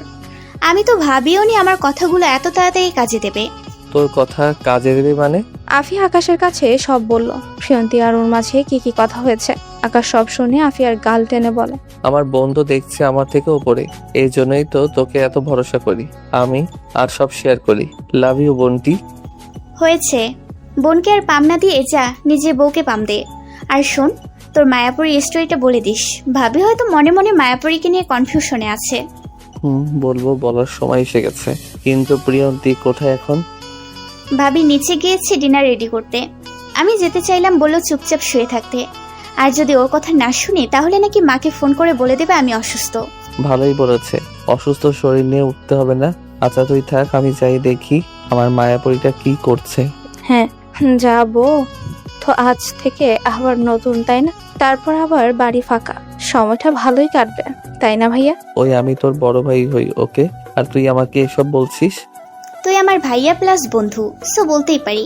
আমি তো ভাবিও নি আমার কথাগুলো এত তাড়াতাড়ি কাজে দেবে। তোর কথা কাজে দেবে মানে? আফিয়া আকাশের কাছে সব বলল। প্রিয়ন্তী আর ওর মাঝে কি কি কথা হয়েছে। আকাশ সব শুনে আফিয়ার গাল টেনে বলে, আমার বন্ধু দেখছে আমার থেকে উপরে, এই জন্যই তো তোকে এত ভরসা করি আমি, আর সব শেয়ার করি। লাভ ইউ বোনটি। হয়েছে, বোনকে আর পাম না দিয়ে যা নিজের বউকে পাম দে। আর শোন, তোর মায়াপুরী স্টোরিটা বলে দিস। ভাবি হয়তো মনে মনে মায়াপুরীকে নিয়ে কনফিউশনে আছে। বলবো, বলার সময় এসে গেছে। কিন্তু প্রিয়ন্তী কোথায় এখন? ভাবি নিচে গিয়েছে ডিনার রেডি করতে। আমি যেতে চাইলাম, বললো চুপচাপ শুয়ে থাকতে। আর যদি ওর কথা না শুনি তাহলে নাকি মাকে ফোন করে বলে দেবে আমি অসুস্থ। ভালোই বলেছে, অসুস্থ শরীর নিয়ে উঠতে হবে না। আচ্ছা তুই থাক, আমি যাই দেখি আমার মায়াপরীটা কি করছে। হ্যাঁ যাবো তো, আজ থেকে আবার নতুন, তাই না? তারপর আবার বাড়ি ফাঁকা, সময়টা ভালোই কাটবে, তাই না ভাইয়া? ওই আমি তোর বড় ভাই হই, ওকে? আর তুই আমাকে এসব বলছিস? তুই আমার ভাইয়া প্লাস বন্ধু, সো বলতেই পারি।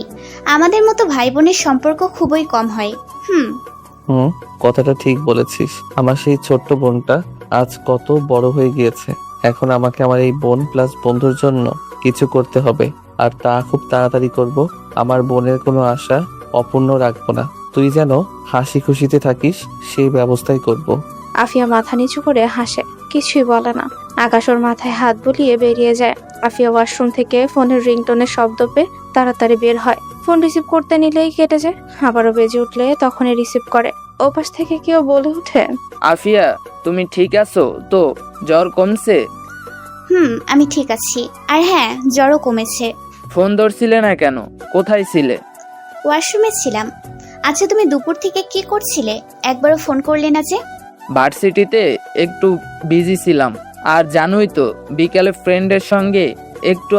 আমাদের মতো ভাই বোনের সম্পর্ক খুবই কম হয়। কথাটা ঠিক বলেছিস। আমার সেই ছোট্ট বোনটা আজ কত বড় হয়ে গিয়েছে। এখন আমাকে আমার এই বোন প্লাস বন্ধুর জন্য কিছু করতে হবে, আর তা খুব তাড়াতাড়ি করব। আমার বোনের কোনো আশা অপূর্ণ রাখবো না। তুই যেন হাসি খুশিতে থাকিস সেই ব্যবস্থাই করব। আফিয়া মাথা নিচু করে হাসে, কিছুই বলে না। আকাশ ওর মাথায় হাত বুলিয়ে বেরিয়ে যায়। আফিয়া ওয়াশরুম থেকে ফোনের রিংটোনের শব্দ পেয়ে তাড়াতাড়ি বের হয়। ফোন রিসিভ করতে নিলেই কেটে যায়, আবারও বেজে উঠলে তখনই রিসিভ করে। ওপাশ থেকে কেউ বলে উঠে, আফিয়া তুমি ঠিক আছো তো? জ্বর কমছে? আমি ঠিক আছি। আর হ্যাঁ, জ্বরও কমেছে। ফোন ধরছিলে না কেন? কোথায় ছিলে? ওয়াশরুমে ছিলাম। আচ্ছা তুমি দুপুর থেকে কি করছিলে? একবারও ফোন করলে না যে? ভার্সিটিতে একটু বিজি ছিলাম, আর জানোই তো বিকেলে ফ্রেন্ডের সঙ্গে একটু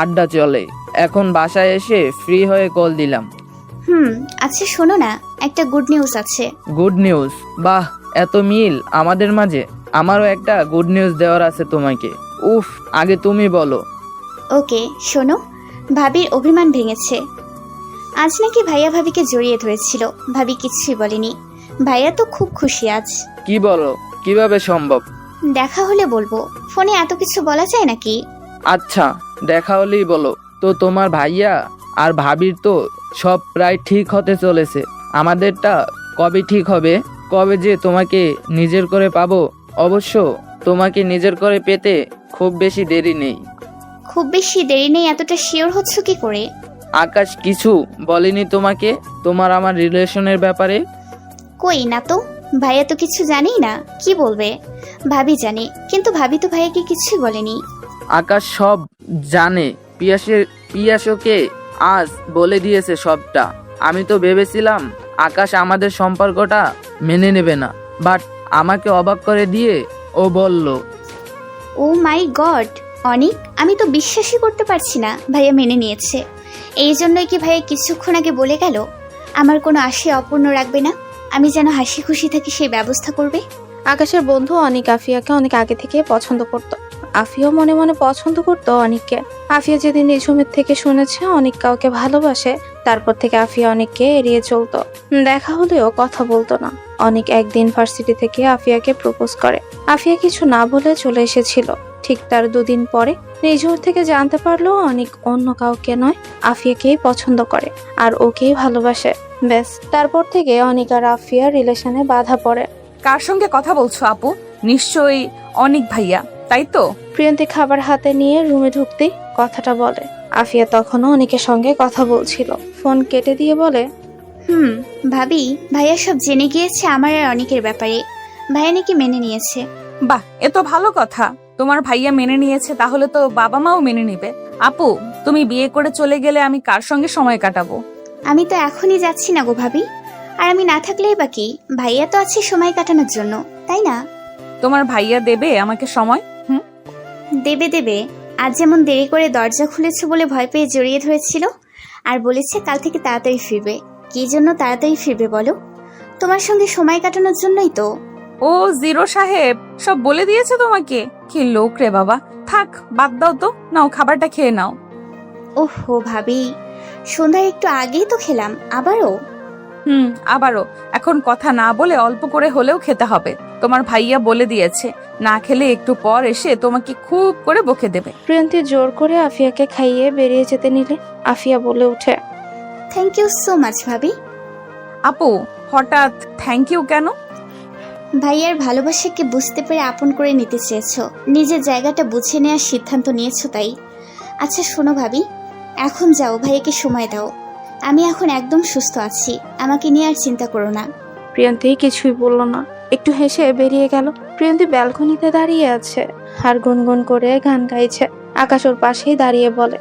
আড্ডা চলে। এখন বাসায় এসে ফ্রি হয়ে কল দিলাম। আচ্ছা শোনো না, একটা গুড নিউজ আছে। Good news? বাহ, এত মিল আমাদের মাঝে। আমারও একটা গুড নিউজ দেওয়ার আছে তোমাকে। উফ, আগে তুমি বলো। ওকে শোনো, ভাবির অভিমান ভেঙেছে। আজ নাকি ভাইয়া ভাবিকে জড়িয়ে ধরেছিল। ভাবি কিছুই বলেনি। ভাইয়া তো খুব খুশি আজ। কি বলো? কিভাবে সম্ভব? দেখা হলে বলবো, ফোনে এত কিছু বলা যায় নাকি? আচ্ছা দেখা হলেই বলো। তো তোমার ভাইয়া আর ভাবির তো সব প্রায় ঠিক হতে চলেছে, আমাদেরটা কবে ঠিক হবে? কবে যে তোমাকে নিজের করে পাবো। অবশ্য তোমাকে নিজের করে পেতে খুব বেশি দেরি নেই। খুব বেশি দেরি নেই এতটা শিওর হচ্ছ কি করে? আকাশ কিছু বলেনি তোমাকে তোমার আমার রিলেশনের ব্যাপারে? কই না তো, ভাইয়া তো কিছু জানেই না, কি বলবে? ভাবি জানে, কিন্তু ভাবি তো ভাইয়াকে কিছুই বলেনি। আকাশ সব জানে, পিয়াসকে আজ বলে দিয়েছে সবটা। আমি তো ভেবেছিলাম আকাশ আমাদের সম্পর্কটা মেনে নেবে না, বাট আমাকে অবাক করে দিয়ে ও বলল। ও মাই গড অনিক, আমি তো বিশ্বাসই করতে পারছি না ভাইয়া মেনে নিয়েছে। এই জন্যই কি ভাইয়া কিছুক্ষণ আগে বলে গেল আমার কোনো আশা অপূর্ণ রাখবে না, আমি যেন হাসি খুশি থাকি সেই ব্যবস্থা করবে। আকাশের বন্ধু অনিক আফিয়াকে অনেক আগে থেকে পছন্দ করত। আফিয়াও মনে মনে পছন্দ করতো অনিককে। আফিয়া যেদিন নিঝুমের থেকে শুনেছে অনিক কাউকে ভালোবাসে, তারপর থেকে আফিয়া অনিককে এড়িয়ে চলতো। দেখা হলেও কথা বলতো না। অনিক একদিন ভার্সিটি থেকে আফিয়াকে প্রপোজ করে। আফিয়া কিছু না বলে চলে এসেছিল। ঠিক তার 2 দিন পরে নিঝুম থেকে জানতে পারলো অনিক অন্য কাউকে নয়, আফিয়াকেই পছন্দ করে আর ওকেই ভালোবাসে। ব্যাস, তারপর থেকে অনিক আর আফিয়ার রিলেশনে বাধা পড়ে। কার সঙ্গে কথা বলছো আপু? নিশ্চয়ই অনিক ভাইয়া, তাই তো? প্রিয়ন্তী খাবার হাতে নিয়ে রুমে ঢুকতেই কথাটা বলে। আফিয়া তখনও অনিকের সঙ্গে কথা বলছিল। ফোন কেটে দিয়ে বলে, ভাবি ভাইয়া সব জেনে গিয়েছে আমার আর অনিকের ব্যাপারে। ভাইয়া নাকি মেনে নিয়েছে। বাহ, এ তো ভালো কথা। তোমার ভাইয়া মেনে নিয়েছে, তাহলে তো বাবা মাও মেনে নিবে। আপু, তুমি বিয়ে করে চলে গেলে আমি কার সঙ্গে সময় কাটাবো? আমি তো এখনই যাচ্ছি না গো ভাবি। আর আমি না থাকলেই বা কি, ভাইয়া তো আছে সময় কাটানোর জন্য, তাই না? তোমার ভাইয়া দেবে আমাকে সময়? দেবে দেবে। আজ যেমন দেরি করে দরজা খুলেছে বলে ভয় পেয়ে জড়িয়ে ধরেছিল, আর বলেছে কাল থেকে তাড়াতাড়ি ফিরবে। কি জন্য তাড়াতাড়ি ফিরবে বলো? তোমার সঙ্গে সময় কাটানোর জন্যই তো। ও জিরো সাহেব সব বলে দিয়েছে তোমাকে? কি লোক রে বাবা। থাক, বাদ দাও তো, নাও খাবারটা খেয়ে নাও। ওহো ভাবি, সন্ধ্যার একটু আগেই তো খেলাম, আবারও? আবারও? এখন কথা না বলে অল্প করে হলেও খেতে হবে। তোমার ভাইয়া বলে দিয়েছে না খেলে একটু পর এসে তোমাকে খুব করে বকে দেবে। প্রিয়ন্তী জোর করে আফিয়াকে খাইয়ে বেরিয়ে যেতে নিলে আফিয়া বলে উঠে, থ্যাংক ইউ সো মাচ ভাবি। আপু, হঠাৎ থ্যাংক ইউ কেন? ভাইয়ার ভালোবাসাকে বুঝতে পেরে আপন করে নিতে চেয়েছো, নিজের জায়গাটা বুঝে নেওয়ার সিদ্ধান্ত নিয়েছো তাই। আচ্ছা শোনো ভাবি, এখন যাও, ভাইয়াকে সময় দাও। আমি এখন একদম সুস্থ আছি, আমাকে নিয়ে আর চিন্তা করো না। প্রিয়ন্তী কিছুই বলল না, একটু হেসে বেরিয়ে গেল। প্রিয়ন্তী ব্যালকনিতে দাঁড়িয়ে আছে আর গুনগুন করে গান গাইছে। আকাশ ওর পাশেই দাঁড়িয়ে বলে,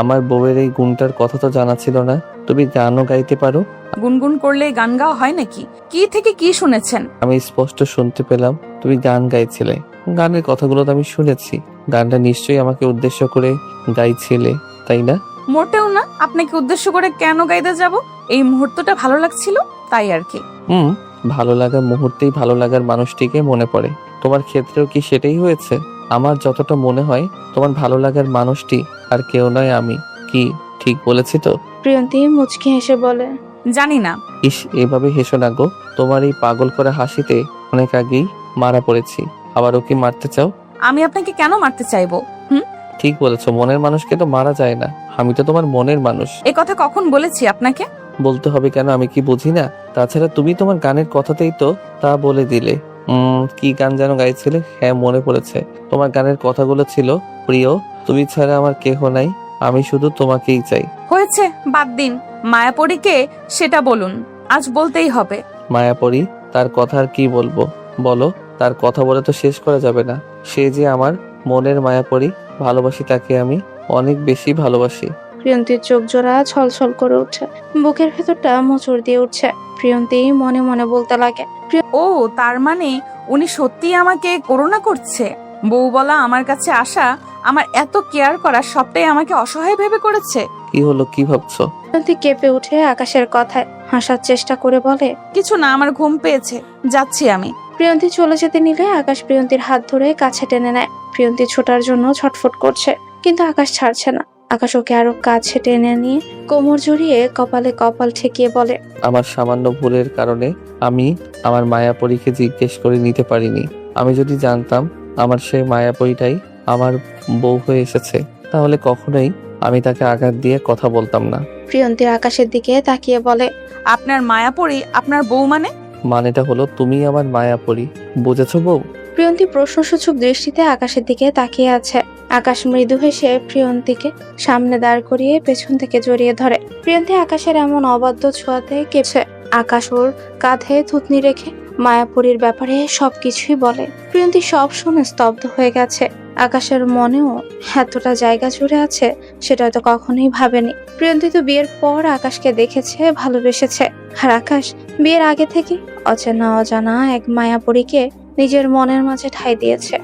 আমার বউয়ের এই গুণটার কথা তো জানা ছিল না। তুমি গানও গাইতে পারো? গুনগুন করলে গান গাওয়া হয় নাকি? কি থেকে কি শুনেছেন? আমি স্পষ্ট শুনতে পেলাম তুমি গান গাইছিলে। গানের কথাগুলো তো আমি শুনেছি। গানটা নিশ্চয়ই আমাকে উদ্দেশ্য করে গাইছিলে, তাই না? মোটেও না। আপনাকে উদ্দেশ্য করে কেন গাইতে যাব? এই মুহূর্তটা ভালো লাগছিল তাই আর কি। ভালো লাগার মুহূর্তেই ভালো লাগার মানুষটিকে মনে পড়ে। তোমার ক্ষেত্রেও কি সেটাই হয়েছে? আমার যতটা মনে হয় তোমার ভালো লাগার মানুষটি আর কেউ নয় আমি। কি ঠিক বলেছি তো? প্রিয়ন্তী মুচকি হেসে বলে, জানি না। ইস, এভাবে হেসো না গো। তোমার এই পাগল করা হাসিতে অনেক আগেই মারা পড়েছি, আবার ওকে মারতে চাও? আমি আপনাকে কেন মারতে চাইবো? ঠিক বলেছো, মনের মানুষকে তো মারা যায় না। আমি তো তোমার মনের মানুষ। এ কথা কখন বলেছি আপনাকে? বলতে হবে কেন, আমি কি বুঝি না? তাছাড়া তুমি তোমার গানের কথাতেই তো তা বলে দিলে। কি গান যেন গাইছিলে? হ্যাঁ মনে পড়েছে। তোমার গানের কথাগুলো ছিল, প্রিয় তুমি ছাড়া আমার কেহ নাই, আমি শুধু তোমাকেই চাই। হয়েছে, বাদ দিন। মায়াপরীকে সেটা বলুন, আজ বলতেই হবে। মায়াপরী, তার কথা আর কি বলবো বলো? তার কথা বলে তো শেষ করা যাবে না। সে যে আমার মনের মায়াপরী, ভালোবাসি তাকে, আমি অনেক বেশি ভালোবাসি। প্রিয়ন্তীর চোখ জোড়া ছলছল করে উঠছে, বুকের ভেতরটা মোচড় দিয়ে উঠছে। প্রিয়ন্তী মনে মনে বলতে লাগে, ও তার মানে উনি সত্যি আমাকে করুণা করছে। বউ বলা আমার কাছে আসা, আমার এত কেয়ার করা সবটাই আমাকে অসহায় ভেবে করেছে। কি হলো, কি ভাবছো? প্রিয়ন্তী কেঁপে উঠে আকাশের কথায় হাসার চেষ্টা করে বলে, কিছু না, আমার ঘুম পেয়েছে, যাচ্ছি আমি। প্রিয়ন্তী চলে যেতে নিলে আকাশ প্রিয়ন্তীর হাত ধরে কাছে টেনে নেয়। প্রিয়ন্তী ছোটার জন্য ছটফট করছে, কিন্তু আকাশ ছাড়ছে না। আকাশ ওকে আরো কাছে টেনে নিয়ে কোমর জড়িয়ে কপালে কপাল ঠেকিয়ে বলে, আমার সামান্য ভুলের কারণে আমি আমার মায়াপরীকে জিজ্ঞেস করে নিতে পারিনি। আমি যদি জানতাম আমার সেই মায়াপরীটাই আমার বউ হয়ে এসেছে, তাহলে কখনোই আমি তাকে আঘাত দিয়ে কথা বলতাম না। প্রিয়ন্তীর আকাশের দিকে তাকিয়ে বলে, আপনার মায়াপরী আপনার বউ মানে? মানেটা হলো তুমি আমার মায়াপরি, বুঝেছো বউ? প্রিয়ন্তী প্রশ্নসূচক দৃষ্টিতে আকাশের দিকে তাকিয়ে আছে। আকাশ মৃদু হেসে প্রিয়ন্তীকে সামনে দাঁড় করিয়ে পেছন থেকে জড়িয়ে ধরে। প্রিয়ন্তী আকাশের এমন অবাধ্য ছোঁয়াতে কেঁপছে। আকাশ ওর কাঁধে থুতনি রেখে মায়াপুরীর ব্যাপারে সবকিছুই বলে। প্রিয়ন্তী সব শুনে স্তব্ধ হয়ে গেছে। আকাশের মনেও এতটা জায়গা জুড়ে আছে সেটা হয়তো কখনোই ভাবেনি। প্রিয়ন্তী তো বিয়ের পর আকাশকে দেখেছে, ভালোবেসেছে। আর আকাশ বিয়ের আগে থেকে অচেনা অজানা এক মায়াপুরীকে নিজের মনের মাঝে ঠাঁই দিয়েছে।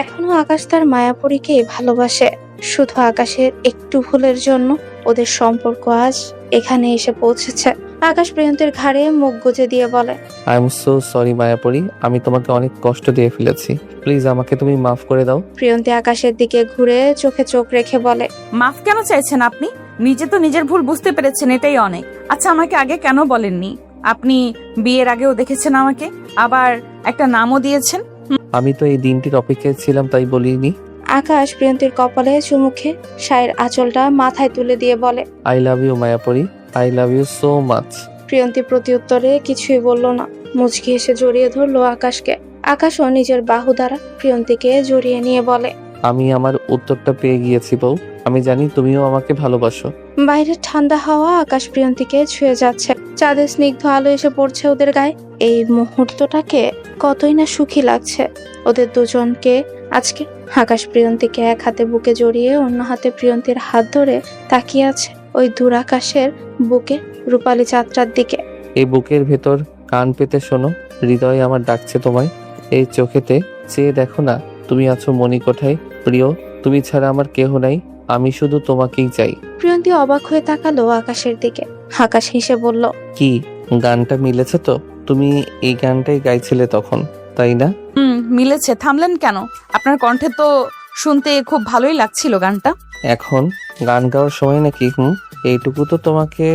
এখনো আকাশ তার মায়াপুরীকেই ভালোবাসে। শুধু আকাশের একটু ভুলের জন্য ওদের সম্পর্ক আজ এখানে এসে পৌঁছেছে। আকাশ প্রিয়ন্তীর ঘাড়ে মুখ গুজে দিয়ে বলে, আই এম সো সরি মায়াপরি, আমি তোমাকে অনেক কষ্ট দিয়ে ফেলেছি। প্লিজ আমাকে তুমি মাফ করে দাও। প্রিয়ন্তী আকাশের দিকে ঘুরে চোখে চোখ রেখে বলে, মাফ কেন চাইছেন আপনি? নিজে তো নিজের ভুল বুঝতে পেরেছেন, এটাই অনেক। আচ্ছা, আমাকে আগে কেন বলেননি? আপনি বিয়ের আগেও দেখেছেন আমাকে, আবার একটা নামও দিয়েছেন। আমি তো এই দিনটির অপেক্ষায় ছিলাম, তাই বলিনি। আকাশ প্রিয়ন্তীর কপালে চুমুখে শায়ের আঁচলটা মাথায় তুলে দিয়ে বলে, I love you Mayapori, I love you so much. Priyonti প্রত্যুত্তরে কিছুই বলল না, মুচকি এসে জড়িয়ে ধরলো আকাশকে। আকাশও নিজের বাহু দ্বারা প্রিয়ন্তীকে জড়িয়ে নিয়ে বলে, আমি আমার উত্তরটা পেয়ে গিয়েছি বউ। আমি জানি তুমিও আমাকে ভালোবাসো। বাইরের ঠান্ডা হাওয়া আকাশ প্রিয়ন্তীকে ছুঁয়ে যাচ্ছে। চাঁদের স্নিগ্ধ আলো এসে পড়ছে ওদের গায়ে। এই মুহূর্তটাকে কতই না সুখী লাগছে ওদের দুজনকে আজকে। আকাশ প্রিয়ন্তীকে এক হাতে বুকে জড়িয়ে অন্য হাতে প্রিয়ন্তীর হাত ধরে তাকিয়ে আছে ওই দূর আকাশের বুকে রূপালী চাঁদটার দিকে। এই বুকের ভেতর কান পেতে শোনো, হৃদয় আমার ডাকছে তোমায়। এই চোখেতে চেয়ে দেখো না, তুমি আছো মণিকোঠায়। প্রিয়, তুমি ছাড়া আমার কেহ নাই, আমি শুধু তোমাকেই চাই। প্রিয়ন্তী অবাক হয়ে তাকালো আকাশের দিকে। আকাশ হেসে বলল, কি গানটা মিলেছে তো? তুমি এই গানটাই গাইছিলে তখন, তাই না? মিলেছে। থামলেন কেন? আপনার কণ্ঠে তো শুনতে খুব ভালোই লাগছিল গানটা। এখন গান গাওয়ার সময় নাকি? এইটুকু তো তোমাকে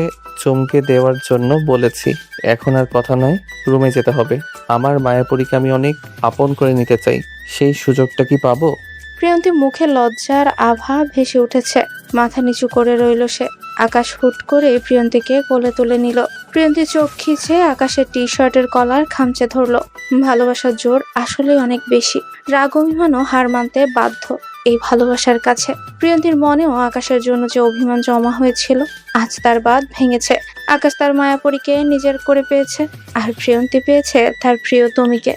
চমকে দেওয়ার জন্য বলেছি। এখন আর কথা নয়, রুমে যেতে হবে। আমার মায়াপুরীকে আমি অনেক আপন করে নিতে চাই, সেই সুযোগটা কি পাবো? প্রিয়ন্তী মুখে লজ্জার আভা ভেসে উঠেছে। মাথা নিচু করে রইল সে। আকাশ হুট করে প্রিয়ন্তীকে কোলে তুলে নিল। প্রিয়ন্তী চোখ খিচে আকাশের টি শার্টের কলার খামচে ধরলো। ভালোবাসার জোর আসলে অনেক বেশি। রাগ অভিমানও হার মানতে বাধ্য এই ভালোবাসার কাছে। প্রিয়ন্তীর মনেও আকাশের জন্য যে অভিমান জমা হয়েছিল আজ তার বাঁধ ভেঙেছে। আকাশ তার মায়াপরীকে নিজের করে পেয়েছে, আর প্রিয়ন্তী পেয়েছে তার প্রিয়তমীকে।